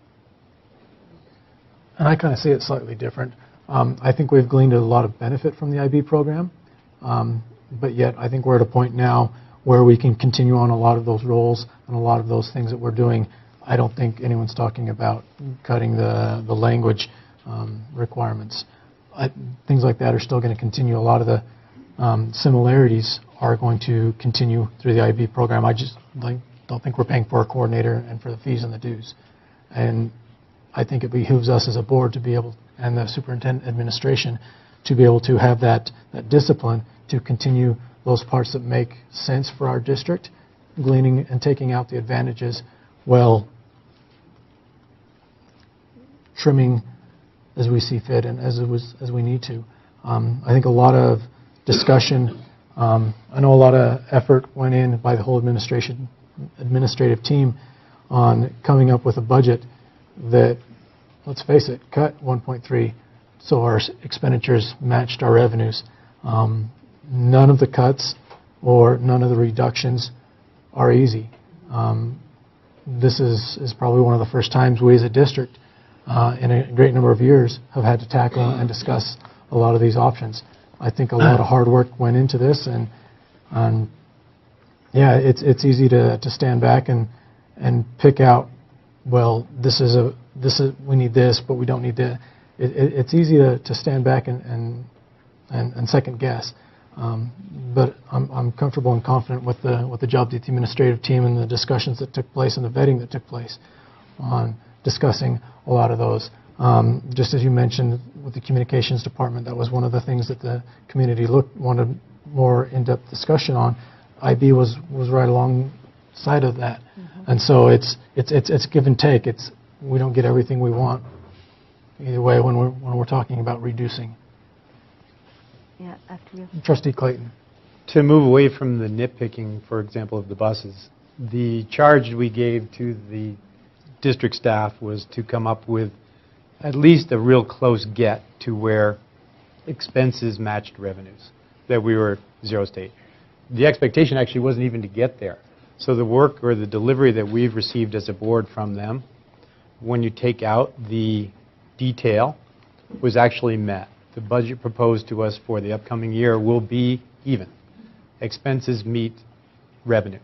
And I kind of see it slightly different. I think we've gleaned a lot of benefit from the IB program, but yet I think we're at a point now where we can continue on a lot of those roles and a lot of those things that we're doing. I don't think anyone's talking about cutting the language requirements. Things like that are still going to continue. A lot of the similarities are going to continue through the IB program. I just don't think we're paying for a coordinator and for the fees and the dues. And I think it behooves us as a board to be able, and the superintendent administration, to be able to have that discipline to continue those parts that make sense for our district, gleaning and taking out the advantages while trimming as we see fit and as we need to. I think a lot of discussion, I know a lot of effort went in by the whole administrative team on coming up with a budget that, let's face it, cut 1.3, so our expenditures matched our revenues. None of the cuts or none of the reductions are easy. This is probably one of the first times we as a district in a great number of years have had to tackle and discuss a lot of these options. I think a lot of hard work went into this, and yeah, it's easy to stand back and pick out, well, we need this, but we don't need that. It's easy to stand back and second guess. But I'm comfortable and confident with the job that the administrative team and the discussions that took place and the vetting that took place on discussing a lot of those. Just as you mentioned with the communications department, that was one of the things that the community wanted more in-depth discussion on. IB was right alongside of that, and so it's give and take. We don't get everything we want either way when we're talking about reducing. Yeah, after you. Trustee Clayton. To move away from the nitpicking, for example, of the buses, the charge we gave to the district staff was to come up with at least a real close get to where expenses matched revenues, that we were zero state. The expectation actually wasn't even to get there. So the work or the delivery that we've received as a board from them, when you take out the detail, was actually met. The budget proposed to us for the upcoming year will be even. Expenses meet revenue.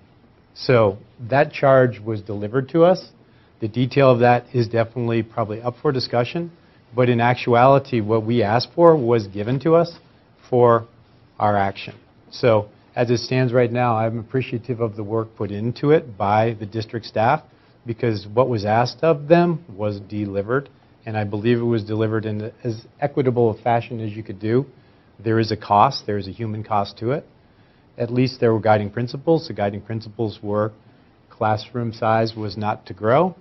So that charge was delivered to us. The detail of that is definitely probably up for discussion, but in actuality, what we asked for was given to us for our action. So as it stands right now, I'm appreciative of the work put into it by the district staff, because what was asked of them was delivered, and I believe it was delivered in as equitable a fashion as you could do. There is a cost, there is a human cost to it. At least there were guiding principles. The guiding principles were classroom size was not to grow,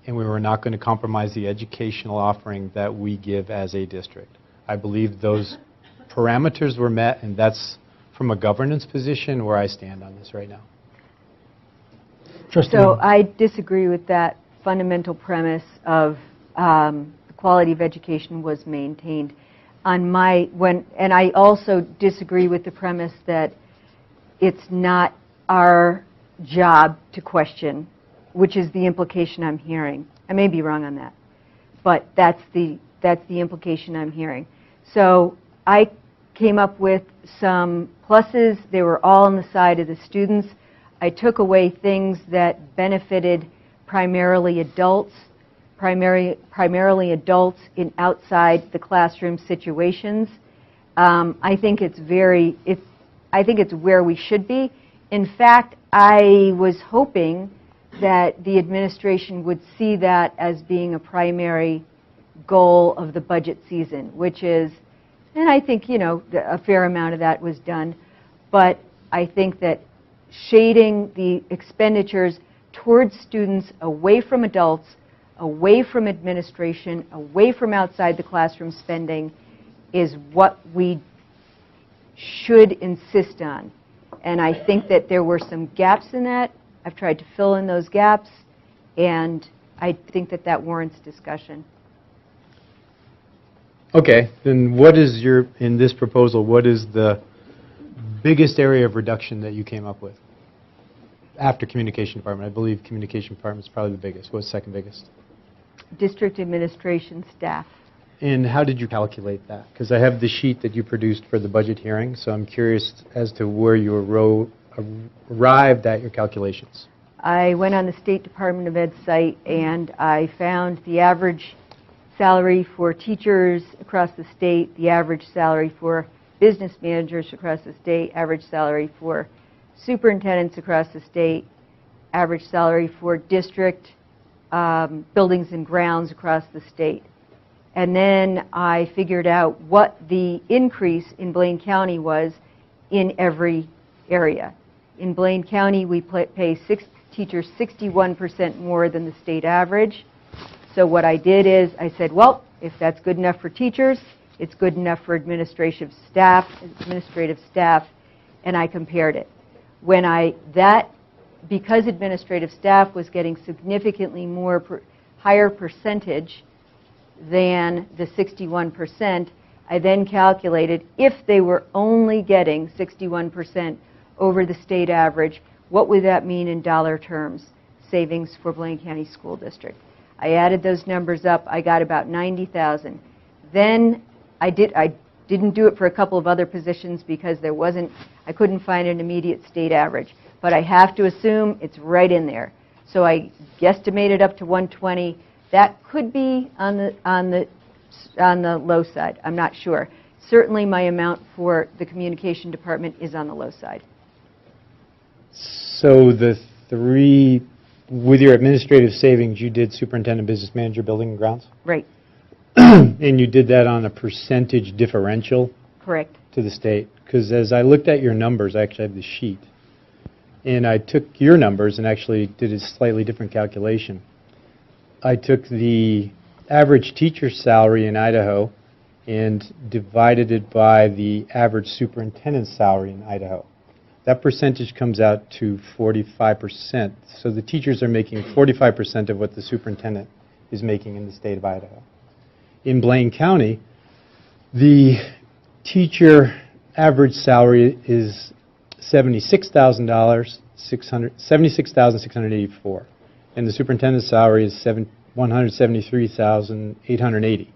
and we were not going to compromise the educational offering that we give as a district. I believe those parameters were met, and that's from a governance position where I stand on this right now. So I disagree with that fundamental premise of the quality of education was maintained. And I also disagree with the premise that it's not our job to question, which is the implication I'm hearing. I may be wrong on that, but that's the implication I'm hearing. So I came up with some pluses. They were all on the side of the students. I took away things that benefited primarily adults in outside the classroom situations. I think it's where we should be. In fact, I was hoping that the administration would see that as being a primary goal of the budget season, which is, and I think, a fair amount of that was done, but I think that shading the expenditures towards students away from adults, away from administration, away from outside the classroom spending is what we should insist on. And I think that there were some gaps in that. I've tried to fill in those gaps, and I think that that warrants discussion. Okay, then what is in this proposal, what is the biggest area of reduction that you came up with? After communication department, I believe communication department is probably the biggest. What's second biggest? District administration staff. And how did you calculate that? Because I have the sheet that you produced for the budget hearing, so I'm curious as to where you arrived at your calculations. I went on the State Department of Ed site and I found the average salary for teachers across the state, the average salary for business managers across the state, average salary for superintendents across the state, average salary for district buildings and grounds across the state. And then I figured out what the increase in Blaine County was in every area. In Blaine County, we pay teachers 61% more than the state average. So what I did is I said, well, if that's good enough for teachers, it's good enough for administrative staff, and I compared it. Because administrative staff was getting significantly higher percentage than the 61%, I then calculated if they were only getting 61% over the state average, what would that mean in dollar terms, savings for Blaine County School District. I added those numbers up, I got about 90,000. Then I didn't do it for a couple of other positions because I couldn't find an immediate state average, but I have to assume it's right in there. So I guesstimated up to 120. That could be on the low side. I'm not sure. Certainly my amount for the communication department is on the low side. So with your administrative savings, you did superintendent, business manager, building and grounds? Right. And you did that on a percentage differential? Correct. To the state? Because as I looked at your numbers, I actually have the sheet, and I took your numbers and actually did a slightly different calculation. I took the average teacher salary in Idaho and divided it by the average superintendent's salary in Idaho. That percentage comes out to 45%. So the teachers are making 45% of what the superintendent is making in the state of Idaho. in Blaine County, the teacher average salary is $76,684, and the superintendent's salary is $173,880.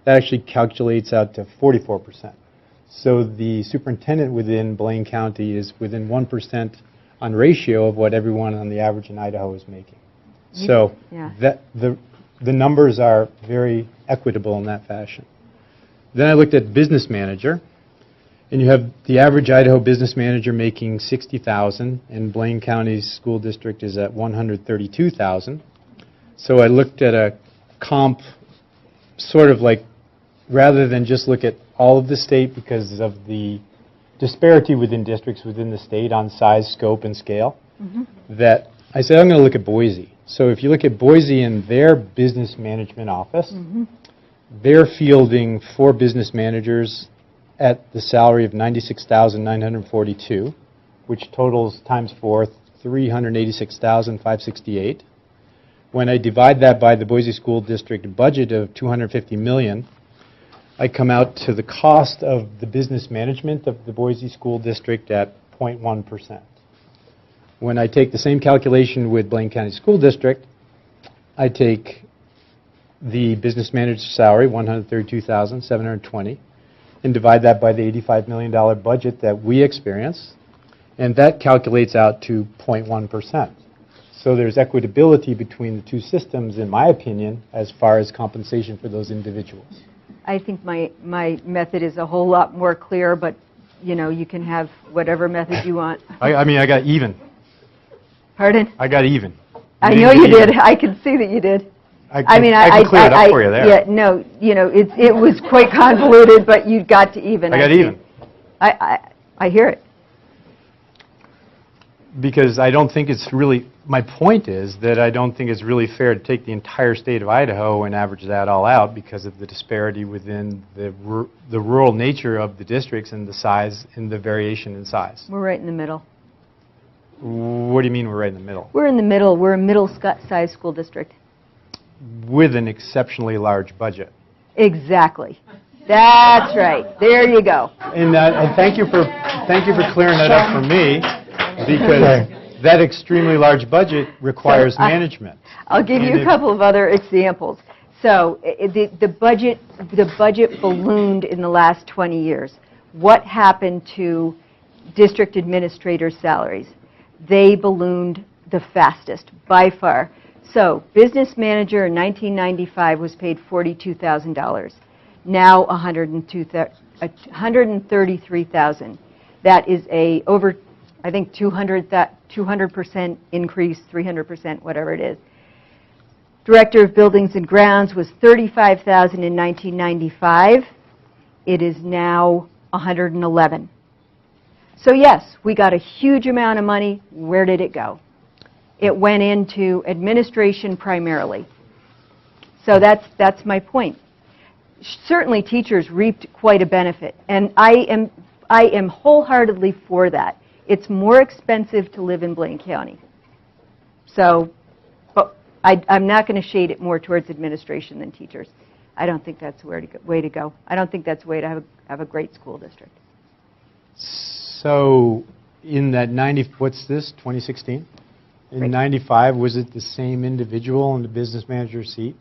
That actually calculates out to 44%. So the superintendent within Blaine County is within 1% on ratio of what everyone on the average in Idaho is making. So that the numbers are very equitable in that fashion. Then I looked at business manager, and you have the average Idaho business manager making $60,000, and Blaine County's school district is at $132,000. So I looked at a comp, sort of like, rather than just look at all of the state because of the disparity within districts within the state on size, scope, and scale, that I said I'm going to look at Boise. So if you look at Boise in their business management office, they're fielding 4 business managers at the salary of $96,942, which totals times 4, $386,568. When I divide that by the Boise School District budget of $250 million, I come out to the cost of the business management of the Boise School District at 0.1%. When I take the same calculation with Blaine County School District, I take the business manager's salary, $132,720, and divide that by the $85 million budget that we experience, and that calculates out to 0.1%. So there's equitability between the two systems, in my opinion, as far as compensation for those individuals. I think my method is a whole lot more clear, but, you know, you can have whatever method you want. I mean, I got even. Pardon? I got even. I know you did. I can see that you did. I can clear it up for you there. Yeah, no, you know, it was quite convoluted, but you got to even. I got even. I hear it. Because I don't think it's really, my point is that I don't think it's really fair to take the entire state of Idaho and average that all out because of the disparity within the rural nature of the districts and the size and the variation in size. We're right in the middle. What do you mean we're right in the middle? We're in the middle. We're a middle-sized school district. With an exceptionally large budget. Exactly. That's right. There you go. And thank you for clearing that up for me, because that extremely large budget requires management. I'll give you a couple of other examples. So the budget ballooned in the last 20 years. What happened to district administrators' salaries? They ballooned the fastest, by far. So business manager in 1995 was paid $42,000. Now $133,000. That is a over, I think, 200% increase, 300%, whatever it is. Director of Buildings and Grounds was $35,000 in 1995. It is now $111,000. So yes, we got a huge amount of money. Where did it go? It went into administration primarily. So that's my point. Certainly teachers reaped quite a benefit, and I am wholeheartedly for that. It's more expensive to live in Blaine County. So, but I'm not going to shade it more towards administration than teachers. I don't think that's the way to go. I don't think that's the way to have a great school district. So in that 2016? In 95, was it the same individual in the business manager's seat?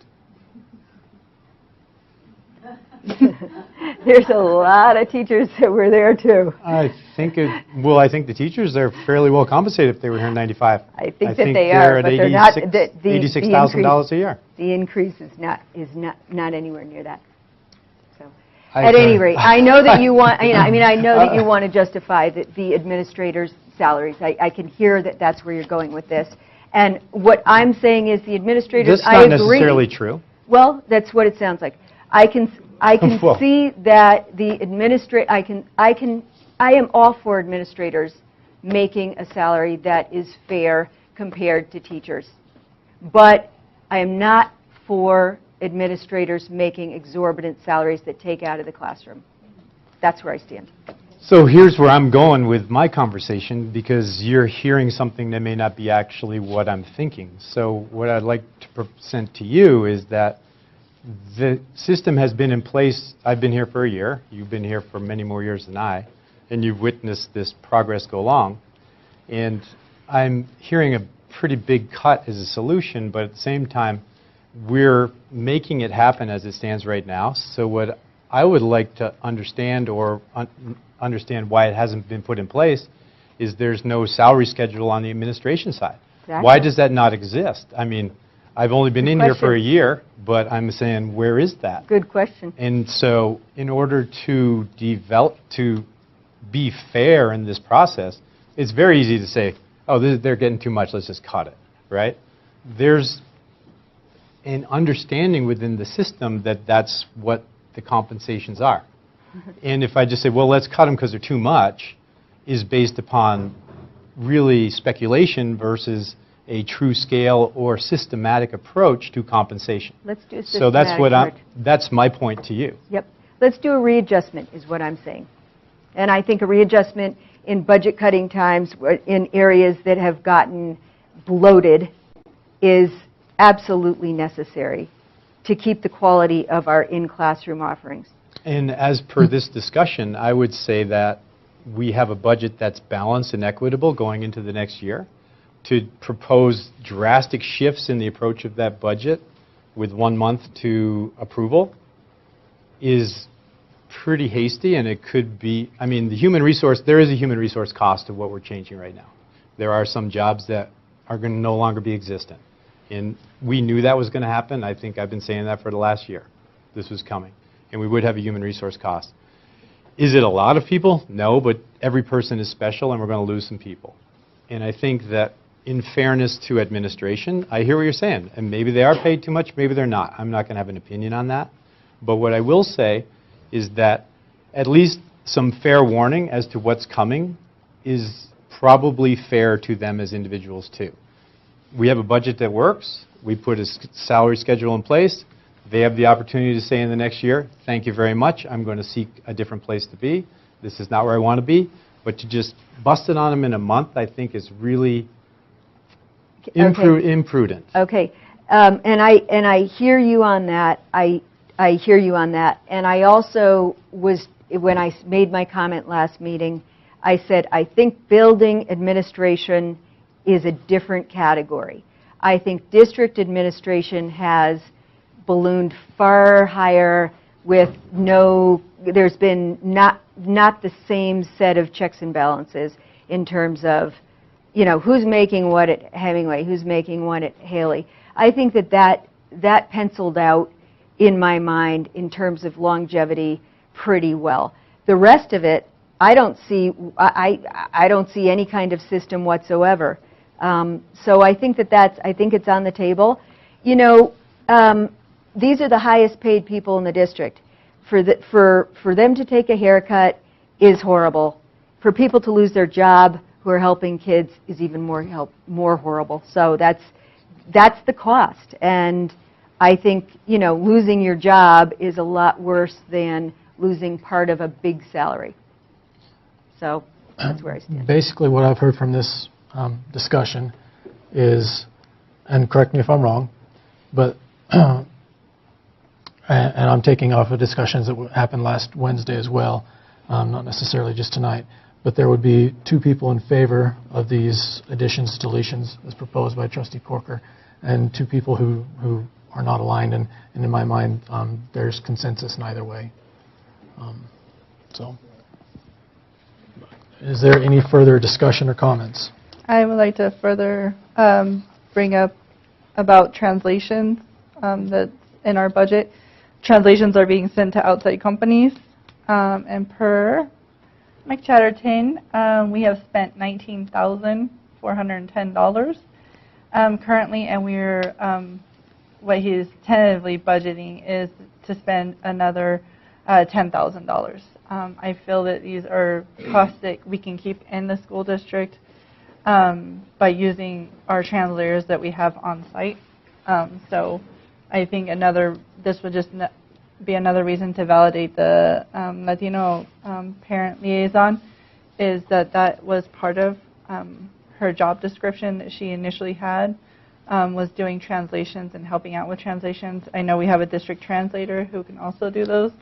There's a lot of teachers that were there, too. I think the teachers are fairly well compensated if they were here in 95. I think that they are, but they're not. $86,000 a year. The increase is not anywhere near that. So, at any rate, I know that you want. I know that you want to justify the administrators' salaries. I can hear that that's where you're going with this. And what I'm saying is the administrators. That's not necessarily true. Well, that's what it sounds like. I can see that the I am all for administrators making a salary that is fair compared to teachers. But I am not for administrators making exorbitant salaries that take out of the classroom. That's where I stand. So here's where I'm going with my conversation, because you're hearing something that may not be actually what I'm thinking. So what I'd like to present to you is that the system has been in place. I've been here for a year. You've been here for many more years than I, and you've witnessed this progress go along. And I'm hearing a pretty big cut as a solution, but at the same time, we're making it happen as it stands right now. So what I would like to understand, or understand why it hasn't been put in place, is there's no salary schedule on the administration side. Exactly. Why does that not exist? I mean, I've only been Good in here question. for a year, but I'm saying, where is that? Good question. And so in order to develop, to be fair in this process, it's very easy to say, oh, they're getting too much, let's just cut it, right? There's an understanding within the system that that's what the compensations are. And if I just say, well, let's cut them because they're too much, is based upon really speculation versus a true scale or systematic approach to compensation. Let's do a So that's what systematic that's my point to you. Yep. Let's do a readjustment, is what I'm saying. And I think a readjustment in budget cutting times in areas that have gotten bloated is absolutely necessary to keep the quality of our in-classroom offerings. And as per this discussion, I would say that we have a budget that's balanced and equitable going into the next year. To propose drastic shifts in the approach of that budget with 1 month to approval is pretty hasty, and it could be, I mean, there is a human resource cost of what we're changing right now. There are some jobs that are going to no longer be existent. And we knew that was going to happen. I think I've been saying that for the last year. This was coming. And we would have a human resource cost. Is it a lot of people? No, but every person is special, and we're going to lose some people. And I think that in fairness to administration, I hear what you're saying. And maybe they are paid too much, maybe they're not. I'm not going to have an opinion on that. But what I will say is that at least some fair warning as to what's coming is probably fair to them as individuals too. We have a budget that works. We put a salary schedule in place. They have the opportunity to say in the next year, thank you very much, I'm going to seek a different place to be. This is not where I want to be. But to just bust it on them in a month, I think is really imprudent. Okay. And I hear you on that. I hear you on that. And I also was, when I made my comment last meeting, I said, I think building administration is a different category. I think district administration has ballooned far higher with there's been not the same set of checks and balances in terms of, who's making what at Hemingway, who's making what at Haley. I think that penciled out in my mind in terms of longevity pretty well. The rest of it, I don't see any kind of system whatsoever. So I think I think it's on the table. These are the highest paid people in the district. For them to take a haircut is horrible. For people to lose their job who are helping kids is even more horrible. So that's the cost. And I think, losing your job is a lot worse than losing part of a big salary. So that's where I stand. Basically, what I've heard from this discussion is, and correct me if I'm wrong, but and I'm taking off of discussions that happened last Wednesday as well, not necessarily just tonight, but there would be 2 people in favor of these additions, deletions, as proposed by Trustee Corker, and 2 people who are not aligned, and in my mind, there's consensus neither way. So, is there any further discussion or comments? I would like to further bring up about translations that's in our budget. Translations are being sent to outside companies, and per Mike Chatterton, we have spent $19,410 currently, and we're what he's tentatively budgeting is to spend another $10,000. I feel that these are costs that we can keep in the school district by using our translators that we have on site. So I think this would just be another reason to validate the Latino parent liaison, is that was part of her job description that she initially had was doing translations and helping out with translations. I know we have a district translator who can also do those,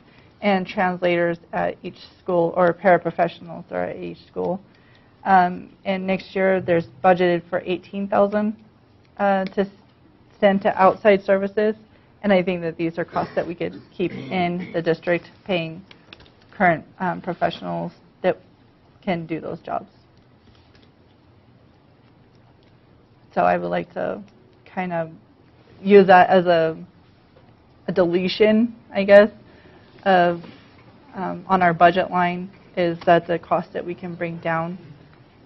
and translators at each school, or paraprofessionals are at each school. And next year, there's budgeted for $18,000 to send to outside services. And I think that these are costs that we could keep in the district, paying current professionals that can do those jobs. So I would like to kind of use that as a deletion, I guess, of on our budget line, is that's a cost that we can bring down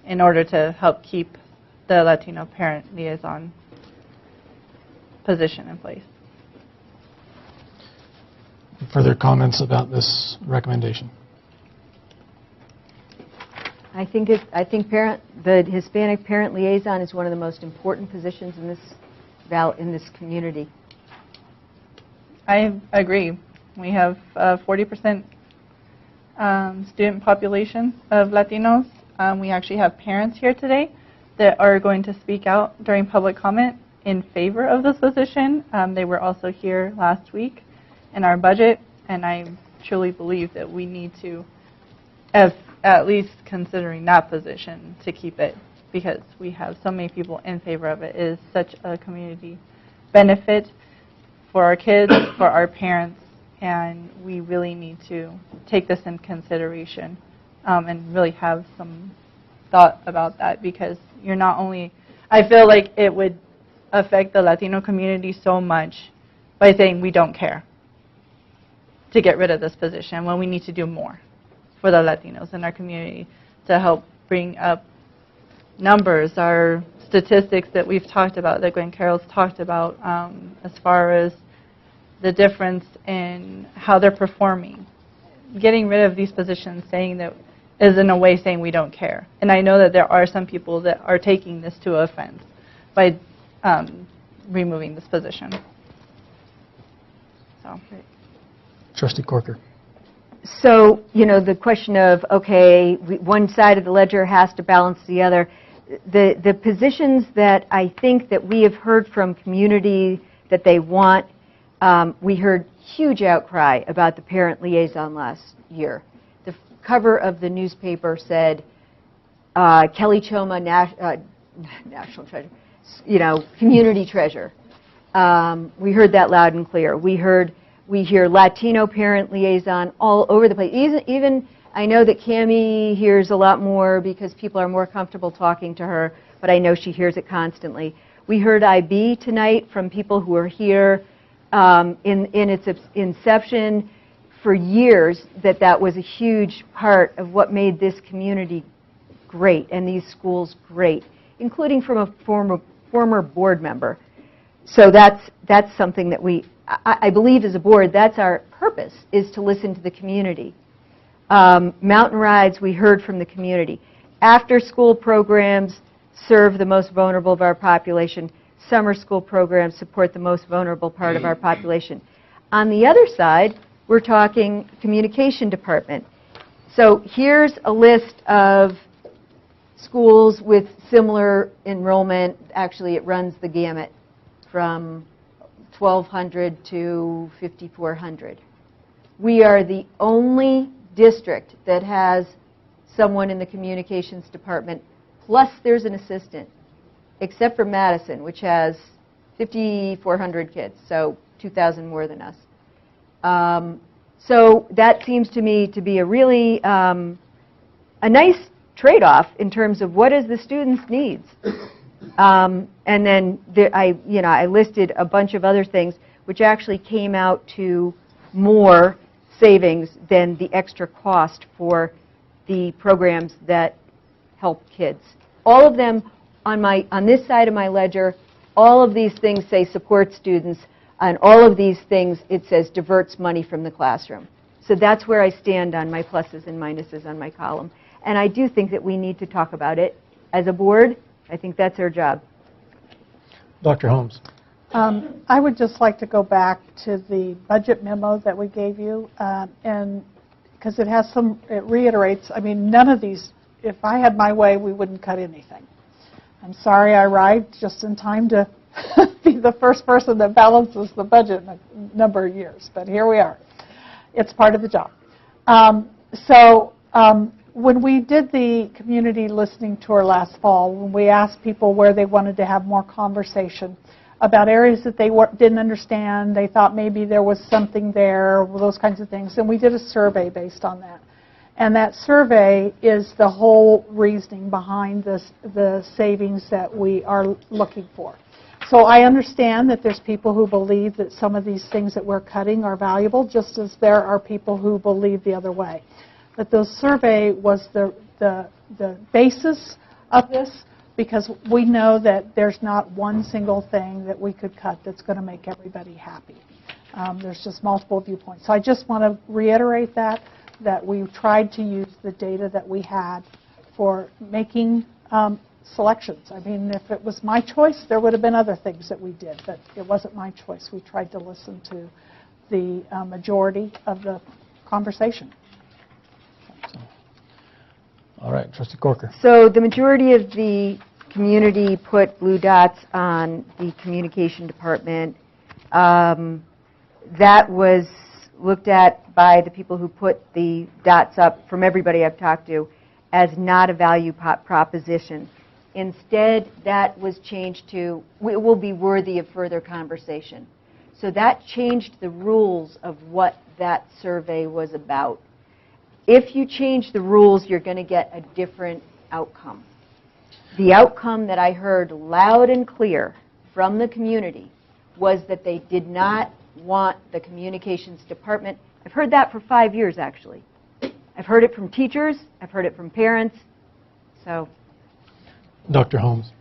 in order to help keep the Latino parent liaison position in place. Further comments about this recommendation? I think the Hispanic parent liaison is one of the most important positions in this community. I agree. We have 40% student population of Latinos. We actually have parents here today that are going to speak out during public comment in favor of this position. They were also here last week in our budget, and I truly believe that we need to, at least considering that position, to keep it, because we have so many people in favor of it. It is such a community benefit for our kids, for our parents, and we really need to take this in consideration and really have some thought about that, because you're not only, I feel like it would affect the Latino community so much by saying we don't care to get rid of this position when we need to do more for the Latinos in our community to help bring up numbers, our statistics that we've talked about, that Gwen Carroll's talked about, as far as the difference in how they're performing. Getting rid of these positions saying that is in a way saying we don't care. And I know that there are some people that are taking this to offense by removing this position. So. Trustee Corker. So, the question of, okay, one side of the ledger has to balance the other. The positions that I think that we have heard from community that they want, we heard huge outcry about the parent liaison last year. The cover of the newspaper said, Kelly Choma, national treasure, community treasure. We heard that loud and clear. We hear Latino parent liaison all over the place. Even I know that Cammie hears a lot more because people are more comfortable talking to her, but I know she hears it constantly. We heard IB tonight from people who are here in its inception for years, that was a huge part of what made this community great and these schools great, including from a former board member. So that's something that I believe as a board, that's our purpose, is to listen to the community. Mountain rides, we heard from the community. After-school programs serve the most vulnerable of our population. Summer school programs support the most vulnerable part of our population. On the other side, we're talking communication department. So here's a list of schools with similar enrollment. Actually, it runs the gamut from 1,200 to 5,400. We are the only district that has someone in the communications department, plus there's an assistant, except for Madison, which has 5,400 kids, so 2,000 more than us. So that seems to me to be a really a nice trade-off in terms of what is the student's needs. And then I listed a bunch of other things which actually came out to more savings than the extra cost for the programs that help kids. All of them on this side of my ledger, all of these things say support students, and all of these things it says diverts money from the classroom. So that's where I stand on my pluses and minuses on my column. And I do think that we need to talk about it as a board. I think that's our job. Dr. Holmes. I would just like to go back to the budget memo that we gave you, and because it reiterates, none of these, if I had my way, we wouldn't cut anything. I'm sorry I arrived just in time to the first person that balances the budget in a number of years, but here we are. It's part of the job. When we did the community listening tour last fall, when we asked people where they wanted to have more conversation about areas that they didn't understand, they thought maybe there was something there, those kinds of things, and we did a survey based on that. And that survey is the whole reasoning behind the savings that we are looking for. So I understand that there's people who believe that some of these things that we're cutting are valuable, just as there are people who believe the other way. But the survey was the basis of this, because we know that there's not one single thing that we could cut that's going to make everybody happy. There's just multiple viewpoints. So I just want to reiterate that we tried to use the data that we had for making selections. I mean, if it was my choice, there would have been other things that we did, but it wasn't my choice. We tried to listen to the majority of the conversation. All right, Trustee Corker. So the majority of the community put blue dots on the communication department. That was looked at by the people who put the dots up, from everybody I've talked to, as not a value proposition. Instead, that was changed to, it will be worthy of further conversation. So that changed the rules of what that survey was about. If you change the rules, you're going to get a different outcome. The outcome that I heard loud and clear from the community was that they did not want the communications department. I've heard that for 5 years, actually. I've heard it from teachers. I've heard it from parents. So, Dr. Holmes.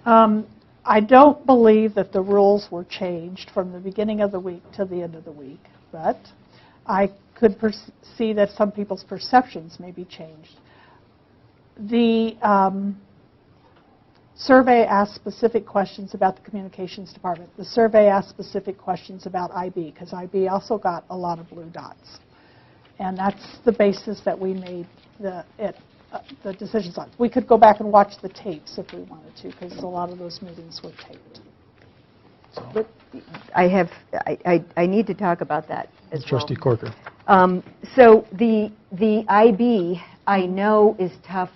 I don't believe that the rules were changed from the beginning of the week to the end of the week, but I could see that some people's perceptions may be changed. The survey asked specific questions about the communications department. The survey asked specific questions about IB, because IB also got a lot of blue dots. And that's the basis that we made the decisions on. We could go back and watch the tapes if we wanted to, because a lot of those meetings were taped. but I need to talk about that as well. Trustee Corker. So the IB, I know, is tough.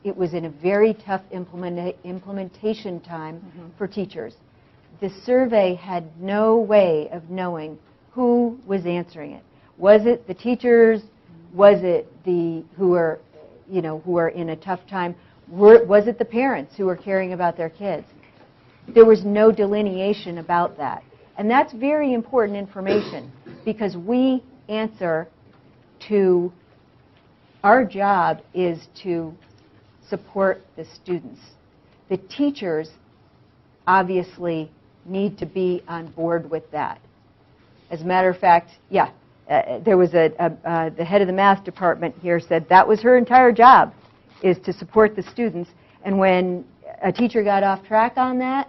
It was in a very tough implementation time for teachers. The survey had no way of knowing who was answering it. Was it the teachers? Was it the who are in a tough time? Was it the parents who were caring about their kids? There was no delineation about that. And that's very important information, because we answer to, our job is to support the students. The teachers obviously need to be on board with that. As a matter of fact, there was the head of the math department here said that was her entire job, is to support the students. And when a teacher got off track on that,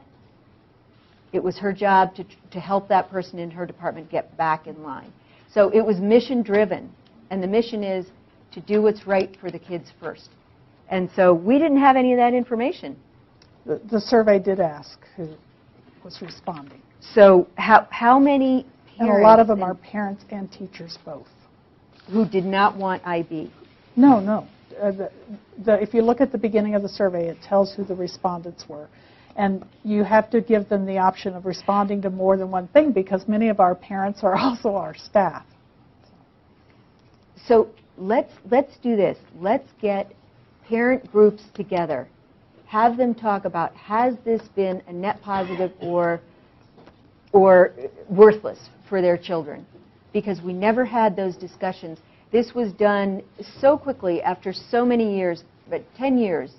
it was her job to help that person in her department get back in line. So it was mission driven, and the mission is to do what's right for the kids first. And so we didn't have any of that information. The survey did ask who was responding. So how many parents? And a lot of them are parents and teachers both. Who did not want IB? No. If you look at the beginning of the survey, it tells who the respondents were. And you have to give them the option of responding to more than one thing, because many of our parents are also our staff. So let's do this. Let's get parent groups together. Have them talk about, has this been a net positive or worthless for their children? Because we never had those discussions. This was done so quickly after so many years, but 10 years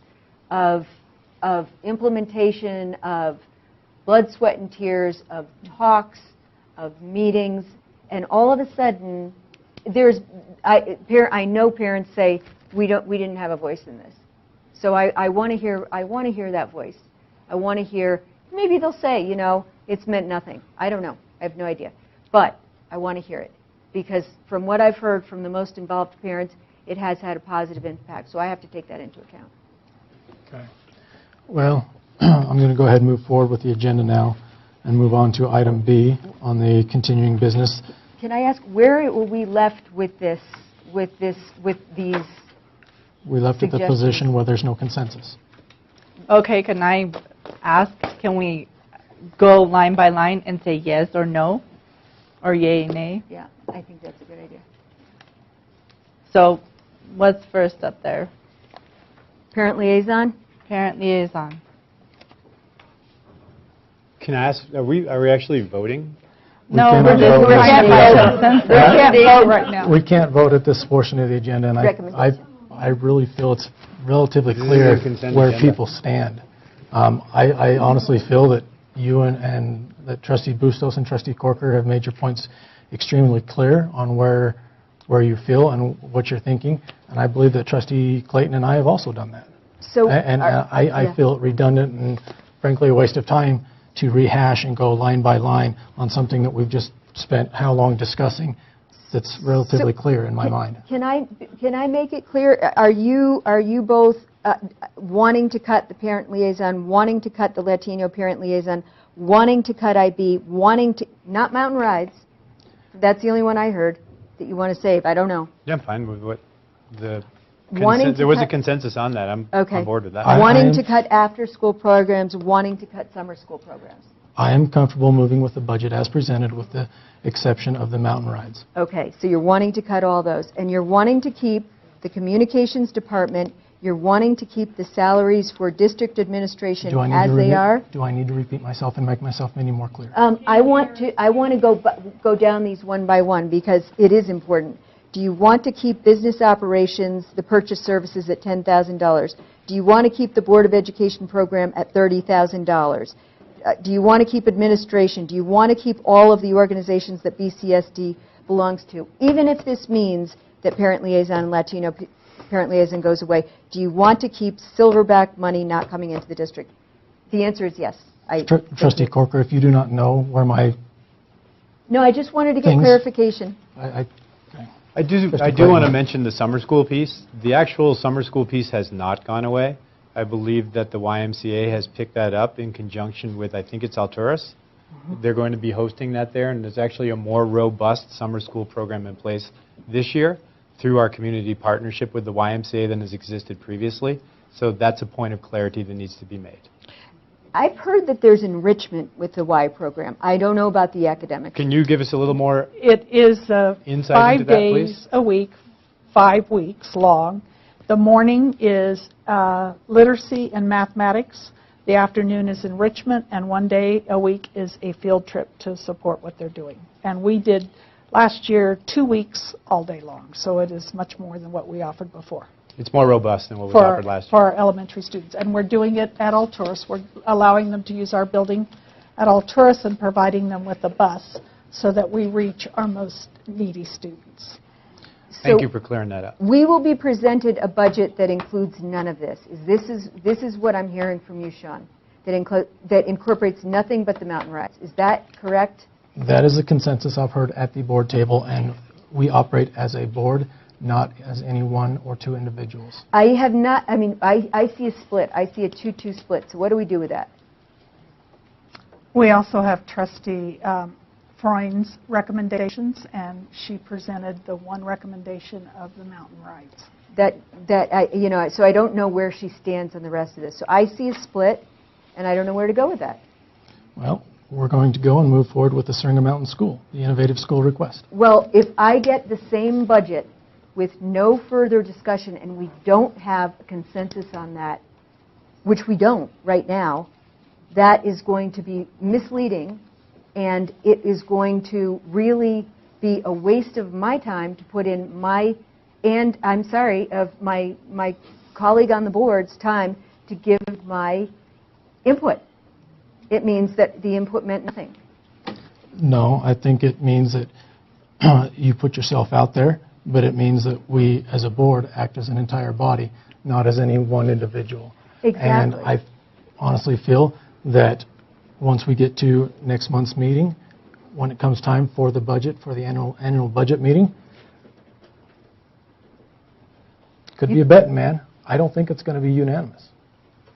of implementation, of blood, sweat, and tears, of talks, of meetings, and all of a sudden, I know parents say we didn't have a voice in this. So I want to hear that voice. I want to hear, maybe they'll say, it's meant nothing. I don't know. I have no idea. But I want to hear it, because from what I've heard from the most involved parents, it has had a positive impact. So I have to take that into account. Okay. Well, I'm going to go ahead and move forward with the agenda now. and move on to item B on the continuing business. Can I ask, where were we left with this, with these? We left at the Suggestions. position where there's no consensus. Okay, can I ask, can we go line by line and say yes or no? Or yay, nay? Yeah, I think that's a good idea. So what's first up there? Parent liaison? Parent liaison. Can I ask, are we actually voting? No, cannot we're just vote. trying to find consensus. We can't vote right now. We can't vote at this portion of the agenda, and I really feel it's relatively This is clear a consent where agenda. people stand. I honestly feel that you and that Trustee Bustos and Trustee Corker have made your points extremely clear on where you feel and what you're thinking, and I believe that Trustee Clayton and I have also done that. So, I feel it redundant and frankly a waste of time to rehash and go line by line on something that we've just spent how long discussing that's relatively clear in my mind. Can I make it clear? Are you both wanting to cut the parent liaison, wanting to cut the Latino parent liaison, wanting to cut IB, wanting to, not Mountain Rides, that's the only one I heard that you want to save, I don't know. Yeah, I'm fine with what the, Wanting to there was a cut- consensus on that. I'm Okay. on board with that. Wanting to cut after-school programs, wanting to cut summer school programs. I am comfortable moving with the budget as presented with the exception of the mountain rides. Okay, so you're wanting to cut all those, and you're wanting to keep the communications department, you're wanting to keep the salaries for district administration as they are? Do I need to repeat myself and make myself any more clear? I want to go down these one by one because it is important. Do you want to keep business operations, the purchase services at $10,000? Do you want to keep the Board of Education program at $30,000? Do you want to keep administration? Do you want to keep all of the organizations that BCSD belongs to? Even if this means that parent liaison and Latino parent liaison goes away, do you want to keep Silverback money not coming into the district? The answer is yes. Trustee Corker, if you do not know where my No, I just wanted to get Things- clarification. I do Clayton. want to mention the summer school piece. The actual summer school piece has not gone away. I believe that the YMCA has picked that up in conjunction with, I think it's Alturas. They're going to be hosting that there, and there's actually a more robust summer school program in place this year through our community partnership with the YMCA than has existed previously. So that's a point of clarity that needs to be made. I've heard that there's enrichment with the Y program. I don't know about the academics. Can you give us a little more It is insight into 5 that, days please? a week, 5 weeks long. The morning is literacy and mathematics. The afternoon is enrichment, and 1 day a week is a field trip to support what they're doing. And we did last year 2 weeks all day long, so it is much more than what we offered before. It's more robust than what was offered last year. For our elementary students. And we're doing it at Alturas. We're allowing them to use our building at Alturas and providing them with a bus so that we reach our most needy students. Thank So you for clearing that up. we will be presented a budget that includes none of this. This is what I'm hearing from you, Sean, that incorporates nothing but the mountain rides. Is that correct? That is the consensus I've heard at the board table, and we operate as a board, not as any one or two individuals. I have not, I see a split. I see a 2-2 split. So what do we do with that? We also have Trustee Freund's recommendations, and she presented the one recommendation of the mountain rides. So I don't know where she stands on the rest of this. So I see a split, and I don't know where to go with that. Well, we're going to go and move forward with the Seringa Mountain School, the innovative school request. Well, if I get the same budget with no further discussion and we don't have a consensus on that, which we don't right now, that is going to be misleading, and it is going to really be a waste of my time to put in of my colleague on the board's time to give my input. It means that the input meant nothing. No, I think it means that you put yourself out there, but it means that we, as a board, act as an entire body, not as any one individual. Exactly. And I honestly feel that once we get to next month's meeting, when it comes time for the budget, for the annual budget meeting, could be a betting man. I don't think it's going to be unanimous.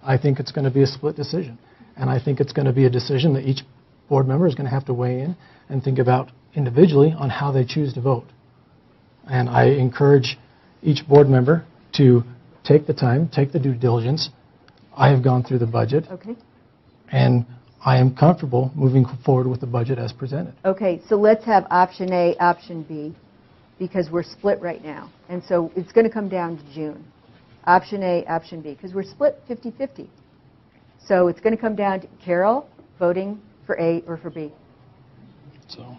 I think it's going to be a split decision. And I think it's going to be a decision that each board member is going to have to weigh in and think about individually on how they choose to vote. And I encourage each board member to take the time, take the due diligence. I have gone through the budget, Okay. and I am comfortable moving forward with the budget as presented. Okay, so let's have option A, option B, because we're split right now. And so it's going to come down to June. Option A, option B, because we're split 50-50. So it's going to come down to Carol voting for A or for B. So,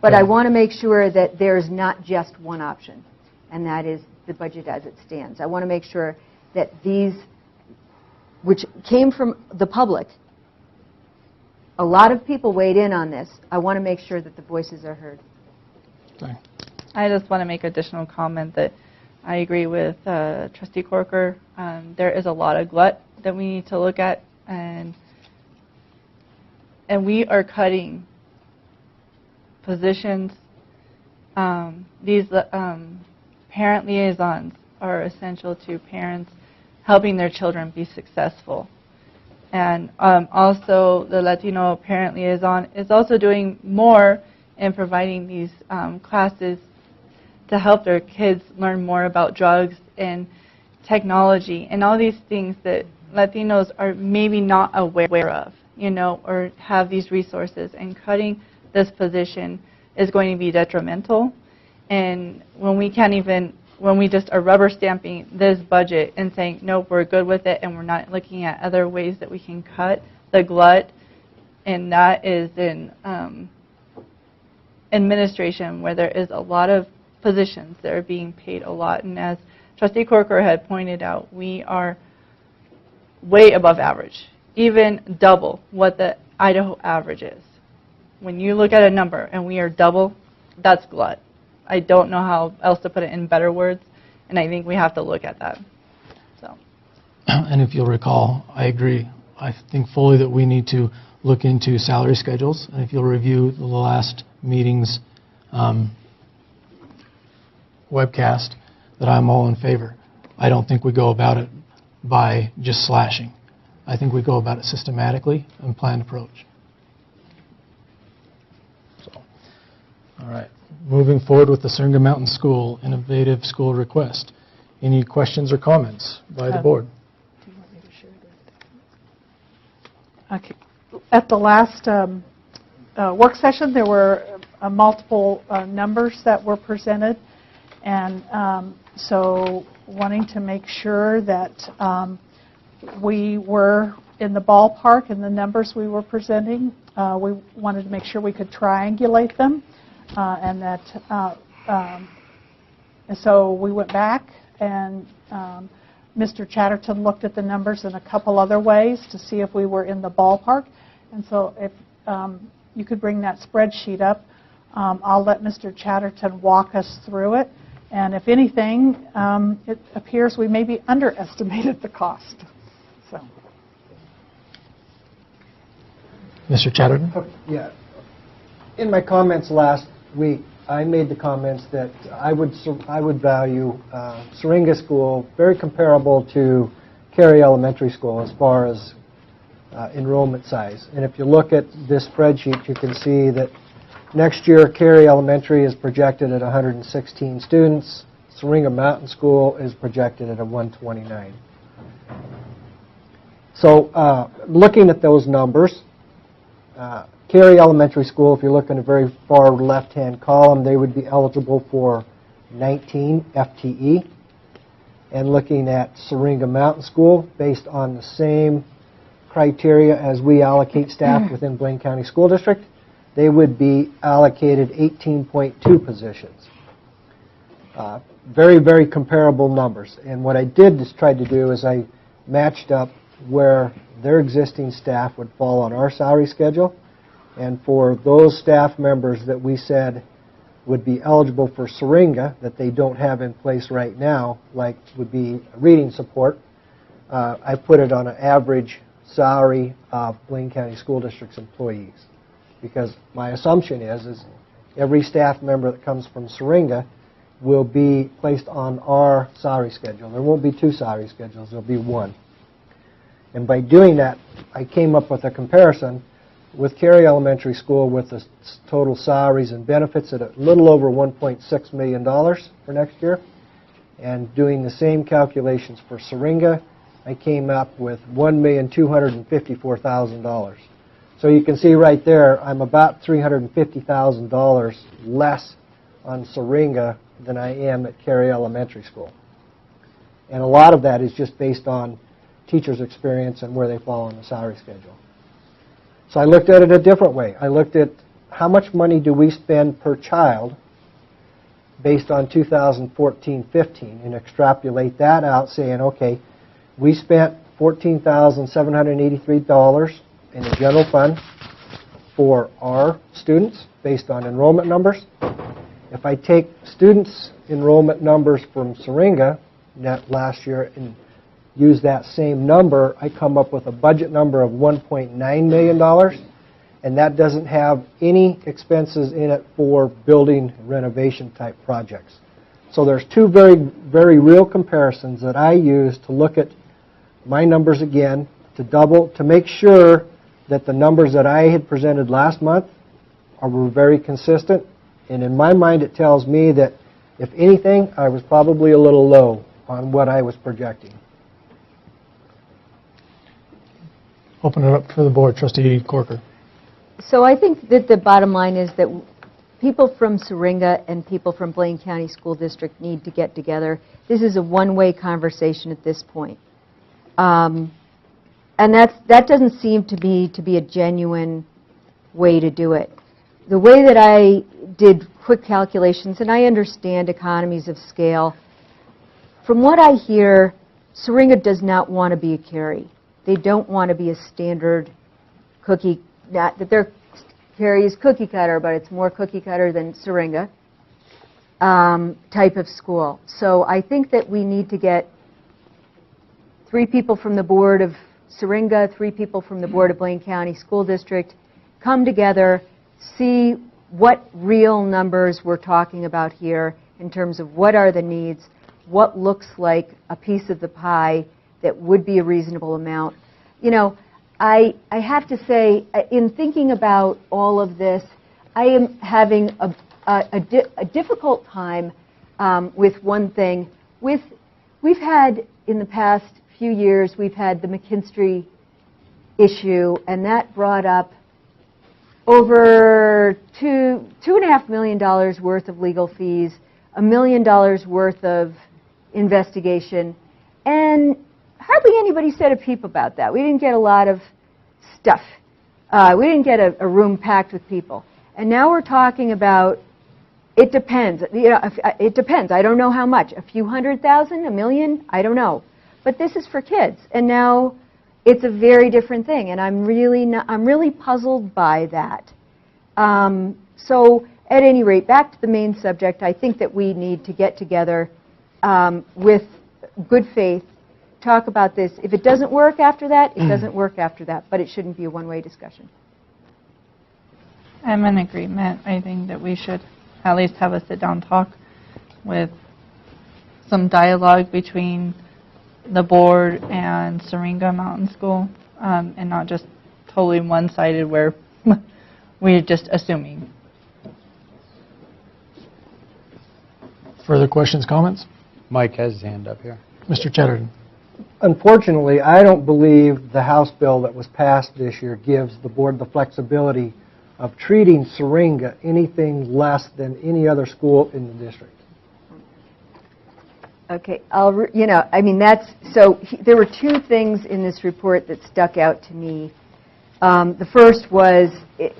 But I want to make sure that there's not just one option, and that is the budget as it stands. I want to make sure that these, which came from the public, a lot of people weighed in on this. I want to make sure that the voices are heard. I just want to make additional comment that I agree with Trustee Corker. There is a lot of glut that we need to look at, and we are cutting positions. These parent liaisons are essential to parents helping their children be successful. And also the Latino parent liaison is also doing more in providing these classes to help their kids learn more about drugs and technology and all these things that Latinos are maybe not aware of, or have these resources. And cutting this position is going to be detrimental. And when we just are rubber stamping this budget and saying, nope, we're good with it, and we're not looking at other ways that we can cut the glut, and that is in administration, where there is a lot of positions that are being paid a lot. And as Trustee Corker had pointed out, we are way above average, even double what the Idaho average is. When you look at a number and we are double, that's glut. I don't know how else to put it in better words, and I think we have to look at that. And if you'll recall, I agree. I think fully that we need to look into salary schedules, and if you'll review the last meeting's webcast, that I'm all in favor. I don't think we go about it by just slashing. I think we go about it systematically and planned approach. All right. Moving forward with the Syringa Mountain School Innovative School Request. Any questions or comments by the board? Do you want me to share that? Okay. At the last work session, there were multiple numbers that were presented, and so wanting to make sure that we were in the ballpark in the numbers we were presenting, we wanted to make sure we could triangulate them. And so we went back, and Mr. Chatterton looked at the numbers in a couple other ways to see if we were in the ballpark. And so if you could bring that spreadsheet up, I'll let Mr. Chatterton walk us through it. And if anything, it appears we maybe underestimated the cost. So, Mr. Chatterton? Yeah. In my comments last week, I made the comments that I would value Syringa School very comparable to Cary Elementary School as far as enrollment size. And if you look at this spreadsheet, you can see that next year Cary Elementary is projected at 116 students. Syringa Mountain School is projected at 129. So looking at those numbers, Cary Elementary School, if you look in the very far left-hand column, they would be eligible for 19 FTE. And looking at Syringa Mountain School, based on the same criteria as we allocate staff within Blaine County School District, they would be allocated 18.2 positions. Very, very comparable numbers. And what I did is tried to do is I matched up where their existing staff would fall on our salary schedule. And for those staff members that we said would be eligible for Syringa that they don't have in place right now, like would be reading support, I put it on an average salary of Blaine County School District's employees. Because my assumption is every staff member that comes from Syringa will be placed on our salary schedule. There won't be two salary schedules, there'll be one. And by doing that, I came up with a comparison with Cary Elementary School with the total salaries and benefits at a little over $1.6 million for next year. And doing the same calculations for Syringa, I came up with $1,254,000. So you can see right there, I'm about $350,000 less on Syringa than I am at Cary Elementary School. And a lot of that is just based on teachers' experience and where they fall on the salary schedule. So I looked at it a different way. I looked at how much money do we spend per child based on 2014-15 and extrapolate that out saying, okay, we spent $14,783 in the general fund for our students based on enrollment numbers. If I take students' enrollment numbers from Syringa last year and use that same number, I come up with a budget number of $1.9 million, and that doesn't have any expenses in it for building renovation type projects. So there's two very real comparisons that I use to look at my numbers again, to make sure that the numbers that I had presented last month were very consistent. And in my mind, it tells me that, if anything, I was probably a little low on what I was projecting. Open it up for the board. Trustee Corker. So I think that the bottom line is that people from Syringa and people from Blaine County School District need to get together. This is a one-way conversation at this point. And that doesn't seem to be a genuine way to do it. The way that I did quick calculations, and I understand economies of scale, from what I hear, Syringa does not want to be a Cary. They don't want to be a standard cookie, not that their Cary is cookie cutter, but it's more cookie cutter than Syringa type of school. So I think that we need to get 3 people from the board of Syringa, 3 people from the board of Blaine County School District, come together, see what real numbers we're talking about here in terms of what are the needs, what looks like a piece of the pie that would be a reasonable amount. You know, I have to say, in thinking about all of this, I am having a difficult time with one thing. We've had, in the past few years, we've had the McKinstry issue, and that brought up over $2.5 million worth of legal fees, $1 million worth of investigation, and hardly anybody said a peep about that. We didn't get a lot of stuff. We didn't get a room packed with people. And now we're talking about, it depends. You know, it depends. I don't know how much. A few $100,000, $1 million? I don't know. But this is for kids, and now it's a very different thing, and I'm really puzzled by that. So at any rate, back to the main subject, I think that we need to get together with good faith, talk about this. If it doesn't work after that, it doesn't work after that, but it shouldn't be a one-way discussion. I'm in agreement. I think that we should at least have a sit-down talk with some dialogue between the board and Syringa Mountain School, and not just totally one-sided where we're just assuming. Further questions, comments? Mike has his hand up here. Mr. Chatterton. Unfortunately, I don't believe the House bill that was passed this year gives the board the flexibility of treating Syringa anything less than any other school in the district. Okay, there were 2 things in this report that stuck out to me. The first was, it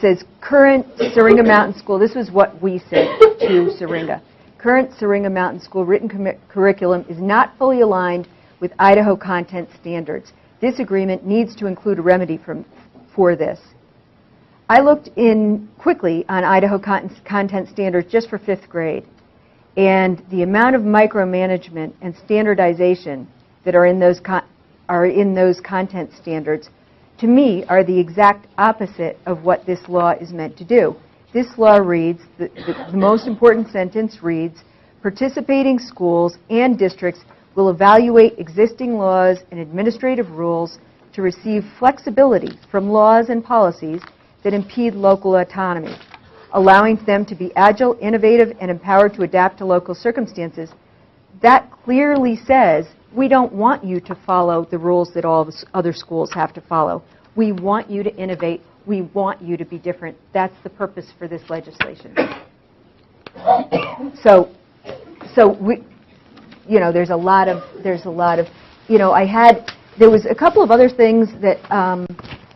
says current Syringa Mountain School, this was what we said to Syringa. Current Syringa Mountain School written curriculum is not fully aligned with Idaho content standards. This agreement needs to include a remedy for this. I looked in quickly on Idaho content standards just for 5th grade, and the amount of micromanagement and standardization that are in those content standards, to me, are the exact opposite of what this law is meant to do. This law reads, the most important sentence reads, participating schools and districts will evaluate existing laws and administrative rules to receive flexibility from laws and policies that impede local autonomy, allowing them to be agile, innovative, and empowered to adapt to local circumstances. That clearly says we don't want you to follow the rules that all the other schools have to follow. We want you to innovate. We want you to be different. That's the purpose for this legislation. So we, there's a lot of, there was a couple of other things that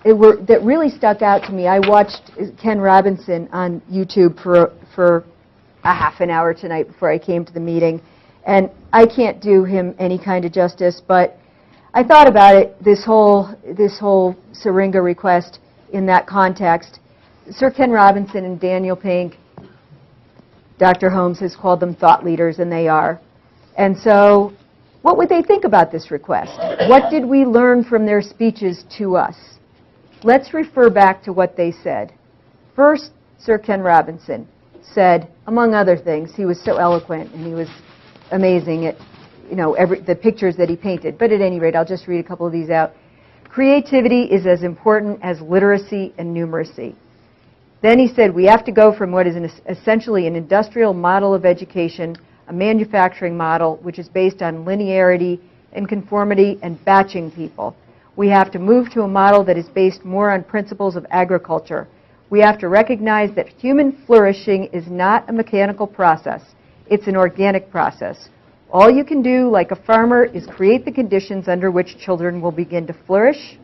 that really stuck out to me. I watched Ken Robinson on YouTube for a half an hour tonight before I came to the meeting, and I can't do him any kind of justice, but I thought about it, this whole Syringa request in that context. Sir Ken Robinson and Daniel Pink, Dr. Holmes has called them thought leaders, and they are. And so what would they think about this request? What did we learn from their speeches to us? Let's refer back to what they said. First, Sir Ken Robinson said, among other things, he was so eloquent and he was amazing at the pictures that he painted. But at any rate, I'll just read a couple of these out. Creativity is as important as literacy and numeracy. Then he said, we have to go from what is essentially an industrial model of education, a manufacturing model, which is based on linearity and conformity and batching people. We have to move to a model that is based more on principles of agriculture. We have to recognize that human flourishing is not a mechanical process. It's an organic process. All you can do, like a farmer, is create the conditions under which children will begin to flourish.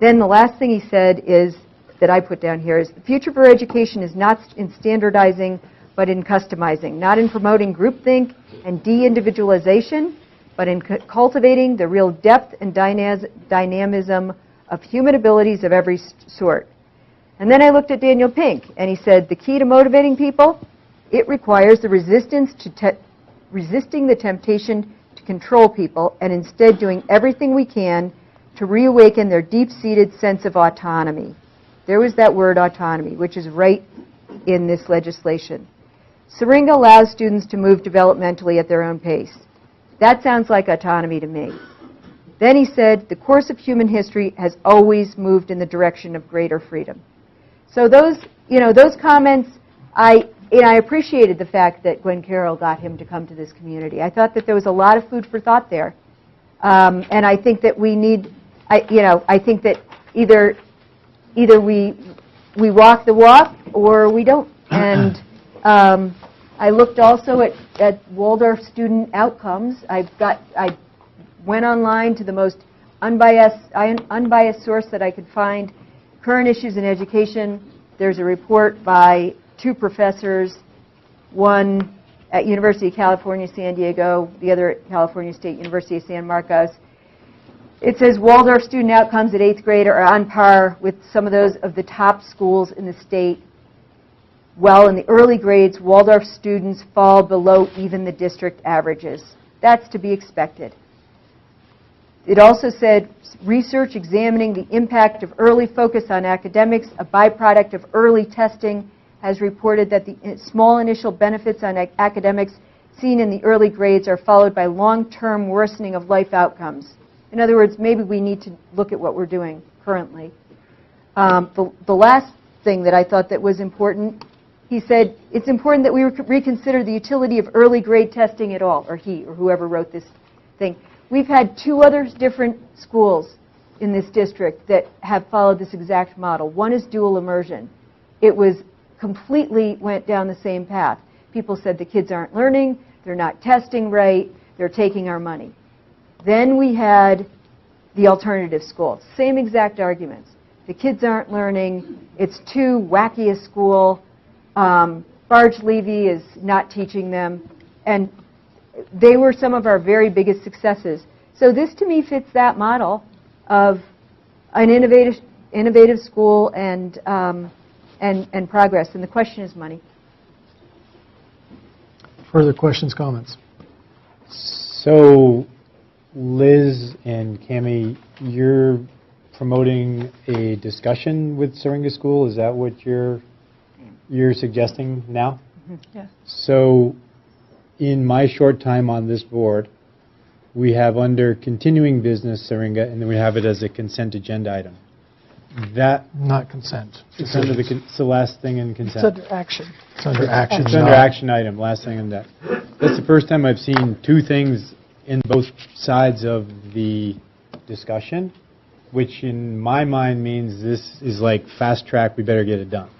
Then the last thing he said is, that I put down here, is the future for education is not in standardizing, but in customizing, not in promoting groupthink and de-individualization, but in cultivating the real depth and dynamism of human abilities of every sort. And then I looked at Daniel Pink, and he said, the key to motivating people, it requires the resisting the temptation to control people, and instead doing everything we can to reawaken their deep-seated sense of autonomy. There was that word autonomy, which is right in this legislation. Syringa allows students to move developmentally at their own pace. That sounds like autonomy to me. Then he said, the course of human history has always moved in the direction of greater freedom. So those comments, I appreciated the fact that Gwen Carroll got him to come to this community. I thought that there was a lot of food for thought there. And I think that we need, I think that either we walk the walk or we don't. And I looked also at Waldorf student outcomes. I went online to the most unbiased source that I could find, Current Issues in Education. There's a report by two professors, one at University of California, San Diego, the other at California State University of San Marcos. It says Waldorf student outcomes at 8th grade are on par with some of those of the top schools in the state. While in the early grades, Waldorf students fall below even the district averages. That's to be expected. It also said research examining the impact of early focus on academics, a byproduct of early testing, has reported that the small initial benefits on academics seen in the early grades are followed by long-term worsening of life outcomes. In other words, maybe we need to look at what we're doing currently. The last thing that I thought that was important, he said, it's important that we reconsider the utility of early grade testing at all, or he, or whoever wrote this thing. We've had two other different schools in this district that have followed this exact model. One is dual immersion. It was completely went down the same path. People said the kids aren't learning, they're not testing right, they're taking our money. Then we had the alternative school. Same exact arguments. The kids aren't learning. It's too wacky a school. Barge Levy is not teaching them. And they were some of our very biggest successes. So this, to me, fits that model of an innovative school and progress. And the question is money. Further questions, comments? So, Liz and Cammie, you're promoting a discussion with Syringa School. Is that what you're suggesting now? Yes. So, in my short time on this board, we have under continuing business, Syringa, and then we have it as a consent agenda item. That, Not consent. it's under the, it's the last thing in It's consent. under action. It's under action. It's under not- action item, last thing on that. That's the first time I've seen two things in both sides of the discussion, which in my mind means this is like fast track, we better get it done.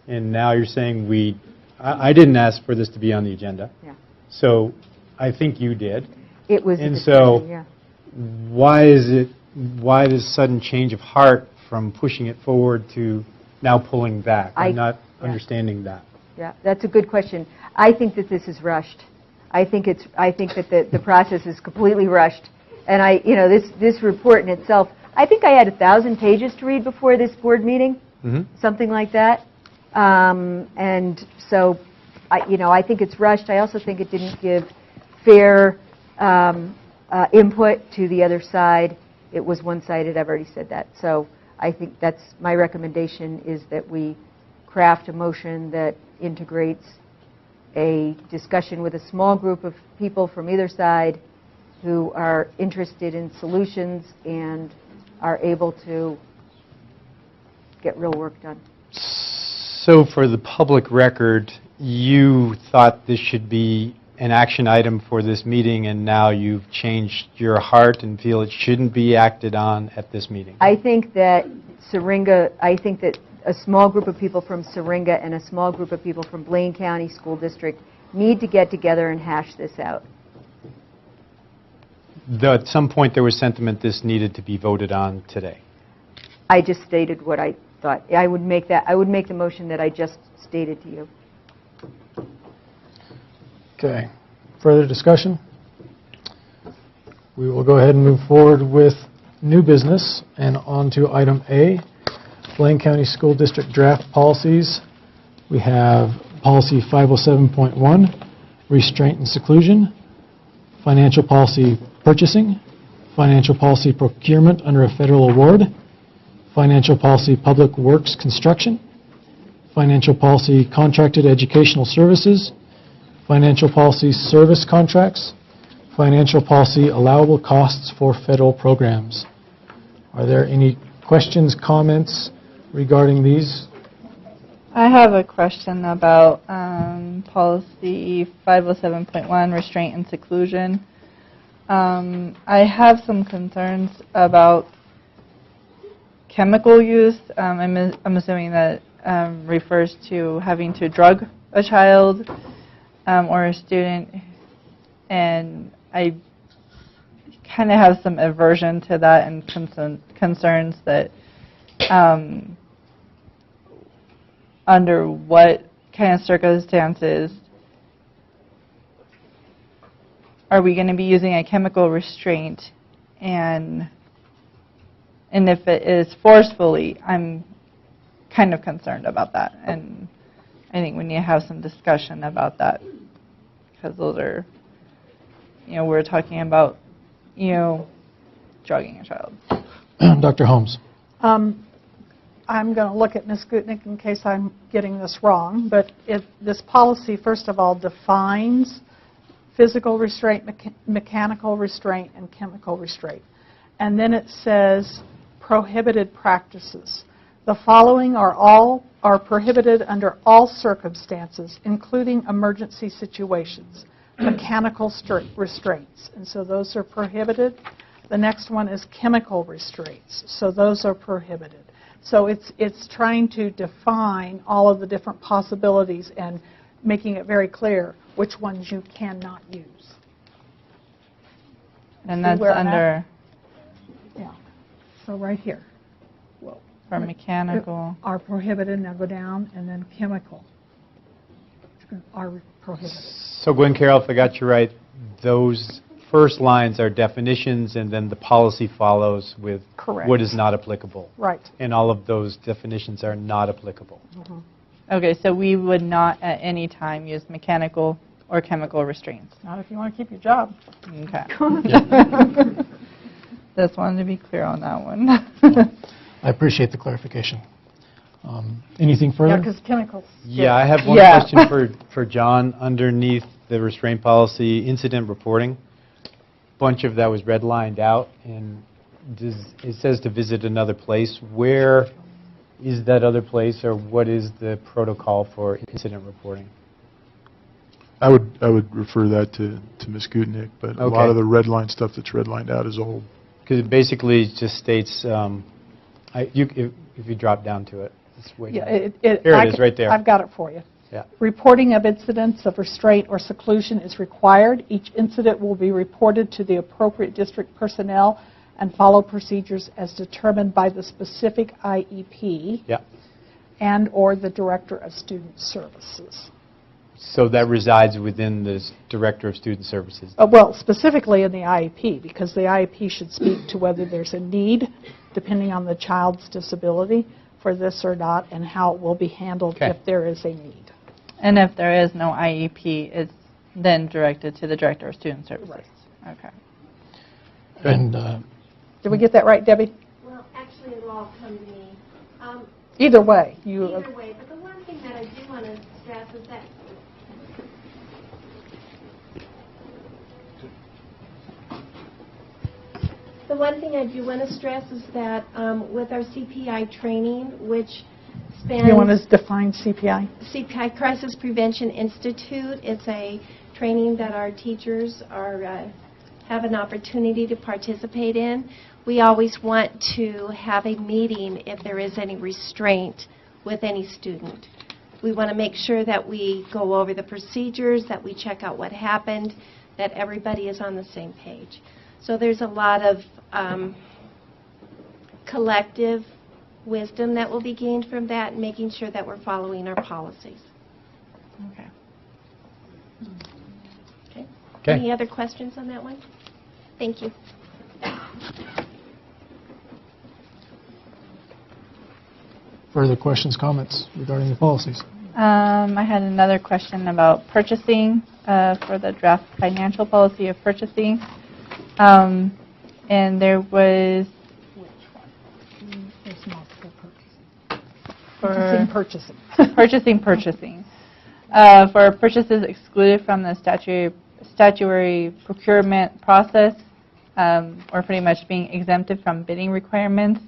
And now you're saying I didn't ask for this to be on the agenda. Yeah. So I think you did. It was a And discussion, so yeah. why this sudden change of heart from pushing it forward to now pulling back? I'm not understanding that. Yeah, that's a good question. I think that this is rushed. I think that the process is completely rushed. And this report in itself, I think I had 1,000 pages to read before this board meeting, something like that. And so, I think it's rushed. I also think it didn't give fair input to the other side. It was one-sided. I've already said that. So I think that's my recommendation, is that we craft a motion that integrates a discussion with a small group of people from either side who are interested in solutions and are able to get real work done. So for the public record, you thought this should be an action item for this meeting, and now you've changed your heart and feel it shouldn't be acted on at this meeting? I think that a small group of people from Syringa and a small group of people from Blaine County School District need to get together and hash this out. Though at some point there was sentiment this needed to be voted on today. I just stated what I thought. I would make the motion that I just stated to you. Okay. Further discussion? We will go ahead and move forward with new business and on to item A, Blaine County School District draft policies. We have policy 507.1, restraint and seclusion, financial policy purchasing, financial policy procurement under a federal award, financial policy public works construction, financial policy contracted educational services, financial policy service contracts, financial policy allowable costs for federal programs. Are there any questions, comments regarding these? I have a question about policy 507.1, restraint and seclusion. I have some concerns about chemical use. I'm assuming that refers to having to drug a child or a student, and I kind of have some aversion to that and concerns that under what kind of circumstances are we going to be using a chemical restraint, and if it is forcefully, I'm kind of concerned about that, and I think we need to have some discussion about that, because those are, we're talking about, drugging a child. Dr. Holmes. I'm going to look at Ms. Gutnick in case I'm getting this wrong, but this policy, first of all, defines physical restraint, mechanical restraint, and chemical restraint. And then it says prohibited practices. The following are prohibited under all circumstances, including emergency situations, mechanical restraints, and so those are prohibited. The next one is chemical restraints, so those are prohibited. So it's trying to define all of the different possibilities and making it very clear which ones you cannot use. And that's under? Yeah, so right here. For mechanical. Are prohibited, now go down, and then chemical are prohibited. So Gwen Carroll, if I got you right, those first lines are definitions, and then the policy follows with Correct. What is not applicable. Right. And all of those definitions are not applicable. Mm-hmm. Okay, so we would not at any time use mechanical or chemical restraints. Not if you want to keep your job. Okay. Just wanted to be clear on that one. I appreciate the clarification. Anything further? Yeah, because chemicals. Yeah, I have one question for John underneath the restraint policy, incident reporting. bunch of that was redlined out, and it says to visit another place. Where is that other place, or what is the protocol for incident reporting? I would refer that to Ms. Gutnick, but a lot Okay. of the red line stuff that's redlined out is old. Because it basically just states, if you drop down to it, it's way Yeah, down. Here it is, right there. I've got it for you. Yeah. Reporting of incidents of restraint or seclusion is required. Each incident will be reported to the appropriate district personnel and follow procedures as determined by the specific IEP Yeah. and/or the Director of Student Services. So that resides within the Director of Student Services. Well, specifically in the IEP, because the IEP should speak to whether there's a need, depending on the child's disability, for this or not, and how it will be handled Okay. if there is a need. And if there is no IEP, it's then directed to the Director of Student Services. Right. Okay. And Did we get that right, Debbie? Well, actually, it'll all come to me. Either way. Either way, but the one thing that I do want to stress is that with our CPI training, which spans... You want to define CPI? CPI, Crisis Prevention Institute. It's a training that our teachers have an opportunity to participate in. We always want to have a meeting if there is any restraint with any student. We want to make sure that we go over the procedures, that we check out what happened, that everybody is on the same page. So there's a lot of collective wisdom that will be gained from that, and making sure that we're following our policies. Okay. Okay. Any other questions on that one? Thank you. further questions, comments regarding the policies? I had another question about purchasing for the draft financial policy of purchasing. And there was... There's multiple purchasing. For Purchasing. purchasing. For purchases excluded from the statutory procurement process, or pretty much being exempted from bidding requirements.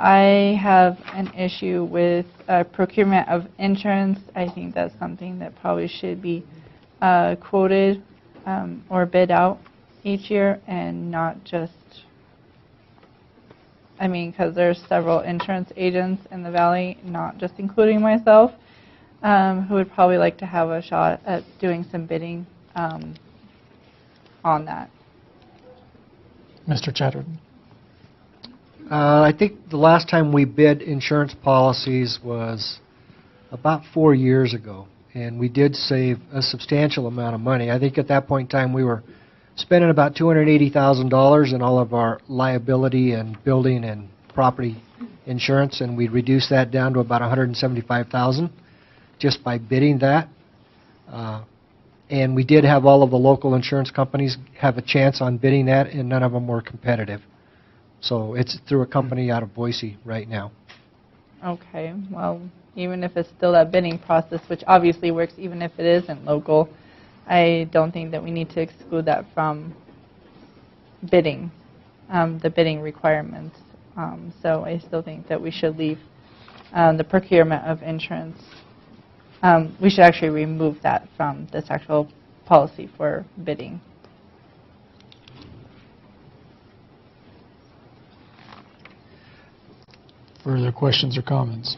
I have an issue with procurement of insurance. I think that's something that probably should be quoted or bid out each year, and not just, because there's several insurance agents in the Valley, not just including myself, who would probably like to have a shot at doing some bidding on that. Mr. Chatterton. I think the last time we bid insurance policies was about 4 years ago, and we did save a substantial amount of money. I think at that point in time we were spending about $280,000 in all of our liability and building and property insurance, and we reduced that down to about $175,000 just by bidding that. And we did have all of the local insurance companies have a chance on bidding that, and none of them were competitive. So it's through a company out of Boise right now. Okay, well, even if it's still that bidding process, which obviously works even if it isn't local, I don't think that we need to exclude that from bidding, the bidding requirements. So I still think that we should leave the procurement of insurance. We should actually remove that from this actual policy for bidding. Further questions or comments?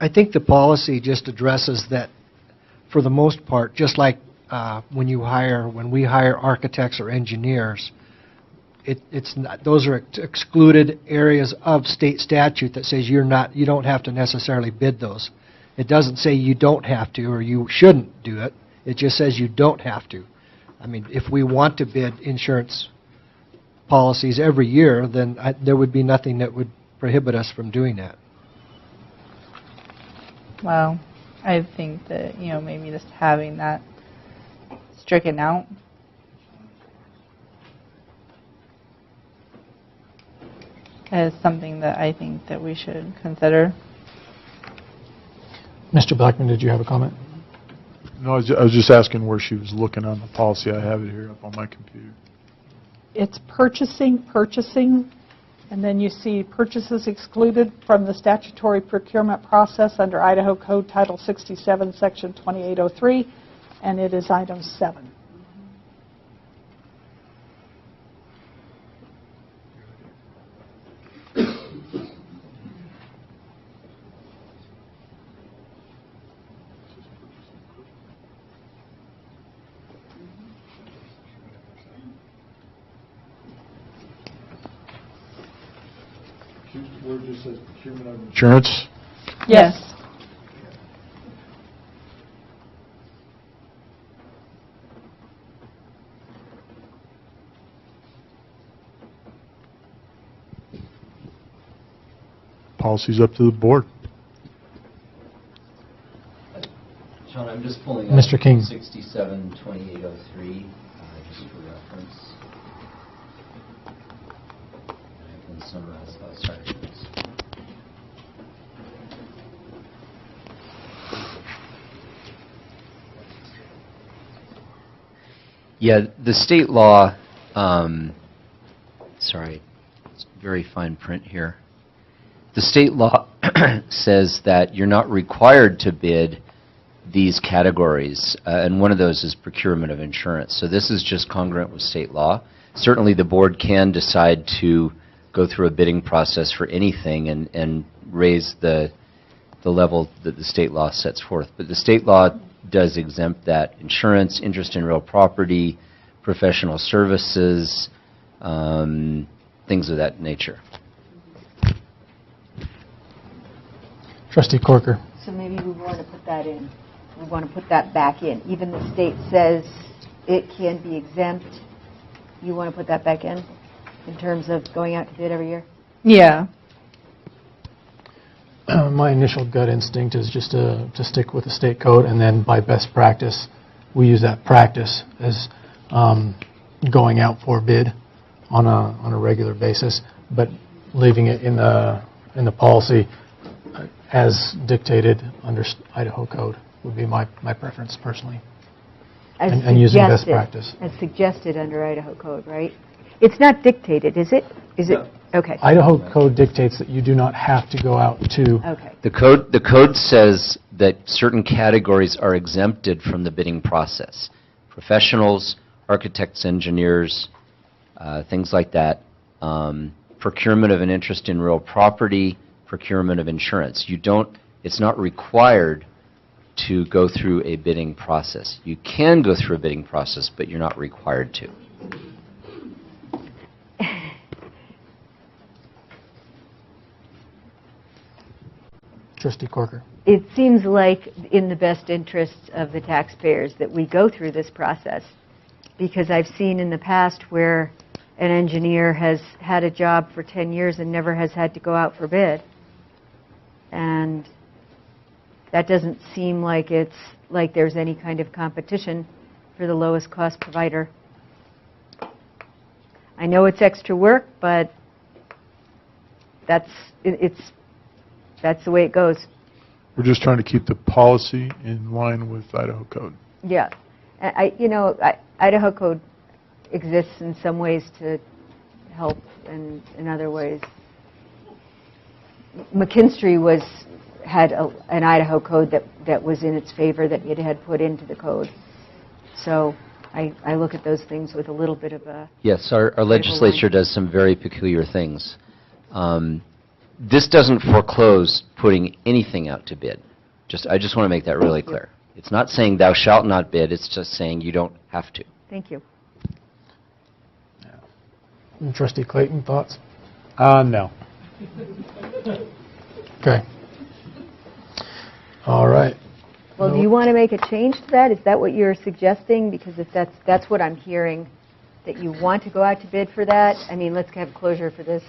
I think the policy just addresses that, for the most part, just like when we hire architects or engineers, it's not, those are excluded areas of state statute that says you don't have to necessarily bid those. It doesn't say you don't have to or you shouldn't do it. It just says you don't have to. If we want to bid insurance policies every year, then there would be nothing that would prohibit us from doing that. Well, I think that, maybe just having that stricken out is something that I think that we should consider. Mr. Blackman, did you have a comment? No, I was just asking where she was looking on the policy. I have it here up on my computer. It's purchasing, and then you see purchases excluded from the statutory procurement process under Idaho Code Title 67, Section 2803, and it is item 7. Where it just says procurement of insurance? Yes. Policy's up to the board. Sean, I'm just pulling Mr. up King. 67-2803, just for reference. I can summarize. Sorry. Yeah, the state law, sorry, it's very fine print here. The state law says that you're not required to bid these categories, and one of those is procurement of insurance. So this is just congruent with state law. Certainly the board can decide to go through a bidding process for anything and raise the level that the state law sets forth. But the state law does exempt that: insurance, interest in real property, professional services, things of that nature. Trustee Corker. So maybe we want to put that in. We want to put that back in. Even the state says it can be exempt. You want to put that back in terms of going out to bid every year? Yeah. My initial gut instinct is just to stick with the state code, and then by best practice, we use that practice as going out for bid on a regular basis, but leaving it in the policy as dictated under Idaho code would be my preference personally. And using best practice. As suggested under Idaho code, right? It's not dictated, is it? Is it? Okay. Idaho code dictates that you do not have to go out to. Okay. The code says that certain categories are exempted from the bidding process. Professionals, architects, engineers, things like that. Procurement of an interest in real property, procurement of insurance. It's not required to go through a bidding process. You can go through a bidding process, but you're not required to. Trustee Corker. It seems like in the best interests of the taxpayers that we go through this process, because I've seen in the past where an engineer has had a job for 10 years and never has had to go out for bid. And that doesn't seem like it's like there's any kind of competition for the lowest cost provider. I know it's extra work, but that's the way it goes. We're just trying to keep the policy in line with Idaho code. Yeah. Idaho code exists in some ways to help, and in other ways. McKinstry had an Idaho code that was in its favor, that it had put into the code. So I look at those things with a little bit of a... Yes, our legislature does some very peculiar things. This doesn't foreclose putting anything out to bid. I just want to make that really clear. It's not saying thou shalt not bid, it's just saying you don't have to. Thank you. Trustee Clayton, thoughts? No. Okay. All right. Well, do you want to make a change to that? Is that what you're suggesting? Because if that's what I'm hearing, that you want to go out to bid for that. I mean, let's have closure for this.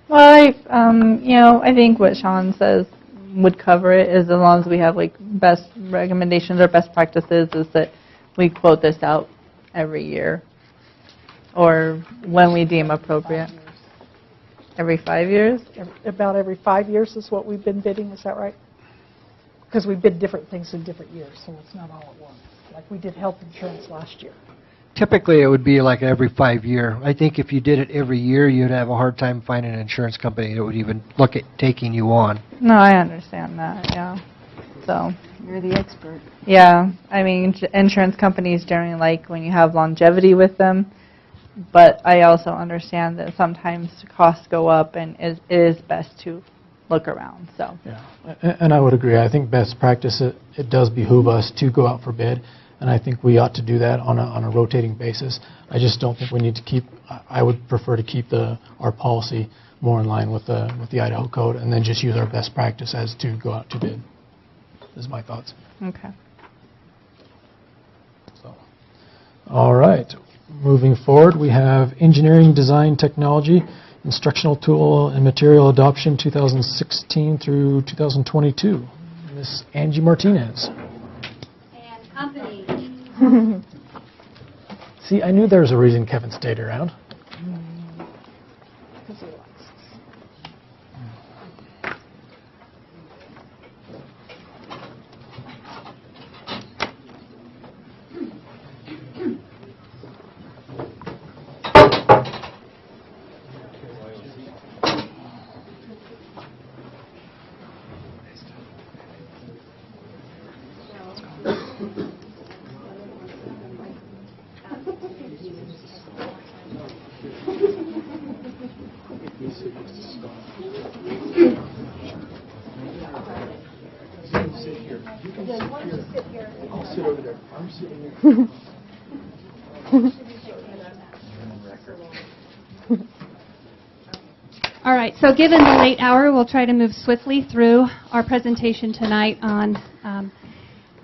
Well, I think what Sean says would cover it, is as long as we have like best recommendations or best practices, is that we quote this out every year or when we deem appropriate. Every 5 years? About every 5 years is what we've been bidding, is that right? because we bid different things in different years, so it's not all at once. Like we did health insurance last year. Typically, it would be like every 5 year. I think if you did it every year, you'd have a hard time finding an insurance company that would even look at taking you on. No, I understand that, yeah. So, You're the expert. yeah, I mean, insurance companies generally like when you have longevity with them, but I also understand that sometimes costs go up and it is best to look around, so. Yeah, and I would agree. I think best practice, it does behoove us to go out for bid, and I think we ought to do that on a rotating basis. I just don't think we need to keep, I would prefer to keep our policy more in line with the Idaho code, and then just use our best practice as to go out to bid. Is my thoughts. Okay. So, all right. Moving forward, we have engineering, design, technology, instructional tool and material adoption 2016 through 2022. Miss Angie Martinez. And company. See, I knew there was a reason Kevin stayed around. All right, so given the late hour, we'll try to move swiftly through our presentation tonight on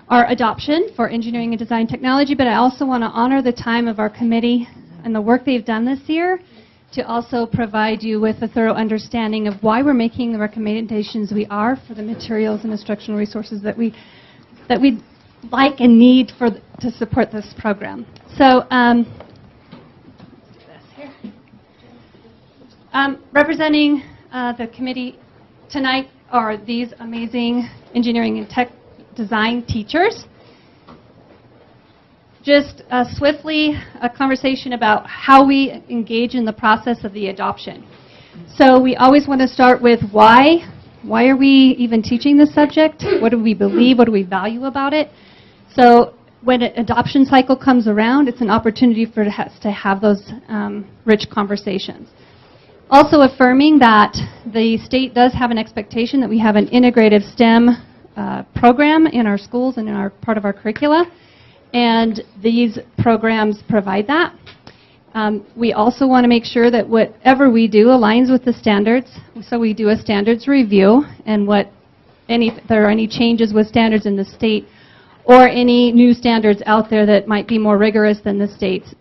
our adoption for engineering and design technology, but I also want to honor the time of our committee and the work they've done this year to also provide you with a thorough understanding of why we're making the recommendations we are for the materials and instructional resources that we like and need to support this program. So, representing the committee tonight are these amazing engineering and tech design teachers. Just swiftly, a conversation about how we engage in the process of the adoption. So we always want to start with why. Why are we even teaching this subject? What do we believe? What do we value about it? So when an adoption cycle comes around, it's an opportunity for us to have those rich conversations. Also affirming that the state does have an expectation that we have an integrative STEM program in our schools and in our part of our curricula, and these programs provide that. We also want to make sure that whatever we do aligns with the standards, so we do a standards review, and if there are any changes with standards in the state or any new standards out there that might be more rigorous than the state's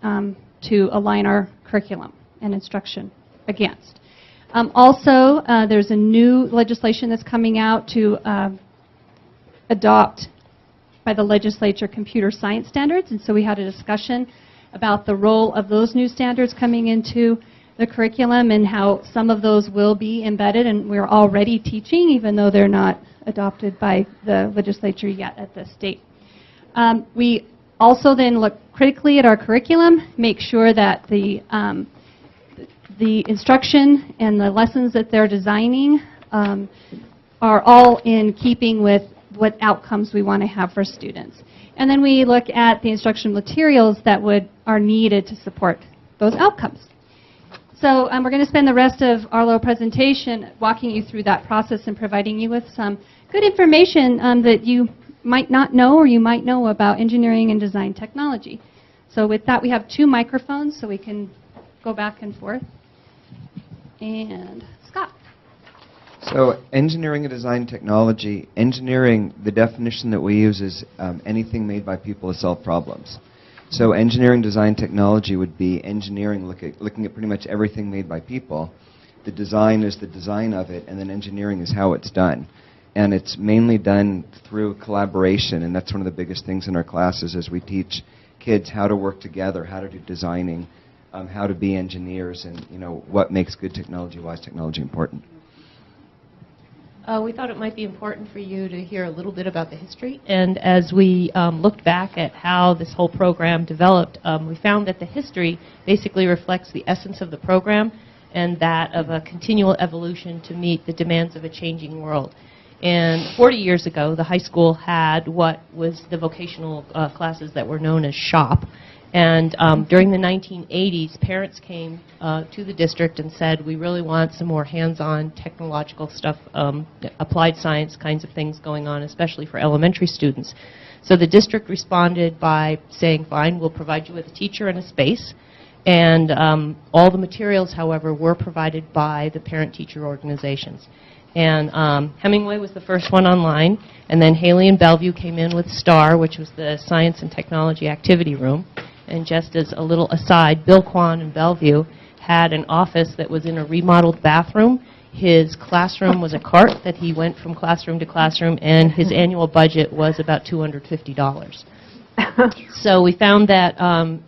to align our curriculum and instruction against. Also, there's a new legislation that's coming out to adopt by the legislature computer science standards, and so we had a discussion about the role of those new standards coming into the curriculum and how some of those will be embedded, and we're already teaching even though they're not adopted by the legislature yet at the state. We also then look critically at our curriculum, make sure that the instruction and the lessons that they're designing are all in keeping with what outcomes we want to have for students. And then we look at the instructional materials that are needed to support those outcomes. So we're going to spend the rest of our little presentation walking you through that process and providing you with some good information that you might not know or you might know about engineering and design technology. So with that, we have 2 microphones so we can go back and forth. And Scott. So engineering and design technology, engineering, the definition that we use is anything made by people to solve problems. So engineering design technology would be engineering looking at pretty much everything made by people. The design is the design of it, and then engineering is how it's done. And it's mainly done through collaboration, and that's one of the biggest things in our classes as we teach kids how to work together, how to do designing, how to be engineers, and what makes good technology, why is technology important. We thought it might be important for you to hear a little bit about the history. And as we looked back at how this whole program developed, we found that the history basically reflects the essence of the program and that of a continual evolution to meet the demands of a changing world. And 40 years ago, the high school had what was the vocational classes that were known as SHOP. And during the 1980s, parents came to the district and said, we really want some more hands-on technological stuff, applied science kinds of things going on, especially for elementary students. So the district responded by saying, fine, we'll provide you with a teacher and a space. And all the materials, however, were provided by the parent-teacher organizations. And Hemingway was the first one online, and then Haley and Bellevue came in with STAR, which was the Science and Technology Activity Room. And just as a little aside, Bill Kwan in Bellevue had an office that was in a remodeled bathroom. His classroom was a cart that he went from classroom to classroom, and his annual budget was about $250. So we found that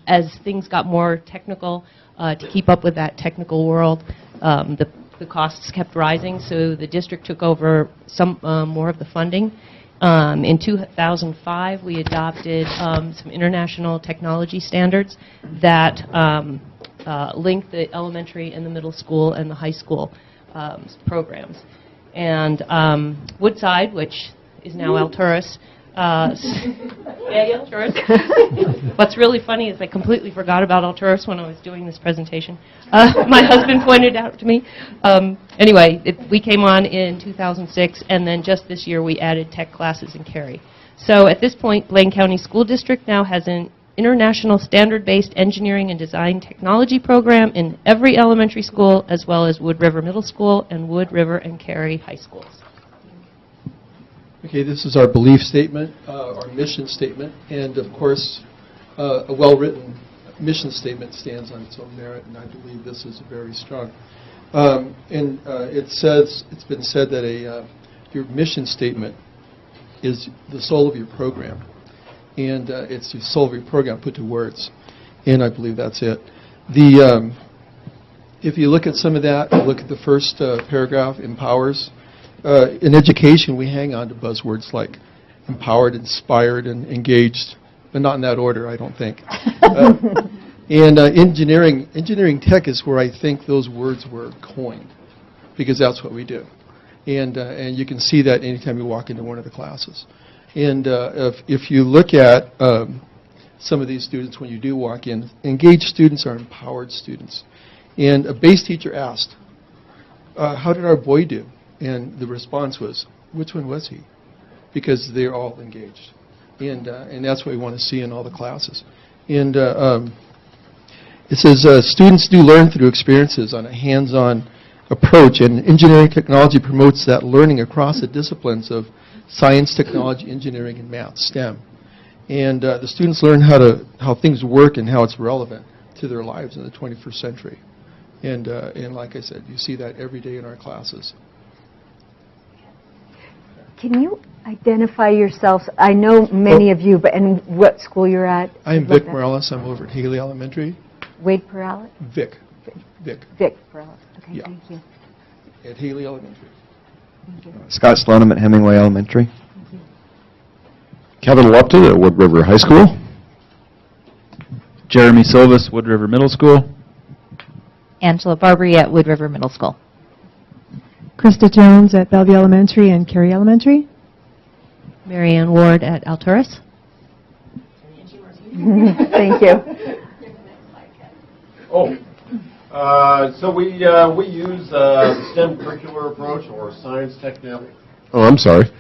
as things got more technical, to keep up with that technical world, the costs kept rising, so the district took over some more of the funding. In 2005, we adopted some international technology standards that link the elementary and the middle school and the high school programs. And Woodside, which is now Alturas, What's really funny is I completely forgot about Alturas when I was doing this presentation. My husband pointed out to me. Anyway, we came on in 2006, and then just this year we added tech classes in Cary. So at this point, Blaine County School District now has an international standard-based engineering and design technology program in every elementary school, as well as Wood River Middle School and Wood River and Cary High Schools. Okay, this is our belief statement, our mission statement, and of course, a well-written mission statement stands on its own merit, and I believe this is very strong. It's been said that your mission statement is the soul of your program, and it's the soul of your program put to words, and I believe that's it. If you look at some of that, look at the first paragraph, empowers. In education, we hang on to buzzwords like empowered, inspired, and engaged, but not in that order, I don't think. And engineering tech is where I think those words were coined, because that's what we do. And you can see that anytime you walk into one of the classes. And if you look at some of these students when you do walk in, engaged students are empowered students. And a base teacher asked, how did our boy do? And the response was, which one was he? Because they're all engaged. And that's what we want to see in all the classes. And it says, students do learn through experiences on a hands-on approach, and engineering technology promotes that learning across the disciplines of science, technology, engineering, and math, STEM. And the students learn how things work and how it's relevant to their lives in the 21st century. And like I said, you see that every day in our classes. Can you identify yourselves? I know many of you, but and what school you're at? I'm Vic Morales. I'm over at Haley Elementary. Wade Peralta? Vic. Vic Peralta. Okay, yeah. Thank you. At Haley Elementary. Thank you. Scott Slonim at Hemingway Elementary. Kevin Lupton at Wood River High School. Jeremy Silvis, Wood River Middle School. Angela Barbary at Wood River Middle School. Krista Jones at Bellevue Elementary and Cary Elementary. Marianne Ward at Alturas. Thank you. So we use the STEM curricular approach or science technology. Oh, I'm sorry.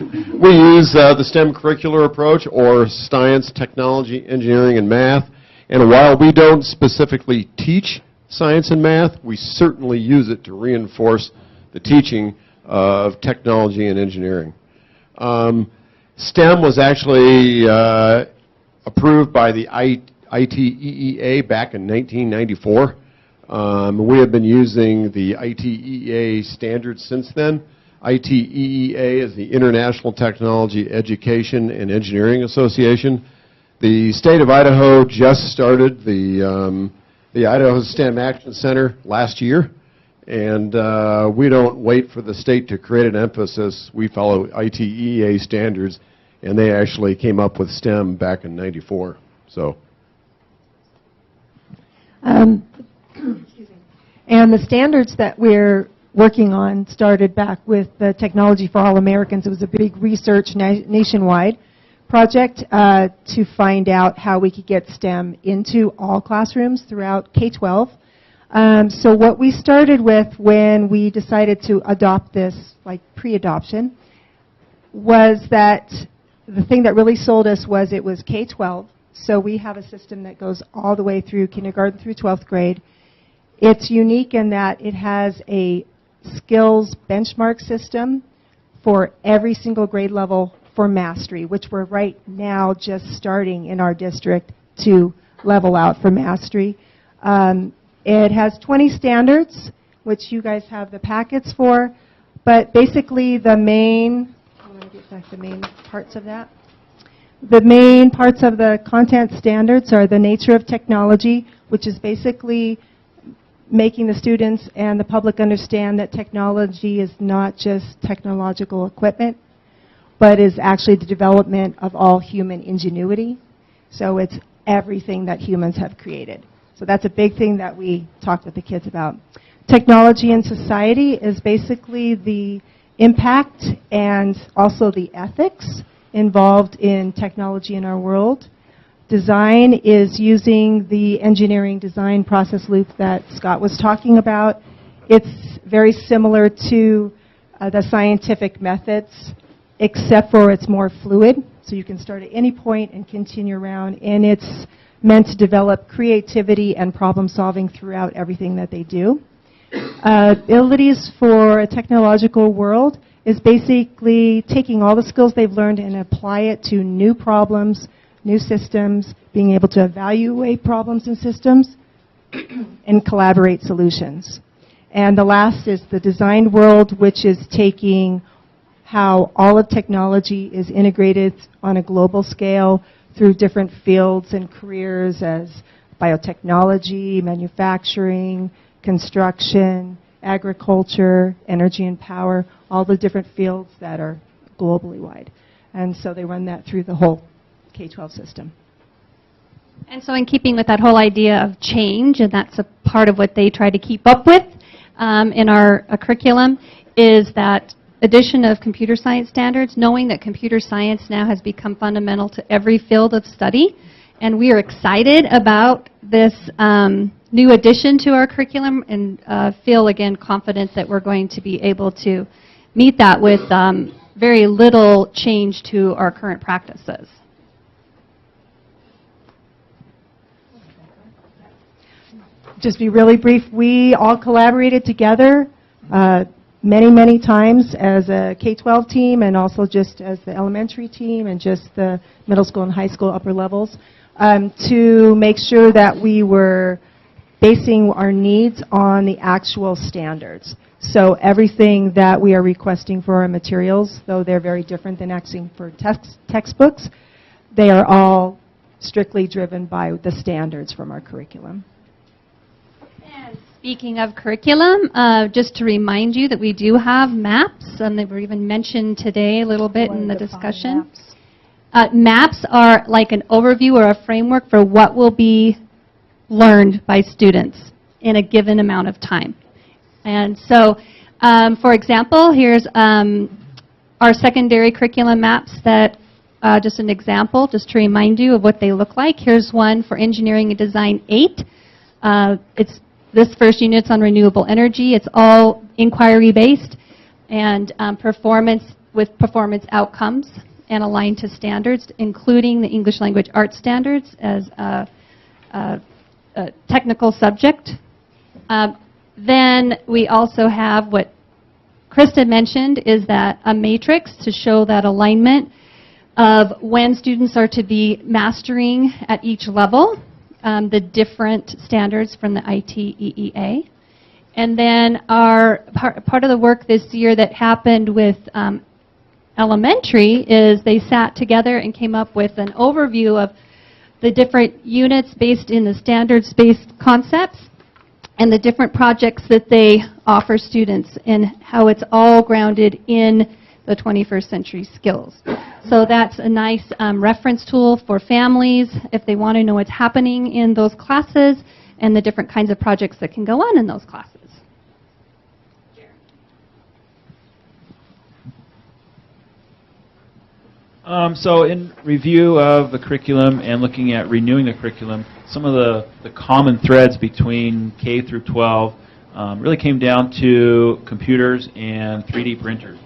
We use the STEM curricular approach or science, technology, engineering, and math. And while we don't specifically teach science and math, we certainly use it to reinforce the teaching of technology and engineering. STEM was actually approved by the ITEEA back in 1994. We have been using the ITEEA standards since then. ITEEA is the International Technology Education and Engineering Association. The state of Idaho just started the Idaho STEM Action Center last year, And we don't wait for the state to create an emphasis. We follow ITEA standards, and they actually came up with STEM back in '94. So. Excuse me. And the standards that we're working on started back with the Technology for All Americans. It was a big research nationwide project to find out how we could get STEM into all classrooms throughout K-12. So what we started with when we decided to adopt this, like pre-adoption, was that the thing that really sold us was it was K-12. So we have a system that goes all the way through kindergarten through 12th grade. It's unique in that it has a skills benchmark system for every single grade level for mastery, which we're right now just starting in our district to level out for mastery. It has 20 standards, which you guys have the packets for, but basically the main, I want to get back the main parts of that. The main parts of the content standards are the nature of technology, which is basically making the students and the public understand that technology is not just technological equipment, but is actually the development of all human ingenuity. So it's everything that humans have created. So that's a big thing that we talk with the kids about. Technology in society is basically the impact and also the ethics involved in technology in our world. Design is using the engineering design process loop that Scott was talking about. It's very similar to the scientific methods, except for it's more fluid. So you can start at any point and continue around, and it's meant to develop creativity and problem solving throughout everything that they do. Abilities for a technological world is basically taking all the skills they've learned and apply it to new problems, new systems, being able to evaluate problems and systems, and collaborate solutions. And the last is the design world, which is taking how all of technology is integrated on a global scale through different fields and careers as biotechnology, manufacturing, construction, agriculture, energy and power, all the different fields that are globally wide. And so they run that through the whole K-12 system. And so in keeping with that whole idea of change, and that's a part of what they try to keep up with in our curriculum, is that addition of computer science standards, knowing that computer science now has become fundamental to every field of study. And we are excited about this new addition to our curriculum and feel, again, confident that we're going to be able to meet that with very little change to our current practices. Just be really brief, we all collaborated together many, many times as a K-12 team and also just as the elementary team and just the middle school and high school upper levels to make sure that we were basing our needs on the actual standards. So everything that we are requesting for our materials, though they're very different than asking for textbooks, they are all strictly driven by the standards from our curriculum. Speaking of curriculum, just to remind you that we do have maps, and they were even mentioned today a little bit in the discussion. Maps are like an overview or a framework for what will be learned by students in a given amount of time. And so, for example, here's our secondary curriculum maps that, just an example, just to remind you of what they look like. Here's one for Engineering and Design 8. This first unit's on renewable energy. It's all inquiry-based and performance with performance outcomes and aligned to standards, including the English language arts standards as a technical subject. Then we also have what Krista mentioned, is that a matrix to show that alignment of when students are to be mastering at each level the different standards from the ITEA. And then our part of the work this year that happened with elementary is they sat together and came up with an overview of the different units based in the standards-based concepts and the different projects that they offer students and how it's all grounded in the 21st century skills. So that's a nice reference tool for families if they want to know what's happening in those classes and the different kinds of projects that can go on in those classes. So in review of the curriculum and looking at renewing the curriculum, some of the common threads between K through 12 really came down to computers and 3D printers.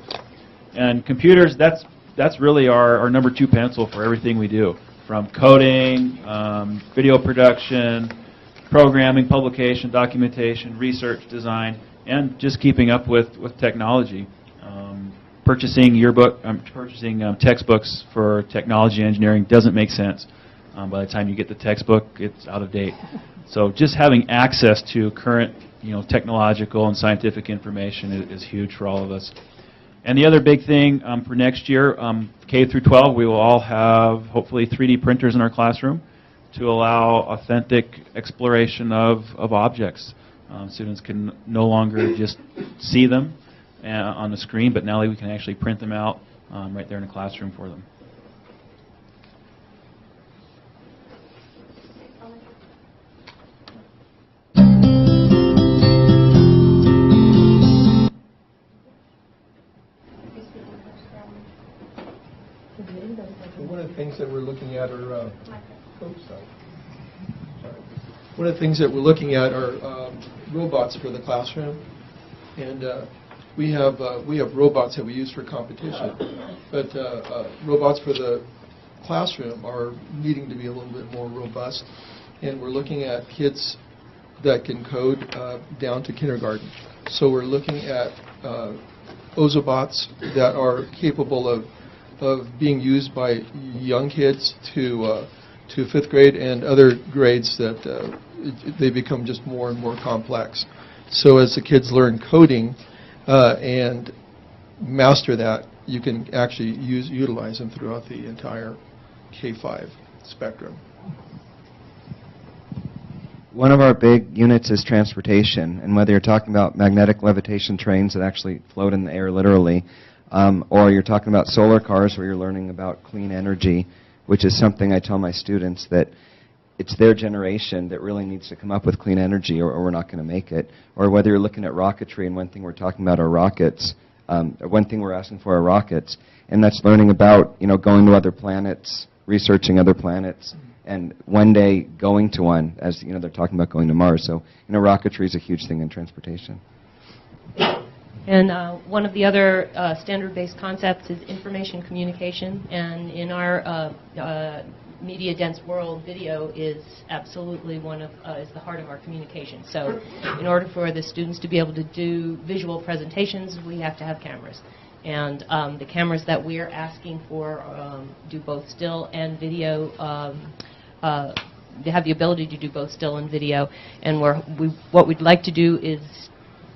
And computers, that's really our number 2 pencil for everything we do, from coding, video production, programming, publication, documentation, research, design, and just keeping up with technology. Purchasing textbooks for technology engineering doesn't make sense. By the time you get the textbook, it's out of date. So just having access to current, technological and scientific information is huge for all of us. And the other big thing for next year, K through 12, we will all have hopefully 3D printers in our classroom to allow authentic exploration of objects. Students can no longer just see them on the screen, but now we can actually print them out right there in the classroom for them. One of the things that we're looking at are one of the things that we're looking at are robots for the classroom, and we have robots that we use for competition, but robots for the classroom are needing to be a little bit more robust, and we're looking at kids that can code down to kindergarten. So we're looking at Ozobots that are capable of being used by young kids to 5th grade and other grades that they become just more and more complex. So as the kids learn coding and master that, you can actually utilize them throughout the entire K-5 spectrum. One of our big units is transportation, and whether you're talking about magnetic levitation trains that actually float in the air literally, or you're talking about solar cars where you're learning about clean energy, which is something I tell my students that it's their generation that really needs to come up with clean energy or we're not going to make it. Or whether you're looking at rocketry, and one thing we're talking about are rockets, one thing we're asking for are rockets, and that's learning about going to other planets, researching other planets, and one day going to one, as they're talking about going to Mars. So rocketry is a huge thing in transportation. And one of the other standard-based concepts is information communication. And in our media-dense world, video is absolutely is the heart of our communication. So in order for the students to be able to do visual presentations, we have to have cameras. And the cameras that we're asking for do both still and video. They have the ability to do both still and video. And what we'd like to do is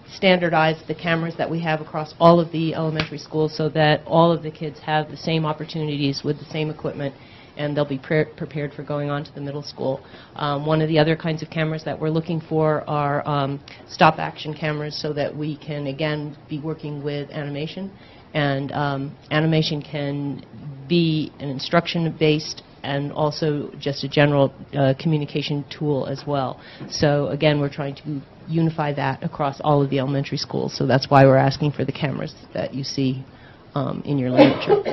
standardize the cameras that we have across all of the elementary schools so that all of the kids have the same opportunities with the same equipment, and they'll be prepared for going on to the middle school. One of the other kinds of cameras that we're looking for are stop-action cameras so that we can, again, be working with animation. And animation can be an instruction-based and also just a general communication tool as well. So again, we're trying to unify that across all of the elementary schools. So that's why we're asking for the cameras that you see in your literature.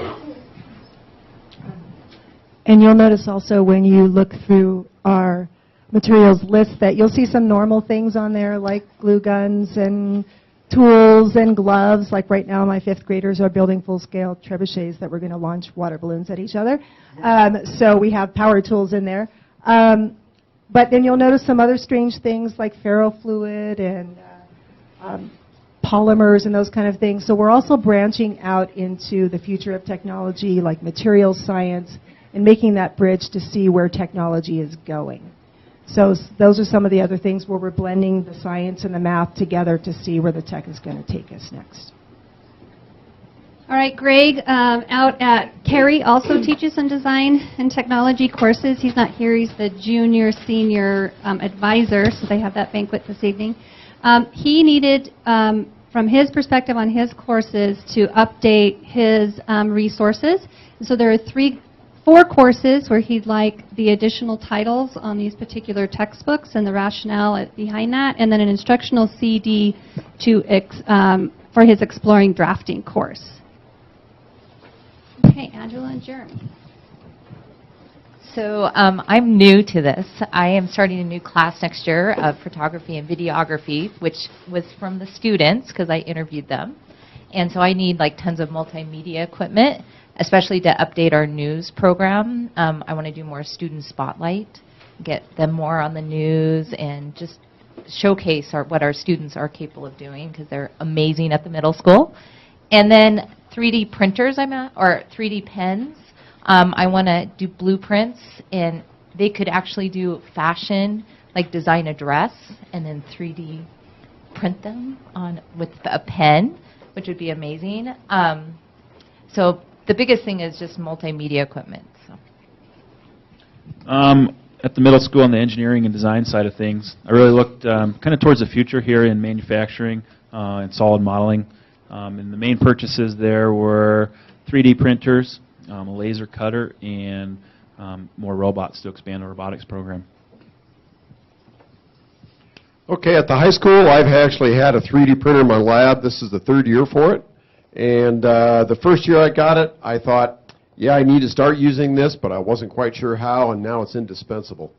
And you'll notice also when you look through our materials list that you'll see some normal things on there like glue guns and tools and gloves. Like right now my 5th graders are building full-scale trebuchets that we're going to launch water balloons at each other. So we have power tools in there. But then you'll notice some other strange things like ferrofluid and polymers and those kind of things. So we're also branching out into the future of technology like materials science and making that bridge to see where technology is going. So those are some of the other things where we're blending the science and the math together to see where the tech is going to take us next. All right, Greg out at Cary also teaches some design and technology courses. He's not here. He's the junior, senior advisor, so they have that banquet this evening. He needed, from his perspective on his courses, to update his resources. So there are 4 courses where he'd like the additional titles on these particular textbooks and the rationale behind that, and then an instructional CD for his Exploring Drafting course. Okay, Angela and Jeremy. So I'm new to this. I am starting a new class next year of photography and videography, which was from the students because I interviewed them. And so I need like tons of multimedia equipment, especially to update our news program. I want to do more student spotlight, get them more on the news, and just showcase what our students are capable of doing because they're amazing at the middle school. And then 3D printers, or 3D pens. I want to do blueprints, and they could actually do fashion, like design a dress, and then 3D print them with a pen, which would be amazing. So the biggest thing is just multimedia equipment. So. At the middle school on the engineering and design side of things, I really looked kind of towards the future here in manufacturing and solid modeling. And the main purchases there were 3D printers, a laser cutter, and more robots to expand the robotics program. Okay, at the high school, I've actually had a 3D printer in my lab. This is the 3rd year for it. And the first year I got it, I thought, yeah, I need to start using this, but I wasn't quite sure how, and now it's indispensable.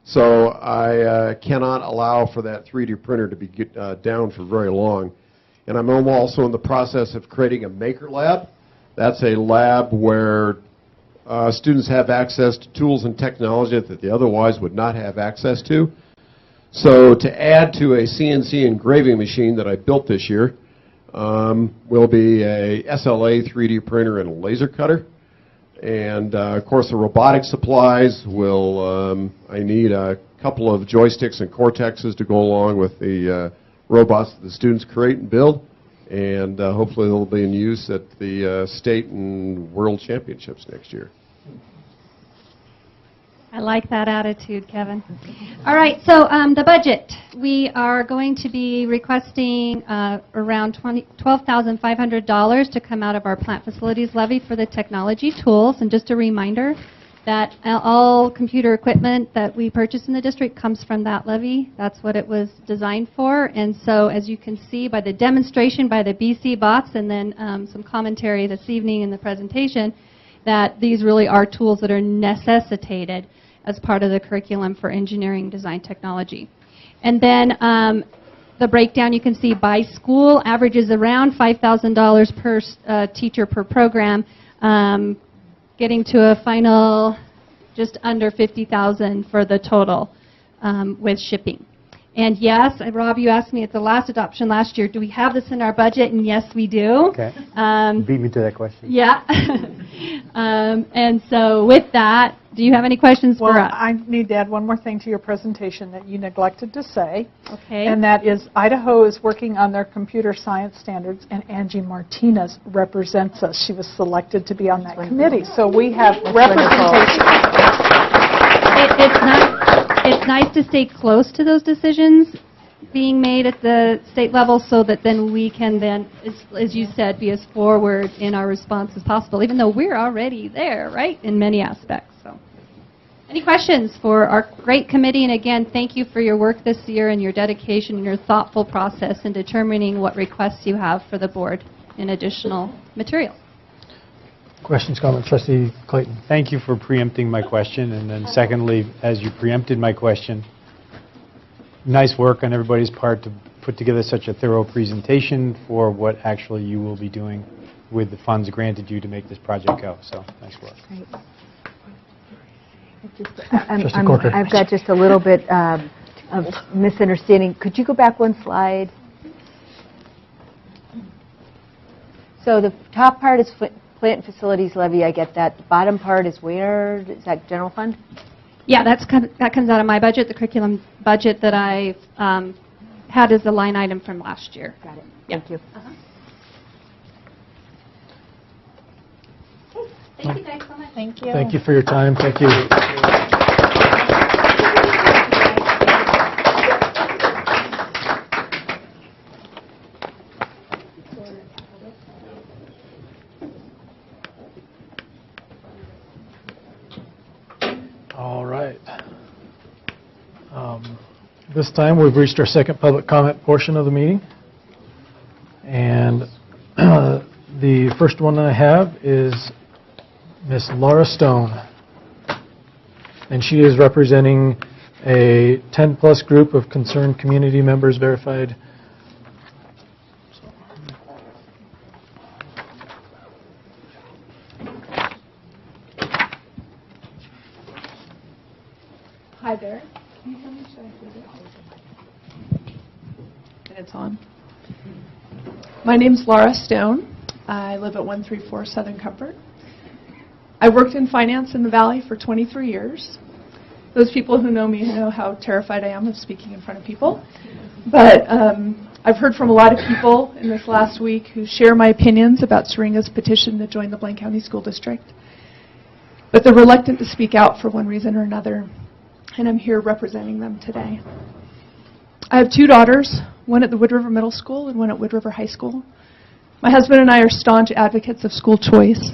So I cannot allow for that 3D printer to be down for very long. And I'm also in the process of creating a maker lab. That's a lab where students have access to tools and technology that they otherwise would not have access to. So to add to a CNC engraving machine that I built this year will be a SLA 3D printer and a laser cutter. And of course the robotic supplies will, I need a couple of joysticks and Cortexes to go along with the robots that the students create and build. And hopefully they'll be in use at the state and world championships next year. I like that attitude, Kevin. All right, so the budget. We are going to be requesting around $12,500 to come out of our plant facilities levy for the technology tools. And just a reminder that all computer equipment that we purchase in the district comes from that levy. That's what it was designed for. And so as you can see by the demonstration by the BC bots and then some commentary this evening in the presentation, that these really are tools that are necessitated as part of the curriculum for engineering, design, technology. And then the breakdown you can see by school averages around $5,000 per teacher per program, getting to a final just under $50,000 for the total with shipping. And yes, Rob, you asked me at the last adoption last year, do we have this in our budget? And yes, we do. Okay. Beat me to that question. Yeah. And so with that, do you have any questions for us? I need to add one more thing to your presentation that you neglected to say. Okay. And that is Idaho is working on their computer science standards, and Angie Martinez represents us. She was selected to be on that committee. So we have representation. It's nice to stay close to those decisions being made at the state level so that then we can then, as you said, be as forward in our response as possible, even though we're already there, right, in many aspects. So, any questions for our great committee? And again, thank you for your work this year and your dedication and your thoughtful process in determining what requests you have for the board in additional material. Questions, comments, Trustee Clayton? Thank you for preempting my question. And then secondly, as you preempted my question, nice work on everybody's part to put together such a thorough presentation for what actually you will be doing with the funds granted you to make this project go. So nice work. Great. I've got just a little bit of misunderstanding. Could you go back one slide? So the top part is plant facilities levy. I get that. The bottom part is where? Is that general fund? Yeah, that comes out of my budget, the curriculum budget that I had as a line item from last year. Got it. Yeah. Thank you. Okay. Thank you guys so much. Thank you. Thank you for your time. Thank you. This time, we've reached our second public comment portion of the meeting. And the first one I have is Miss Laura Stone. And she is representing a 10-plus group of concerned community members verified. Hi there. Can you tell me, should I do this? And it's on. My name's Laura Stone. I live at 134 Southern Comfort. I worked in finance in the Valley for 23 years. Those people who know me know how terrified I am of speaking in front of people. But I've heard from a lot of people in this last week who share my opinions about Syringa's petition to join the Blaine County School District. But they're reluctant to speak out for one reason or another, and I'm here representing them today. I have two daughters, one at the Wood River Middle School and one at Wood River High School. My husband and I are staunch advocates of school choice,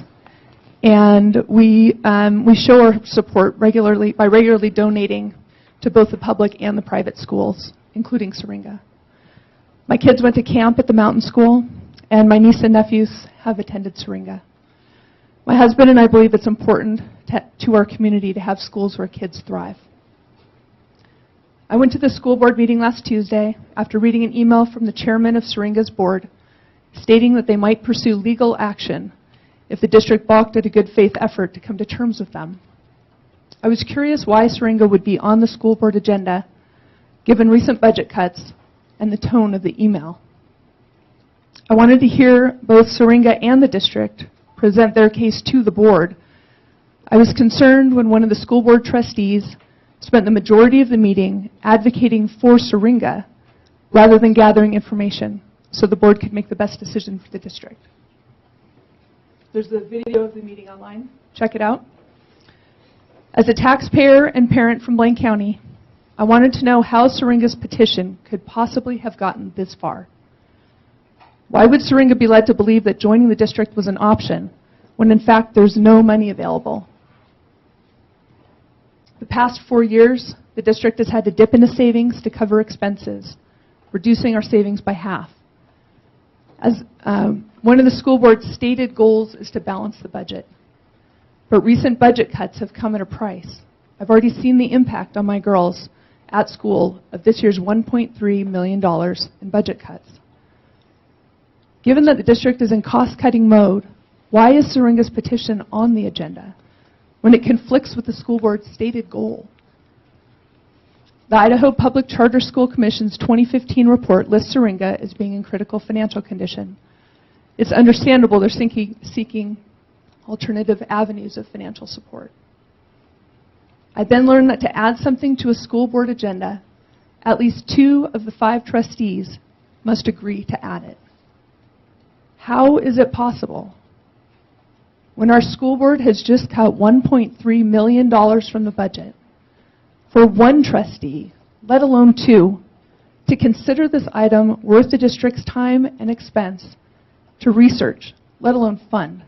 and we show our support regularly by regularly donating to both the public and the private schools, including Syringa. My kids went to camp at the mountain school, and my niece and nephews have attended Syringa. My husband and I believe it's important to our community to have schools where kids thrive. I went to the school board meeting last Tuesday after reading an email from the chairman of Syringa's board stating that they might pursue legal action if the district balked at a good faith effort to come to terms with them. I was curious why Syringa would be on the school board agenda given recent budget cuts and the tone of the email. I wanted to hear both Syringa and the district present their case to the board. I was concerned when one of the school board trustees spent the majority of the meeting advocating for Syringa rather than gathering information so the board could make the best decision for the district. There's the video of the meeting online. Check it out. As a taxpayer and parent from Blaine County, I wanted to know how Syringa's petition could possibly have gotten this far. Why would Syringa be led to believe that joining the district was an option when in fact there's no money available? The past 4 years, the district has had to dip into savings to cover expenses, reducing our savings by half. As one of the school board's stated goals is to balance the budget. But recent budget cuts have come at a price. I've already seen the impact on my girls at school of this year's $1.3 million in budget cuts. Given that the district is in cost-cutting mode, why is Syringa's petition on the agenda when it conflicts with the school board's stated goal? The Idaho Public Charter School Commission's 2015 report lists Syringa as being in critical financial condition. It's understandable they're seeking alternative avenues of financial support. I then learned that to add something to a school board agenda, at least 2 of the 5 trustees must agree to add it. How is it possible? When our school board has just cut $1.3 million from the budget, for 1 trustee, let alone 2, to consider this item worth the district's time and expense to research, let alone fund,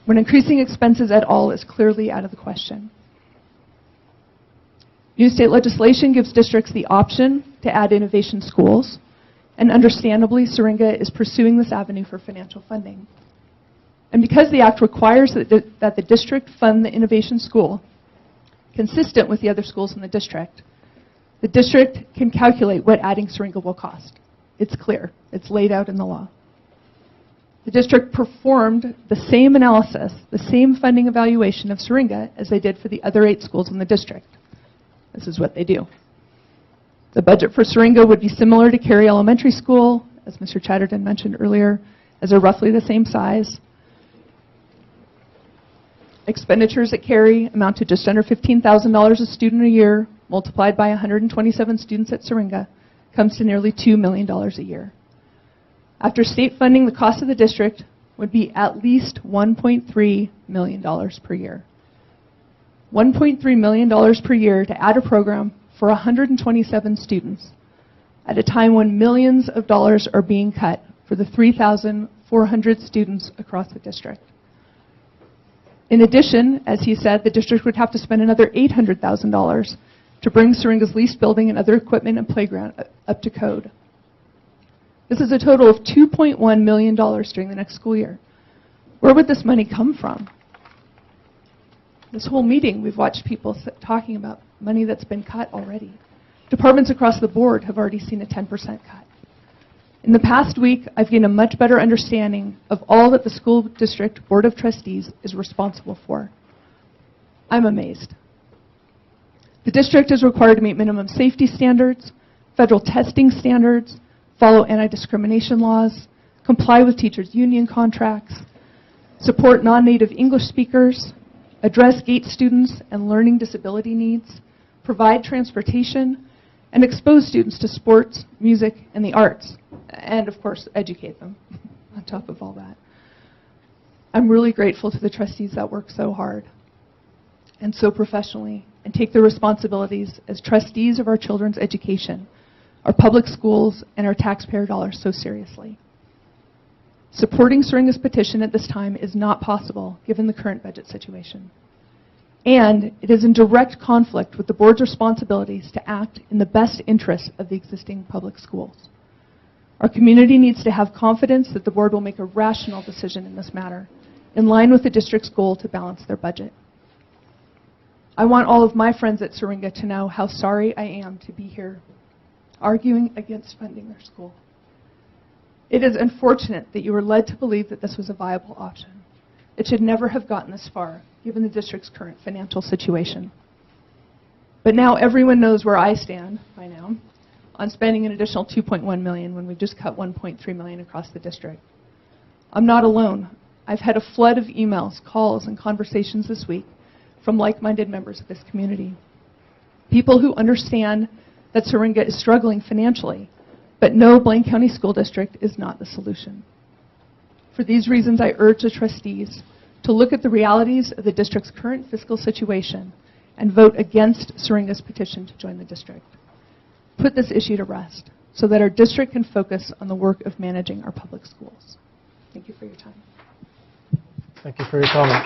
when increasing expenses at all is clearly out of the question. New state legislation gives districts the option to add innovation schools, and understandably, Syringa is pursuing this avenue for financial funding. And because the Act requires that the district fund the innovation school, consistent with the other schools in the district can calculate what adding Syringa will cost. It's clear. It's laid out in the law. The district performed the same analysis, the same funding evaluation of Syringa as they did for the other 8 schools in the district. This is what they do. The budget for Syringa would be similar to Cary Elementary School, as Mr. Chatterton mentioned earlier, as they're roughly the same size. Expenditures at Cary amount to just under $15,000 a student a year, multiplied by 127 students at Syringa, comes to nearly $2 million a year. After state funding, the cost of the district would be at least $1.3 million per year. $1.3 million per year to add a program for 127 students at a time when millions of dollars are being cut for the 3,400 students across the district. In addition, as he said, the district would have to spend another $800,000 to bring Syringa's leased building and other equipment and playground up to code. This is a total of $2.1 million during the next school year. Where would this money come from? This whole meeting, we've watched people talking about money that's been cut already. Departments across the board have already seen a 10% cut. In the past week, I've gained a much better understanding of all that the school district board of trustees is responsible for. I'm amazed. The district is required to meet minimum safety standards, federal testing standards, follow anti-discrimination laws, comply with teachers' union contracts, support non-native English speakers, address GATE students and learning disability needs, provide transportation, and expose students to sports, music, and the arts, and of course, educate them on top of all that. I'm really grateful to the trustees that work so hard and so professionally and take their responsibilities as trustees of our children's education, our public schools, and our taxpayer dollars so seriously. Supporting Syringa's petition at this time is not possible given the current budget situation. And it is in direct conflict with the board's responsibilities to act in the best interest of the existing public schools. Our community needs to have confidence that the board will make a rational decision in this matter, in line with the district's goal to balance their budget. I want all of my friends at Syringa to know how sorry I am to be here arguing against funding their school. It is unfortunate that you were led to believe that this was a viable option. It should never have gotten this far, given the district's current financial situation. But now everyone knows where I stand, by now, on spending an additional $2.1 million when we've just cut $1.3 million across the district. I'm not alone. I've had a flood of emails, calls, and conversations this week from like-minded members of this community. People who understand that Syringa is struggling financially, but no Blaine County School District is not the solution. For these reasons, I urge the trustees to look at the realities of the district's current fiscal situation and vote against Syringa's petition to join the district. Put this issue to rest so that our district can focus on the work of managing our public schools. Thank you for your time. Thank you for your comment.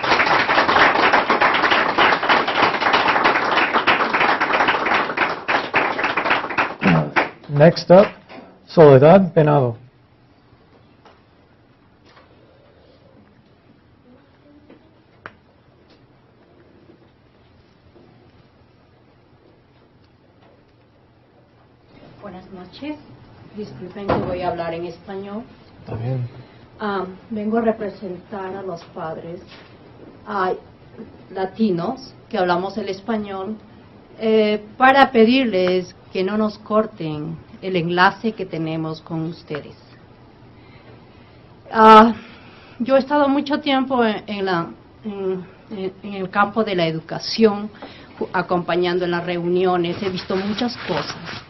Next up, Soledad Venado. Buenas noches. Disculpen que voy a hablar en español. Está bien. Vengo a representar a los padres latinos que hablamos el español para pedirles que no nos corten el enlace que tenemos con ustedes. Yo he estado mucho tiempo en el campo de la educación, acompañando en las reuniones, he visto muchas cosas.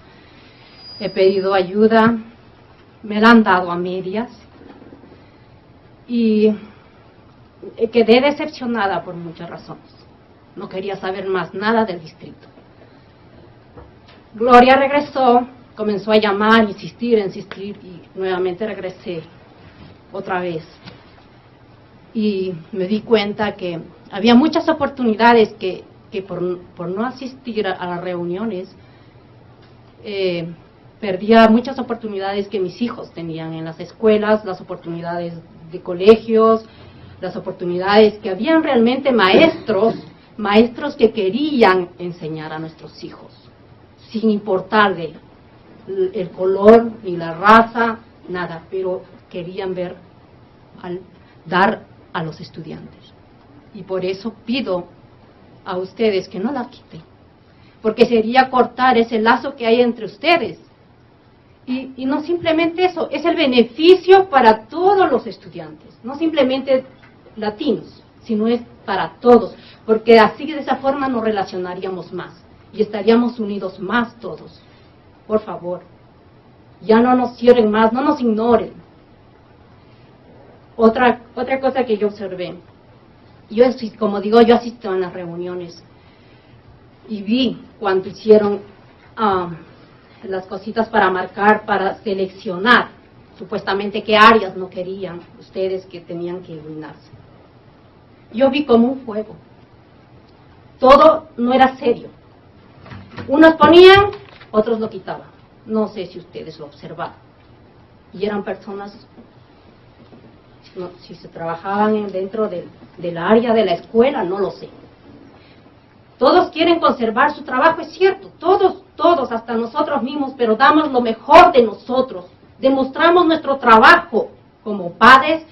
He pedido ayuda, me la han dado a medias y quedé decepcionada por muchas razones. No quería saber más nada del distrito. Gloria regresó, comenzó a llamar, insistir y nuevamente regresé otra vez. Y me di cuenta que había muchas oportunidades que por no asistir a las reuniones, perdía muchas oportunidades que mis hijos tenían en las escuelas, las oportunidades de colegios, las oportunidades que habían realmente maestros que querían enseñar a nuestros hijos, sin importar el color ni la raza, nada, pero querían dar a los estudiantes. Y por eso pido a ustedes que no la quiten, porque sería cortar ese lazo que hay entre ustedes. Y no simplemente eso, es el beneficio para todos los estudiantes, no simplemente latinos, sino es para todos, porque así de esa forma nos relacionaríamos más y estaríamos unidos más todos. Por favor, ya no nos cierren más, no nos ignoren. Otra cosa que yo observé, como digo, yo asisto a las reuniones y vi cuando hicieron las cositas para marcar, para seleccionar, supuestamente qué áreas no querían ustedes que tenían que eliminarse. Yo vi como un juego. Todo no era serio. Unos ponían, otros lo quitaban. No sé si ustedes lo observaron. Y eran personas, no, si se trabajaban dentro del área de la escuela, no lo sé. Todos quieren conservar su trabajo, es cierto, todos, hasta nosotros mismos, pero damos lo mejor de nosotros. Demostramos nuestro trabajo como padres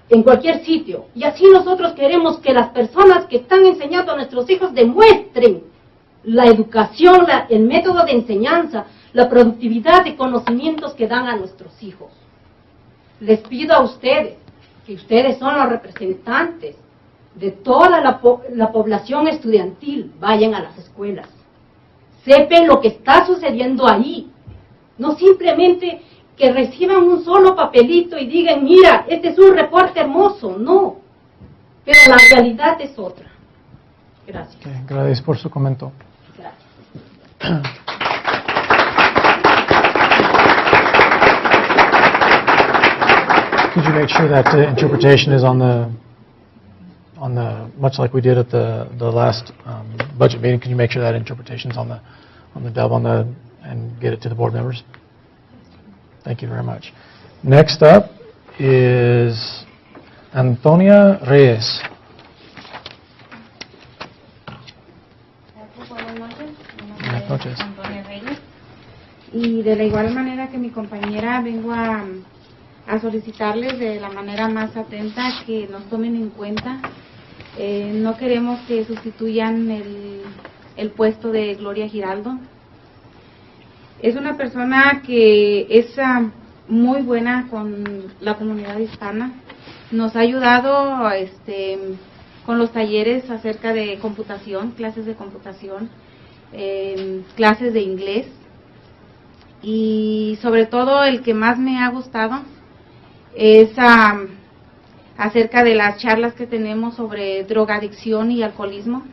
en cualquier sitio. Y así nosotros queremos que las personas que están enseñando a nuestros hijos demuestren la educación, el método de enseñanza, la productividad de conocimientos que dan a nuestros hijos. Les pido a ustedes, que ustedes son los representantes de toda la población estudiantil, vayan a las escuelas. Sepan lo que está sucediendo ahí. No simplemente que reciban un solo papelito y digan, mira, este es un reporte hermoso. No, pero la realidad es otra. Gracias. Okay, gracias por su comentario. Gracias. Could you make sure that the interpretation is on the much like we did at the last budget meeting? Can you make sure that interpretation is on the dub and get it to the board members? Thank you very much. Next up is Antonia Reyes. Buenas noches. Buenas noches. Antonia Reyes. Y de la igual manera que mi compañera, vengo a solicitarles de la manera más atenta que nos tomen en cuenta. No queremos que sustituyan el puesto de Gloria Giraldo. Es una persona que es muy buena con la comunidad hispana. Nos ha ayudado con los talleres acerca de computación, clases de computación, clases de inglés. Y sobre todo el que más me ha gustado es acerca de las charlas que tenemos sobre drogadicción y alcoholismo.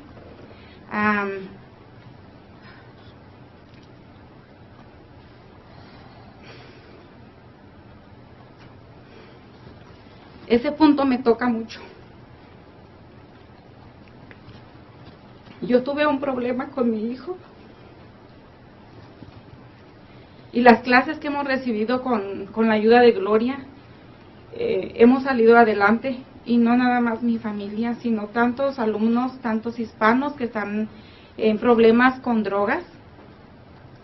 Ese punto me toca mucho. Yo tuve un problema con mi hijo y las clases que hemos recibido con la ayuda de Gloria, hemos salido adelante, y no nada más mi familia, sino tantos alumnos, tantos hispanos que están en problemas con drogas.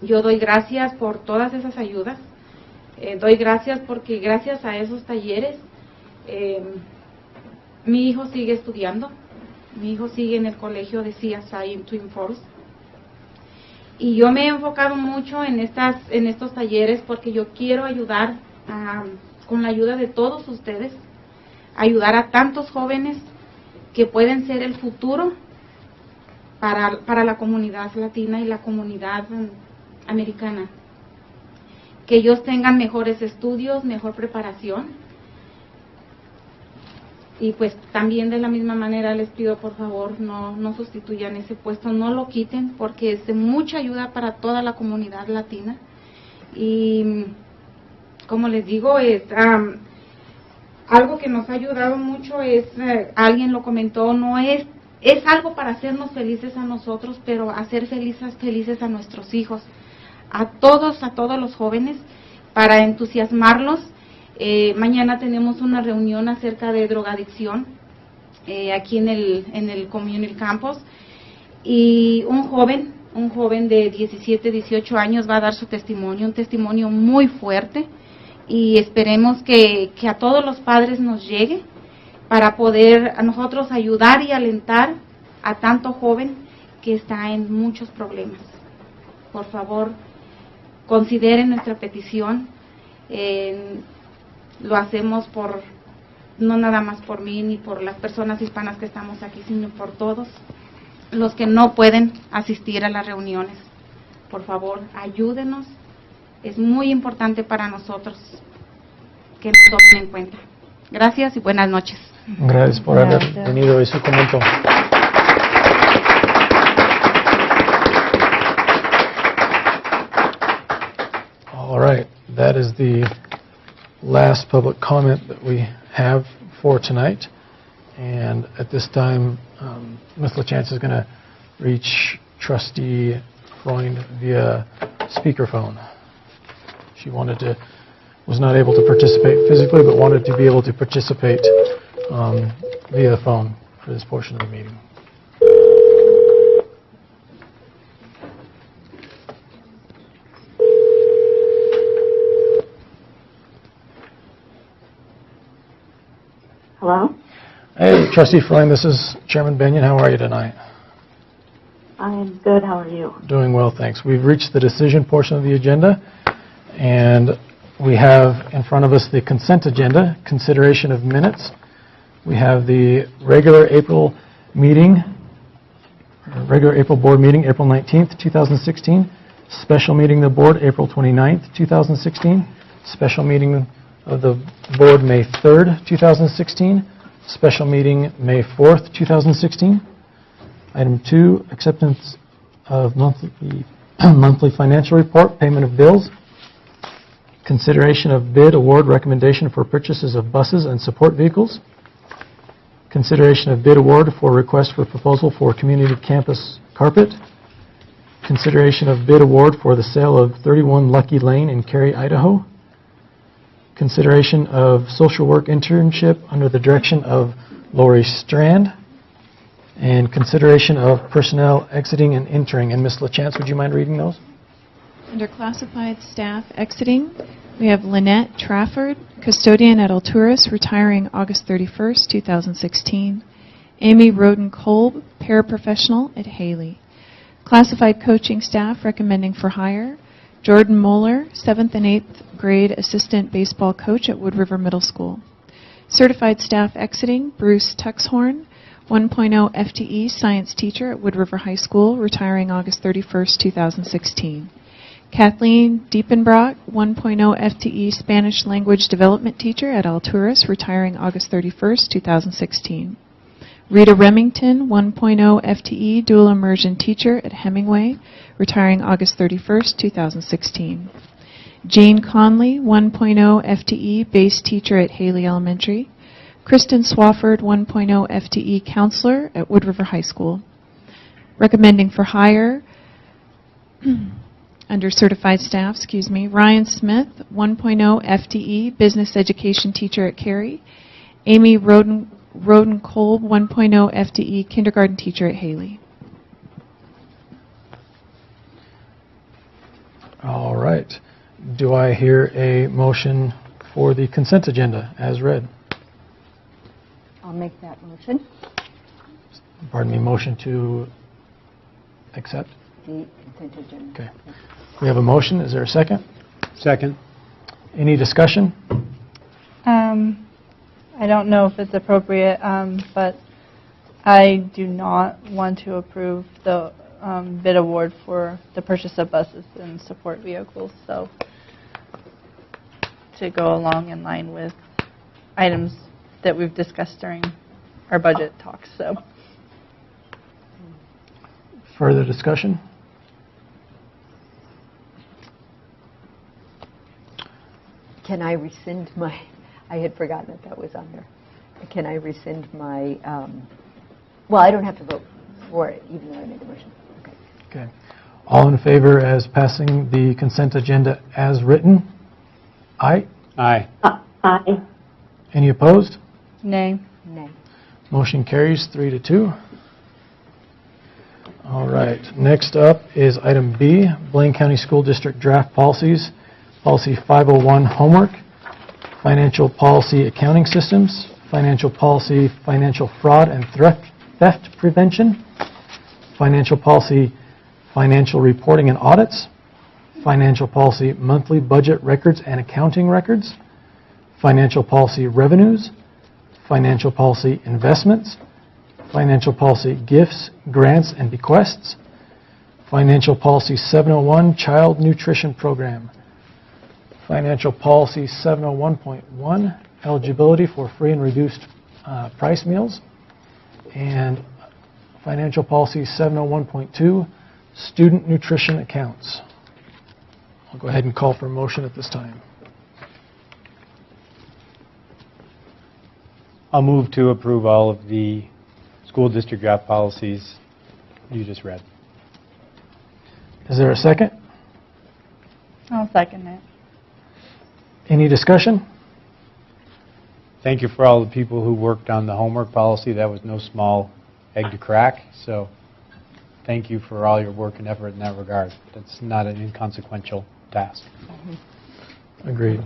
Yo doy gracias por todas esas ayudas, doy gracias porque gracias a esos talleres mi hijo sigue estudiando, mi hijo sigue en el colegio de CSI en Twin Falls. Y yo me he enfocado mucho en estos talleres porque yo quiero ayudar, con la ayuda de todos ustedes, ayudar a tantos jóvenes que pueden ser el futuro para la comunidad latina y la comunidad americana. Que ellos tengan mejores estudios, mejor preparación. Y pues también de la misma manera les pido por favor no sustituyan ese puesto, no lo quiten, porque es de mucha ayuda para toda la comunidad latina. Y como les digo, es algo que nos ha ayudado mucho, alguien lo comentó, no es algo para hacernos felices a nosotros, pero hacer felices a nuestros hijos, a todos los jóvenes, para entusiasmarlos. Mañana tenemos una reunión acerca de drogadicción aquí en el Community Campus, y un joven de 17, 18 años va a dar su testimonio, un testimonio muy fuerte, y esperemos que a todos los padres nos llegue para poder a nosotros ayudar y alentar a tanto joven que está en muchos problemas. Por favor, consideren nuestra petición. Lo hacemos no nada más por mí ni por las personas hispanas que estamos aquí, sino por todos los que no pueden asistir a las reuniones. Por favor, ayúdenos. Es muy importante para nosotros que nos tomen en cuenta. Gracias y buenas noches. Gracias por haber venido y su comentario. All right, that is the last public comment that we have for tonight. And at this time, Ms. LaChance is going to reach Trustee Freund via speakerphone. She was not able to participate physically, but wanted to be able to participate via the phone for this portion of the meeting. Hello? Hey, Trustee Freund, this is Chairman Benyon. How are you tonight? I'm good. How are you? Doing well, thanks. We've reached the decision portion of the agenda, and we have in front of us the consent agenda, consideration of minutes. We have the regular April board meeting, April 19th, 2016, special meeting of the board, April 29th, 2016, special meeting of the board, May 3rd, 2016, special meeting, May 4th, 2016. Item 2, acceptance of monthly financial report, payment of bills, consideration of bid award recommendation for purchases of buses and support vehicles, consideration of bid award for request for proposal for community campus carpet, consideration of bid award for the sale of 31 Lucky Lane in Cary, Idaho, consideration of social work internship under the direction of Lori Strand, and consideration of personnel exiting and entering. And Ms. LaChance, would you mind reading those? Under classified staff exiting, we have Lynette Trafford, custodian at Alturas, retiring August 31st, 2016. Amy Roden-Kolb, paraprofessional at Haley. Classified coaching staff recommending for hire, Jordan Moeller, 7th and 8th grade assistant baseball coach at Wood River Middle School. Certified staff exiting, Bruce Tuxhorn, 1.0 FTE science teacher at Wood River High School, retiring August 31st, 2016. Kathleen Diepenbrock, 1.0 FTE Spanish language development teacher at Alturas, retiring August 31st, 2016. Rita Remington, 1.0 FTE dual immersion teacher at Hemingway, retiring August 31st, 2016. Jane Conley, 1.0 FTE base teacher at Haley Elementary. Kristen Swafford, 1.0 FTE counselor at Wood River High School. Recommending for hire, under certified staff, Ryan Smith, 1.0 FTE business education teacher at Cary. Amy Roden-Kolb, 1.0 FTE kindergarten teacher at Haley. All right. Do I hear a motion for the consent agenda as read? I'll make that motion. Pardon me, motion to accept? The consent agenda. Okay. We have a motion. Is there a second? Second. Any discussion? I don't know if it's appropriate, but I do not want to approve the bid award for the purchase of buses and support vehicles, so to go along in line with items that we've discussed during our budget talks. So, further discussion? Can I rescind my, I had forgotten that was on there. Can I rescind my, well, I don't have to vote for it, even though I made the motion. Okay. Okay. All in favor as passing the consent agenda as written? Aye? Aye. Aye. Any opposed? nay. Nay. Motion carries 3-2. All right. Next up is item B, Blaine County School District draft policies. Policy 501, homework. Financial policy, accounting systems. Financial policy, financial fraud and theft prevention. Financial policy, financial reporting and audits. Financial policy, monthly budget records and accounting records. Financial policy, revenues. Financial policy, investments. Financial policy, gifts, grants, and bequests. Financial policy 701, child nutrition program. Financial policy 701.1, eligibility for free and reduced price meals. And financial policy 701.2, student nutrition accounts. I'll go ahead and call for a motion at this time. I'll move to approve all of the school district draft policies you just read. Is there a second? I'll second it. Any discussion? Thank you for all the people who worked on the homework policy. That was no small egg to crack. So thank you for all your work and effort in that regard. That's not an inconsequential task. Agreed.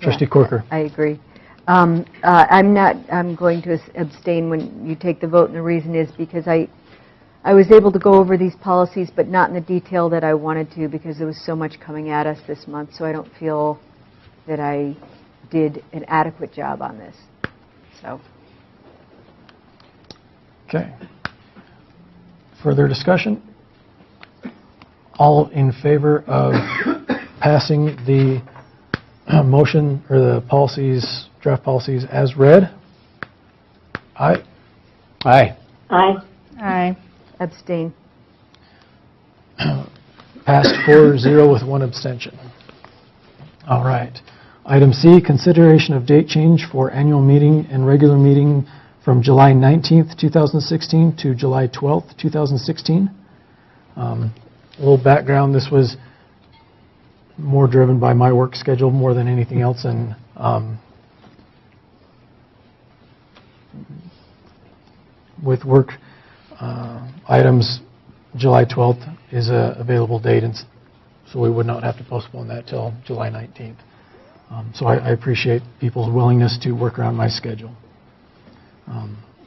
Trustee Corker. I agree. I'm going to abstain when you take the vote, and the reason is because I was able to go over these policies, but not in the detail that I wanted to because there was so much coming at us this month, so I don't feel that I did an adequate job on this. So. Okay. Further discussion? All in favor of passing the motion or the policies, draft policies as read? Aye. Aye. Aye. Aye. Abstain. Passed 4-0 with one abstention. All right. Item C, consideration of date change for annual meeting and regular meeting from July 19th, 2016 to July 12th, 2016. A little background, this was more driven by my work schedule more than anything else, and with work items, July 12th is a available date, and so we would not have to postpone that till July 19th. So I appreciate people's willingness to work around my schedule.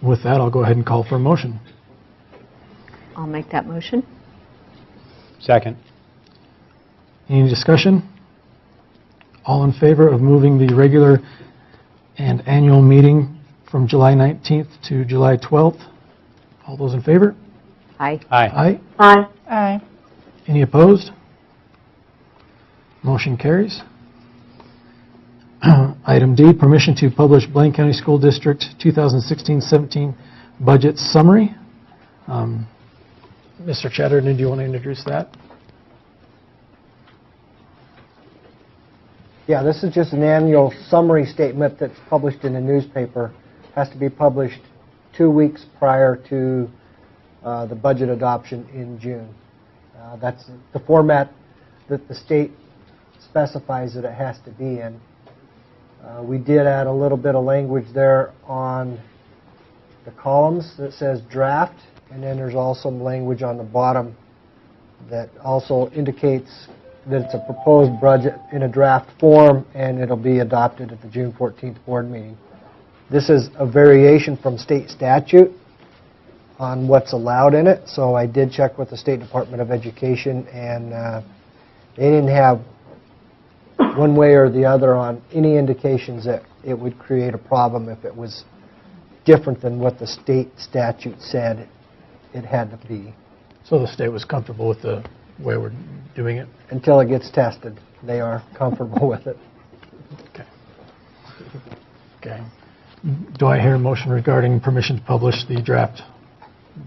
With that, I'll go ahead and call for a motion. I'll make that motion. Second. Any discussion? All in favor of moving the regular and annual meeting from July 19th to July 12th? All those in favor? Aye. Aye. Aye. Aye. Aye. Any opposed? Motion carries. Item D, permission to publish Blaine County School District 2016-17 budget summary. Mr. Chatterton, do you want to introduce that? Yeah, this is just an annual summary statement that's published in a newspaper. Has to be published 2 weeks prior to the budget adoption in June. That's the format that the state specifies that it has to be in. We did add a little bit of language there on the columns that says draft, and then there's also some language on the bottom that also indicates that it's a proposed budget in a draft form, and it'll be adopted at the June 14th board meeting. This is a variation from state statute on what's allowed in it, so I did check with the State Department of Education, and they didn't have one way or the other on any indications that it would create a problem if it was different than what the state statute said it had to be. So the state was comfortable with the way we're doing it? Until it gets tested, they are comfortable with it. Okay. Okay. Do I hear a motion regarding permission to publish the draft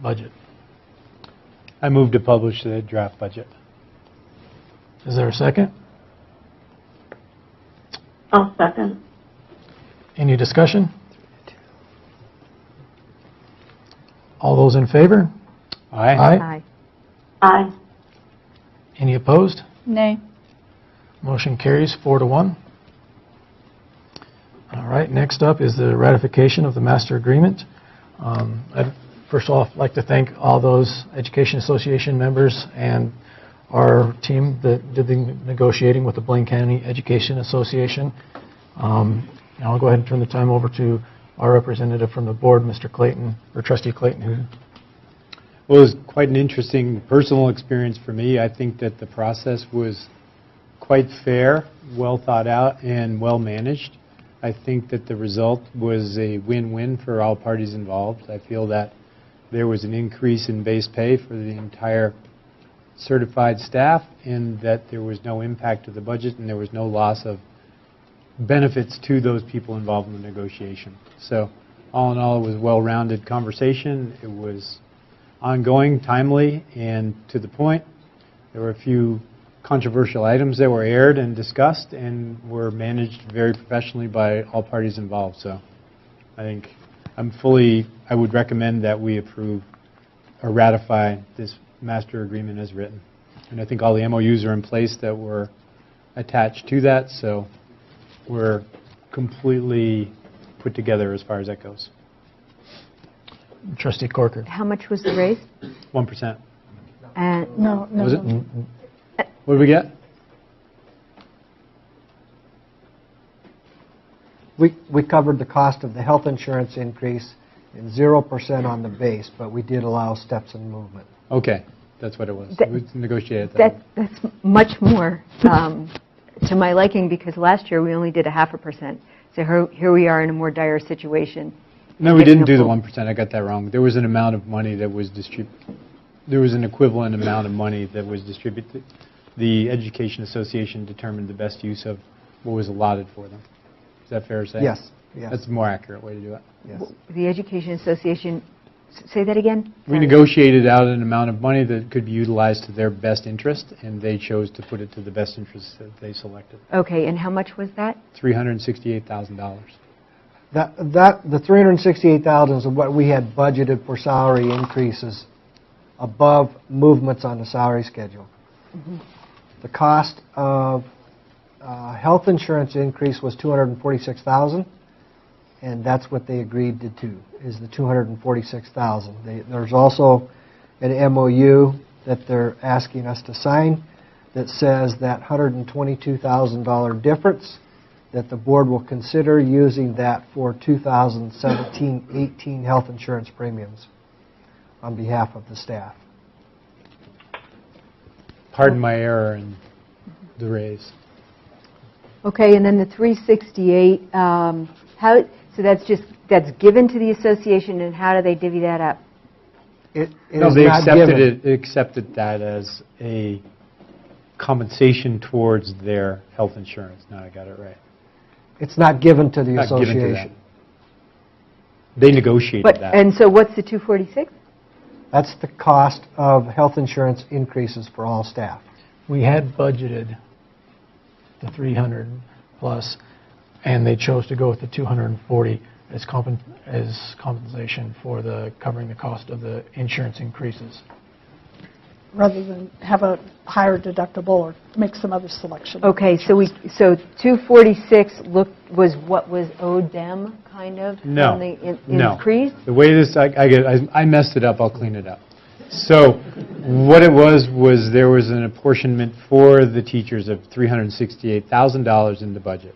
budget? I move to publish the draft budget. Is there a second? I'll second. Any discussion? All those in favor? Aye. Aye. Aye. Any opposed? Nay. Motion carries 4-1. All right, next up is the ratification of the master agreement. I'd first off like to thank all those Education Association members and our team that did the negotiating with the Blaine County Education Association. Now I'll go ahead and turn the time over to our representative from the board, Mr. Clayton, or Trustee Clayton, who Well, it was quite an interesting personal experience for me. I think that the process was quite fair, well thought out, and well managed. I think that the result was a win-win for all parties involved. I feel that there was an increase in base pay for the entire certified staff, and that there was no impact to the budget, and there was no loss of benefits to those people involved in the negotiation. So all in all, it was a well-rounded conversation. It was ongoing, timely, and to the point. There were a few controversial items that were aired and discussed and were managed very professionally by all parties involved. So I think I would recommend that we approve or ratify this master agreement as written. And I think all the MOUs are in place that were attached to that, so we're completely put together as far as that goes. Trustee Corker. How much was the raise? 1%. And No, no. Was it? What did we get? We covered the cost of the health insurance increase and 0% on the base, but we did allow steps and movement. Okay, that's what it was. That- We negotiated that. That's much more to my liking, because last year we only did 0.5%. So here we are in a more dire situation. No, we Getting didn't a do the full- 1%. I got that wrong. There was an amount of money that was there was an equivalent amount of money that was distributed. The Education Association determined the best use of what was allotted for them. Is that fair to say? Yes, yes. That's a more accurate way to do it. Yes. The Education Association, say that again? We Sorry. negotiated out an amount of money that could be utilized to their best interest, and they chose to put it to the best interest that they selected. Okay, and how much was that? $368,000. The $368,000 is what we had budgeted for salary increases above movements on the salary schedule. Mhm. The cost of health insurance increase was $246,000, and that's what they agreed to do, is the $246,000. There's also an MOU that they're asking us to sign that says that $122,000 difference, that the board will consider using that for 2017-18 health insurance premiums on behalf of the staff. Pardon my error in the raise. Okay, and then the 368, so that's given to the association, and how do they divvy that up? It No, is they not accepted given. it. They accepted that as a compensation towards their health insurance. Now I got it right. It's not given to the Not given to them. association. They negotiated But, that. and so what's the 246? That's the cost of health insurance increases for all staff. We had budgeted the 300 plus, and they chose to go with the 240 as compensation for covering the cost of the insurance increases. Rather than have a higher deductible or make some other selection. Okay, so 246 was what was owed them, kind of? No, on the no. increase? The way this, I messed it up, I'll clean it up. So what it was there was an apportionment for the teachers of $368,000 in the budget.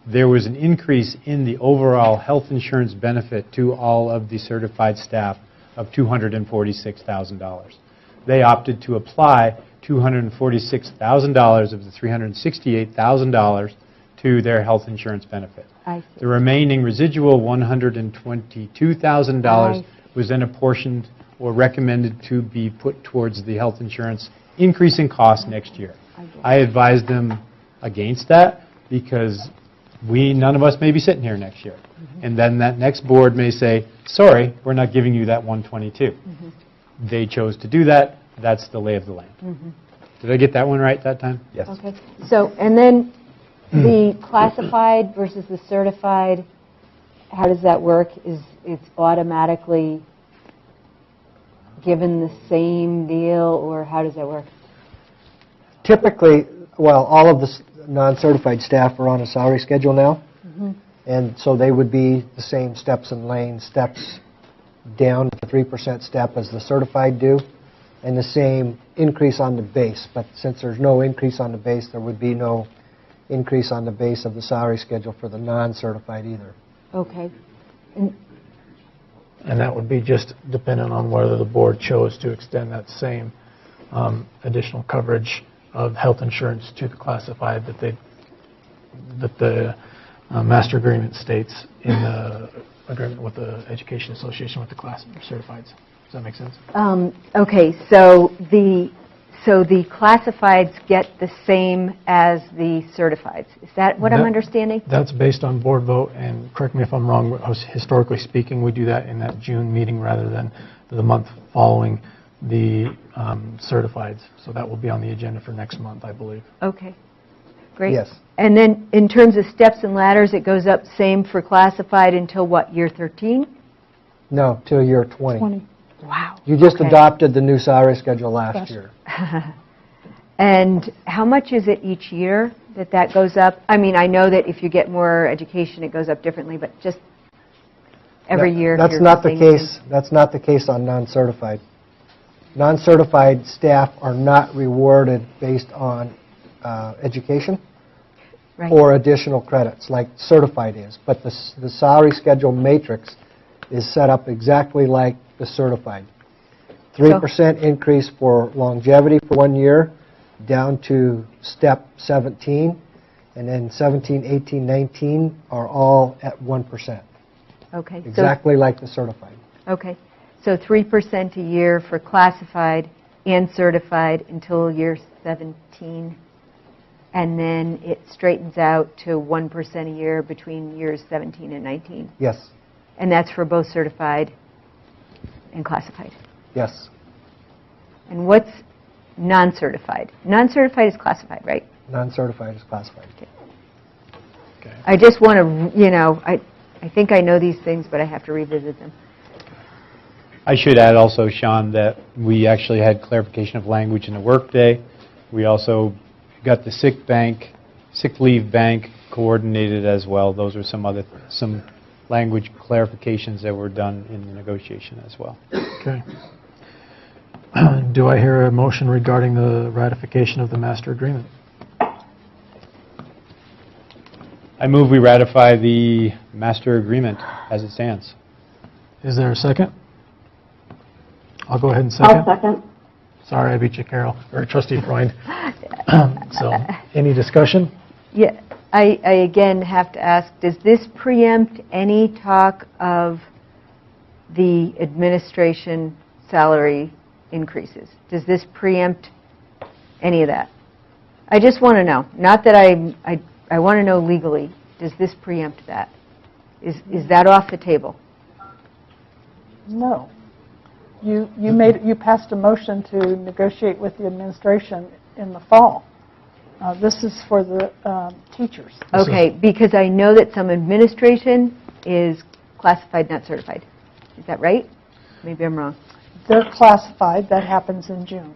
There was an increase in the overall health insurance benefit to all of the certified staff of $246,000. They opted to apply $246,000 of the $368,000 to their health insurance benefit. I see. The remaining residual $122,000 was then apportioned or recommended to be put towards the health insurance increase in cost next year. I advised them against that because none of us may be sitting here next year. And then that next board may say, sorry, we're not giving you that 122. They chose to do that. That's the lay of the land. Did I get that one right that time? Yes. Okay, so, and then the classified versus the certified, how does that work? It's automatically given the same deal, or how does that work? Typically, well, all of the non-certified staff are on a salary schedule now, and so they would be the same steps and lanes, steps down to the 3% step as the certified do, and the same increase on the base. But since there's no increase on the base, there would be no increase on the base of the salary schedule for the non-certified either. Okay. And that would be just dependent on whether the board chose to extend that same additional coverage of health insurance to the classified that the master agreement states in the agreement with the Education Association with the class certifieds. Does that make sense? Okay, so the classifieds get the same as the certifieds. Is that what I'm understanding? That's based on board vote, and correct me if I'm wrong, historically speaking, we do that in that June meeting rather than the month following the certifieds. So that will be on the agenda for next month, I believe. Okay, great. Yes. And then in terms of steps and ladders, it goes up same for classified until what, year 13? No, till year 20. Wow. You just Okay. adopted the new salary schedule last year. And how much is it each year that goes up? I mean, I know that if you get more education, it goes up differently, but just every year. That's you're not the saying- case. That's not the case on non-certified. Non-certified staff are not rewarded based on education Right. or additional credits like certified is. But the salary schedule matrix is set up exactly like the certified. 3% increase for longevity for 1 year, down to step 17, and then 17, 18, 19 are all at 1%. Okay. so- Exactly like the certified. Okay. So 3% a year for classified and certified until year 17, and then it straightens out to 1% a year between years 17 and 19. Yes, And that's for both certified and classified. yes. And what's non-certified? Non-certified is classified, right? Non-certified is classified. I just want to, I think I know these things, but I have to revisit them. I should add also, Sean, that we actually had clarification of language in the workday. We also got the sick leave bank coordinated as well. Those are some language clarifications that were done in the negotiation as well. Okay. Do I hear a motion regarding the ratification of the master agreement? I move we ratify the master agreement as it stands. Is there a second? I'll go ahead and second. I'll second. Sorry, I beat you, Carol, or Trustee Freund. So, any discussion? Yeah, I again have to ask, does this preempt any talk of the administration salary increases? Does this preempt any of that? I just want to know. Not that I want to know legally, does this preempt that? Is that off the table? No. You passed a motion to negotiate with the administration in the fall. This is for the teachers. Okay, because I know that some administration is classified, not certified. Is that right? Maybe I'm wrong. They're classified. That happens in June.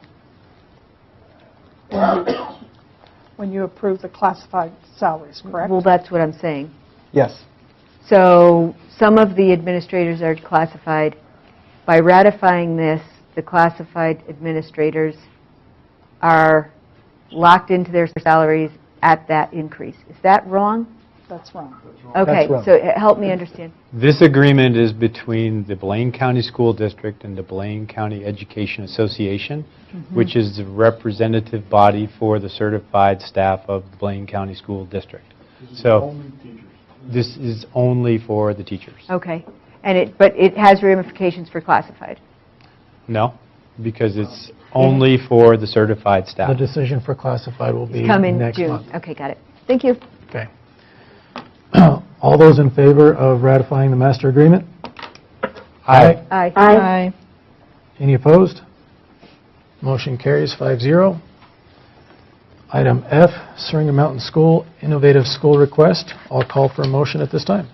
When you approve the classified salaries, correct? Well, that's what I'm saying. Yes. So some of the administrators are classified. By ratifying this, the classified administrators are locked into their salaries at that increase. Is that wrong? That's wrong. Okay, That's wrong. so help me understand. This agreement is between the Blaine County School District and the Blaine County Education Association, which is the representative body for the certified staff of the Blaine County School District. So this is only for the teachers. Okay, but it has ramifications for classified. No, because it's only for the certified The staff. decision for classified will be Come in next June. month. Okay, got it. Thank you. Okay. All those in favor of ratifying the master agreement? Aye. Aye. Aye. Any opposed? Motion carries 5-0. Item F, Seringa Mountain School Innovative School Request. I'll call for a motion at this time.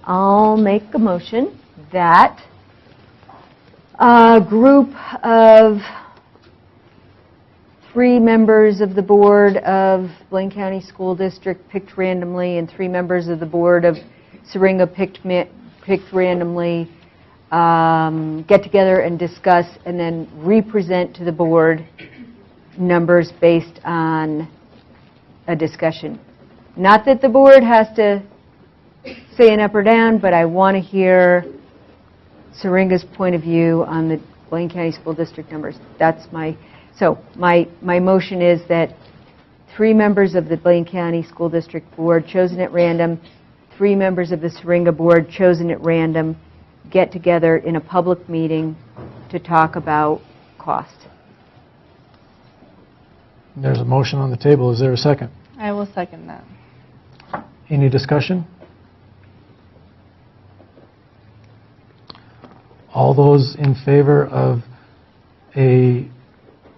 I'll make a motion that a group of 3 members of the board of Blaine County School District picked randomly and 3 members of the board of Seringa picked randomly get together and discuss and then represent to the board numbers based on a discussion. Not that the board has to say an up or down, but I want to hear Seringa's point of view on the Blaine County School District numbers. That's my motion is that 3 members of the Blaine County School District Board chosen at random, 3 members of the Seringa Board chosen at random, get together in a public meeting to talk about cost. There's a motion on the table. Is there a second? I will second that. Any discussion? All those in favor of a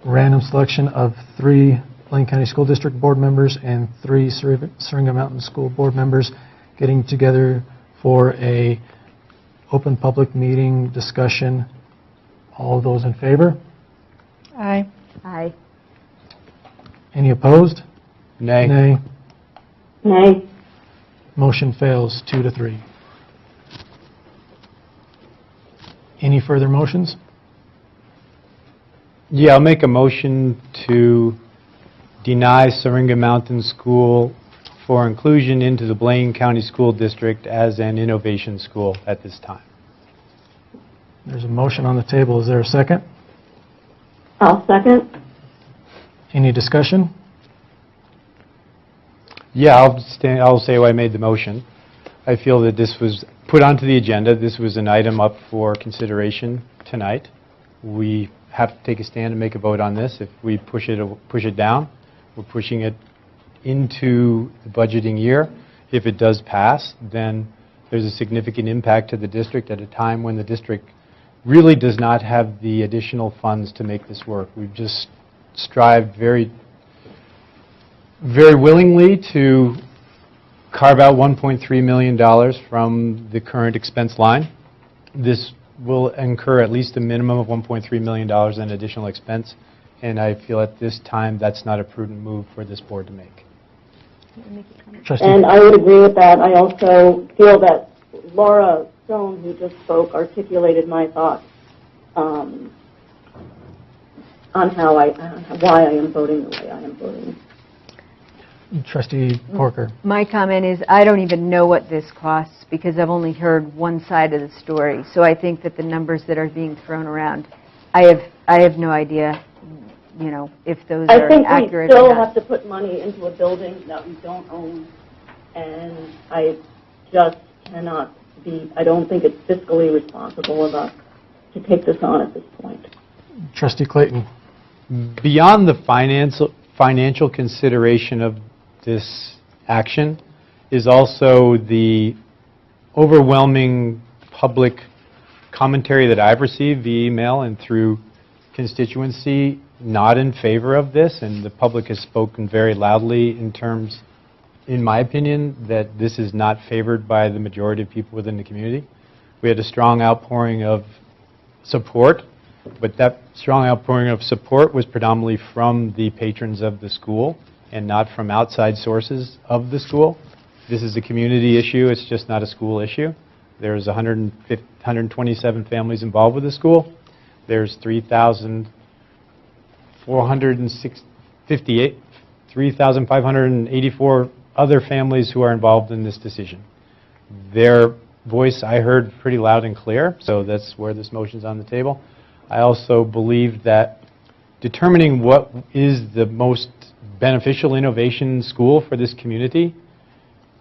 random selection of 3 Blaine County School District Board members and 3 Seringa Mountain School Board members getting together for a open public meeting discussion, all those in favor? Aye. Aye. Any opposed? Nay. Nay. Nay. Motion fails 2-3. Any further motions? Yeah, I'll make a motion to deny Syringa Mountain School for inclusion into the Blaine County School District as an innovation school at this time. There's a motion on the table. Is there a second? I'll second. Any discussion? Yeah, I'll say why I made the motion. I feel that this was put onto the agenda. This was an item up for consideration tonight. We have to take a stand and make a vote on this. If we push it down, we're pushing it into the budgeting year. If it does pass, then there's a significant impact to the district at a time when the district really does not have the additional funds to make this work. We've just strived very willingly to carve out $1.3 million from the current expense line. This will incur at least a minimum of $1.3 million in additional expense, and I feel at this time that's not a prudent move for this board to make. And I would agree with that. I also feel that Laura Stone, who just spoke, articulated my thoughts on why I am voting the way I am voting. Trustee Porker. My comment is, I don't even know what this costs because I've only heard one side of the story. So I think that the numbers that are being thrown around, I have no idea, you know, if those are accurate I think we still have to put money into a building that we don't own, and I just cannot be, I don't think it's fiscally responsible enough to take this on at this point. Trustee Clayton. Beyond the financial consideration of this action is also the overwhelming public commentary that I've received via email and through constituency not in favor of this, and the public has spoken very loudly in terms, in my opinion, that this is not favored by the majority of people within the community. We had a strong outpouring of support, but that strong outpouring of support was predominantly from the patrons of the school and not from outside sources of the school. This is a community issue. It's just not a school issue. There's 127 families involved with the school. There's 3,584 other families who are involved in this decision. Their voice I heard pretty loud and clear, so that's where this motion's on the table. I also believe that determining what is the most beneficial innovation school for this community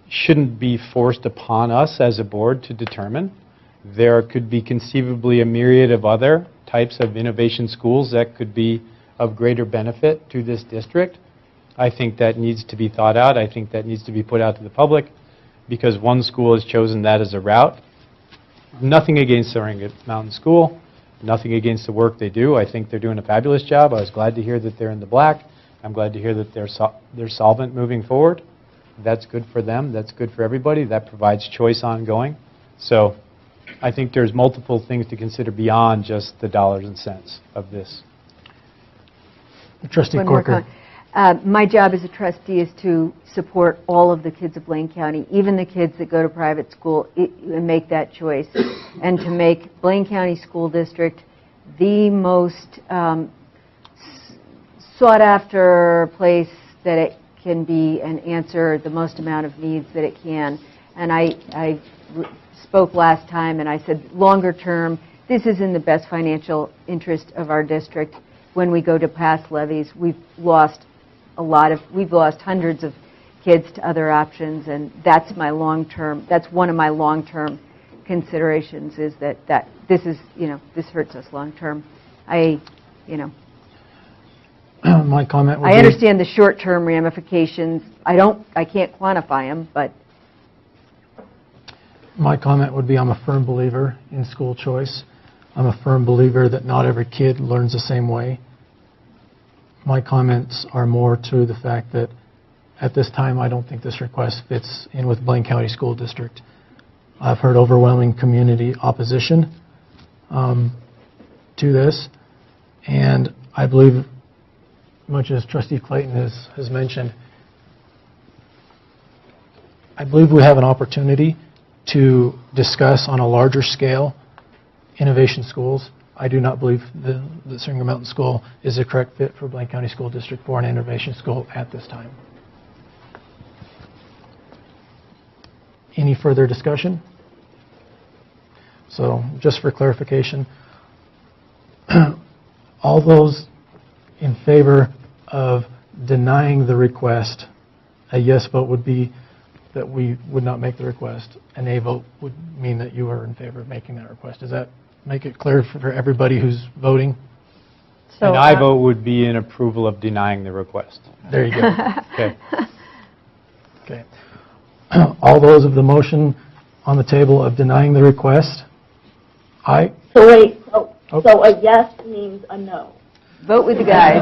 shouldn't be forced upon us as a board to determine. There could be conceivably a myriad of other types of innovation schools that could be of greater benefit to this district. I think that needs to be thought out. I think that needs to be put out to the public because one school has chosen that as a route. Nothing against Syringa Mountain School. Nothing against the work they do. I think they're doing a fabulous job. I was glad to hear that they're in the black. I'm glad to hear that they're solvent moving forward. That's good for them. That's good for everybody. That provides choice ongoing. So I think there's multiple things to consider beyond just the dollars and cents of this. Trustee One more Corker. My job as a trustee is to support all of the kids of Blaine County, even the kids that go to private school, and make that choice, and to make Blaine County School District the most sought-after place that it can be and answer the most amount of needs that it can. And I spoke last time, and I said, longer term, this is in the best financial interest of our district. When we go to pass levies, we've lost hundreds of kids to other options, and that's my long-term, that's one of my long-term considerations, is that this is, this hurts us long-term. My comment would I be, understand the short-term ramifications. I can't quantify them, but my comment would be I'm a firm believer in school choice. I'm a firm believer that not every kid learns the same way. My comments are more to the fact that at this time I don't think this request fits in with Blaine County School District. I've heard overwhelming community opposition to this, and I believe much as Trustee Clayton has mentioned, I believe we have an opportunity to discuss on a larger scale innovation schools. I do not believe the Singer Mountain School is a correct fit for Blaine County School District for an innovation school at this time. Any further discussion? So just for clarification, all those in favor of denying the request, a yes vote would be that we would not make the request. A nay vote would mean that you are in favor of making that request. Does that make it clear for everybody who's voting? So, An aye vote would be in approval of denying the request. There you go. Okay. Okay. All those of the motion on the table of denying the request? Aye? So wait, Oh. so a yes means a no. Vote with the guys.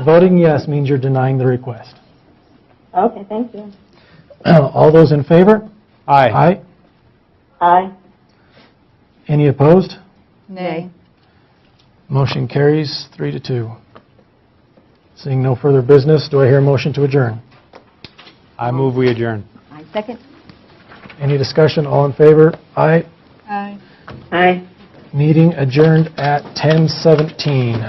Voting yes means you're denying the request. Okay, thank you. All those in favor? Aye. Aye. Aye. Any opposed? Nay. Motion carries 3-2. Seeing no further business, do I hear a motion to adjourn? I move we adjourn. I second. Any discussion? All in favor? Aye. Aye. Aye. Meeting adjourned at 10:17.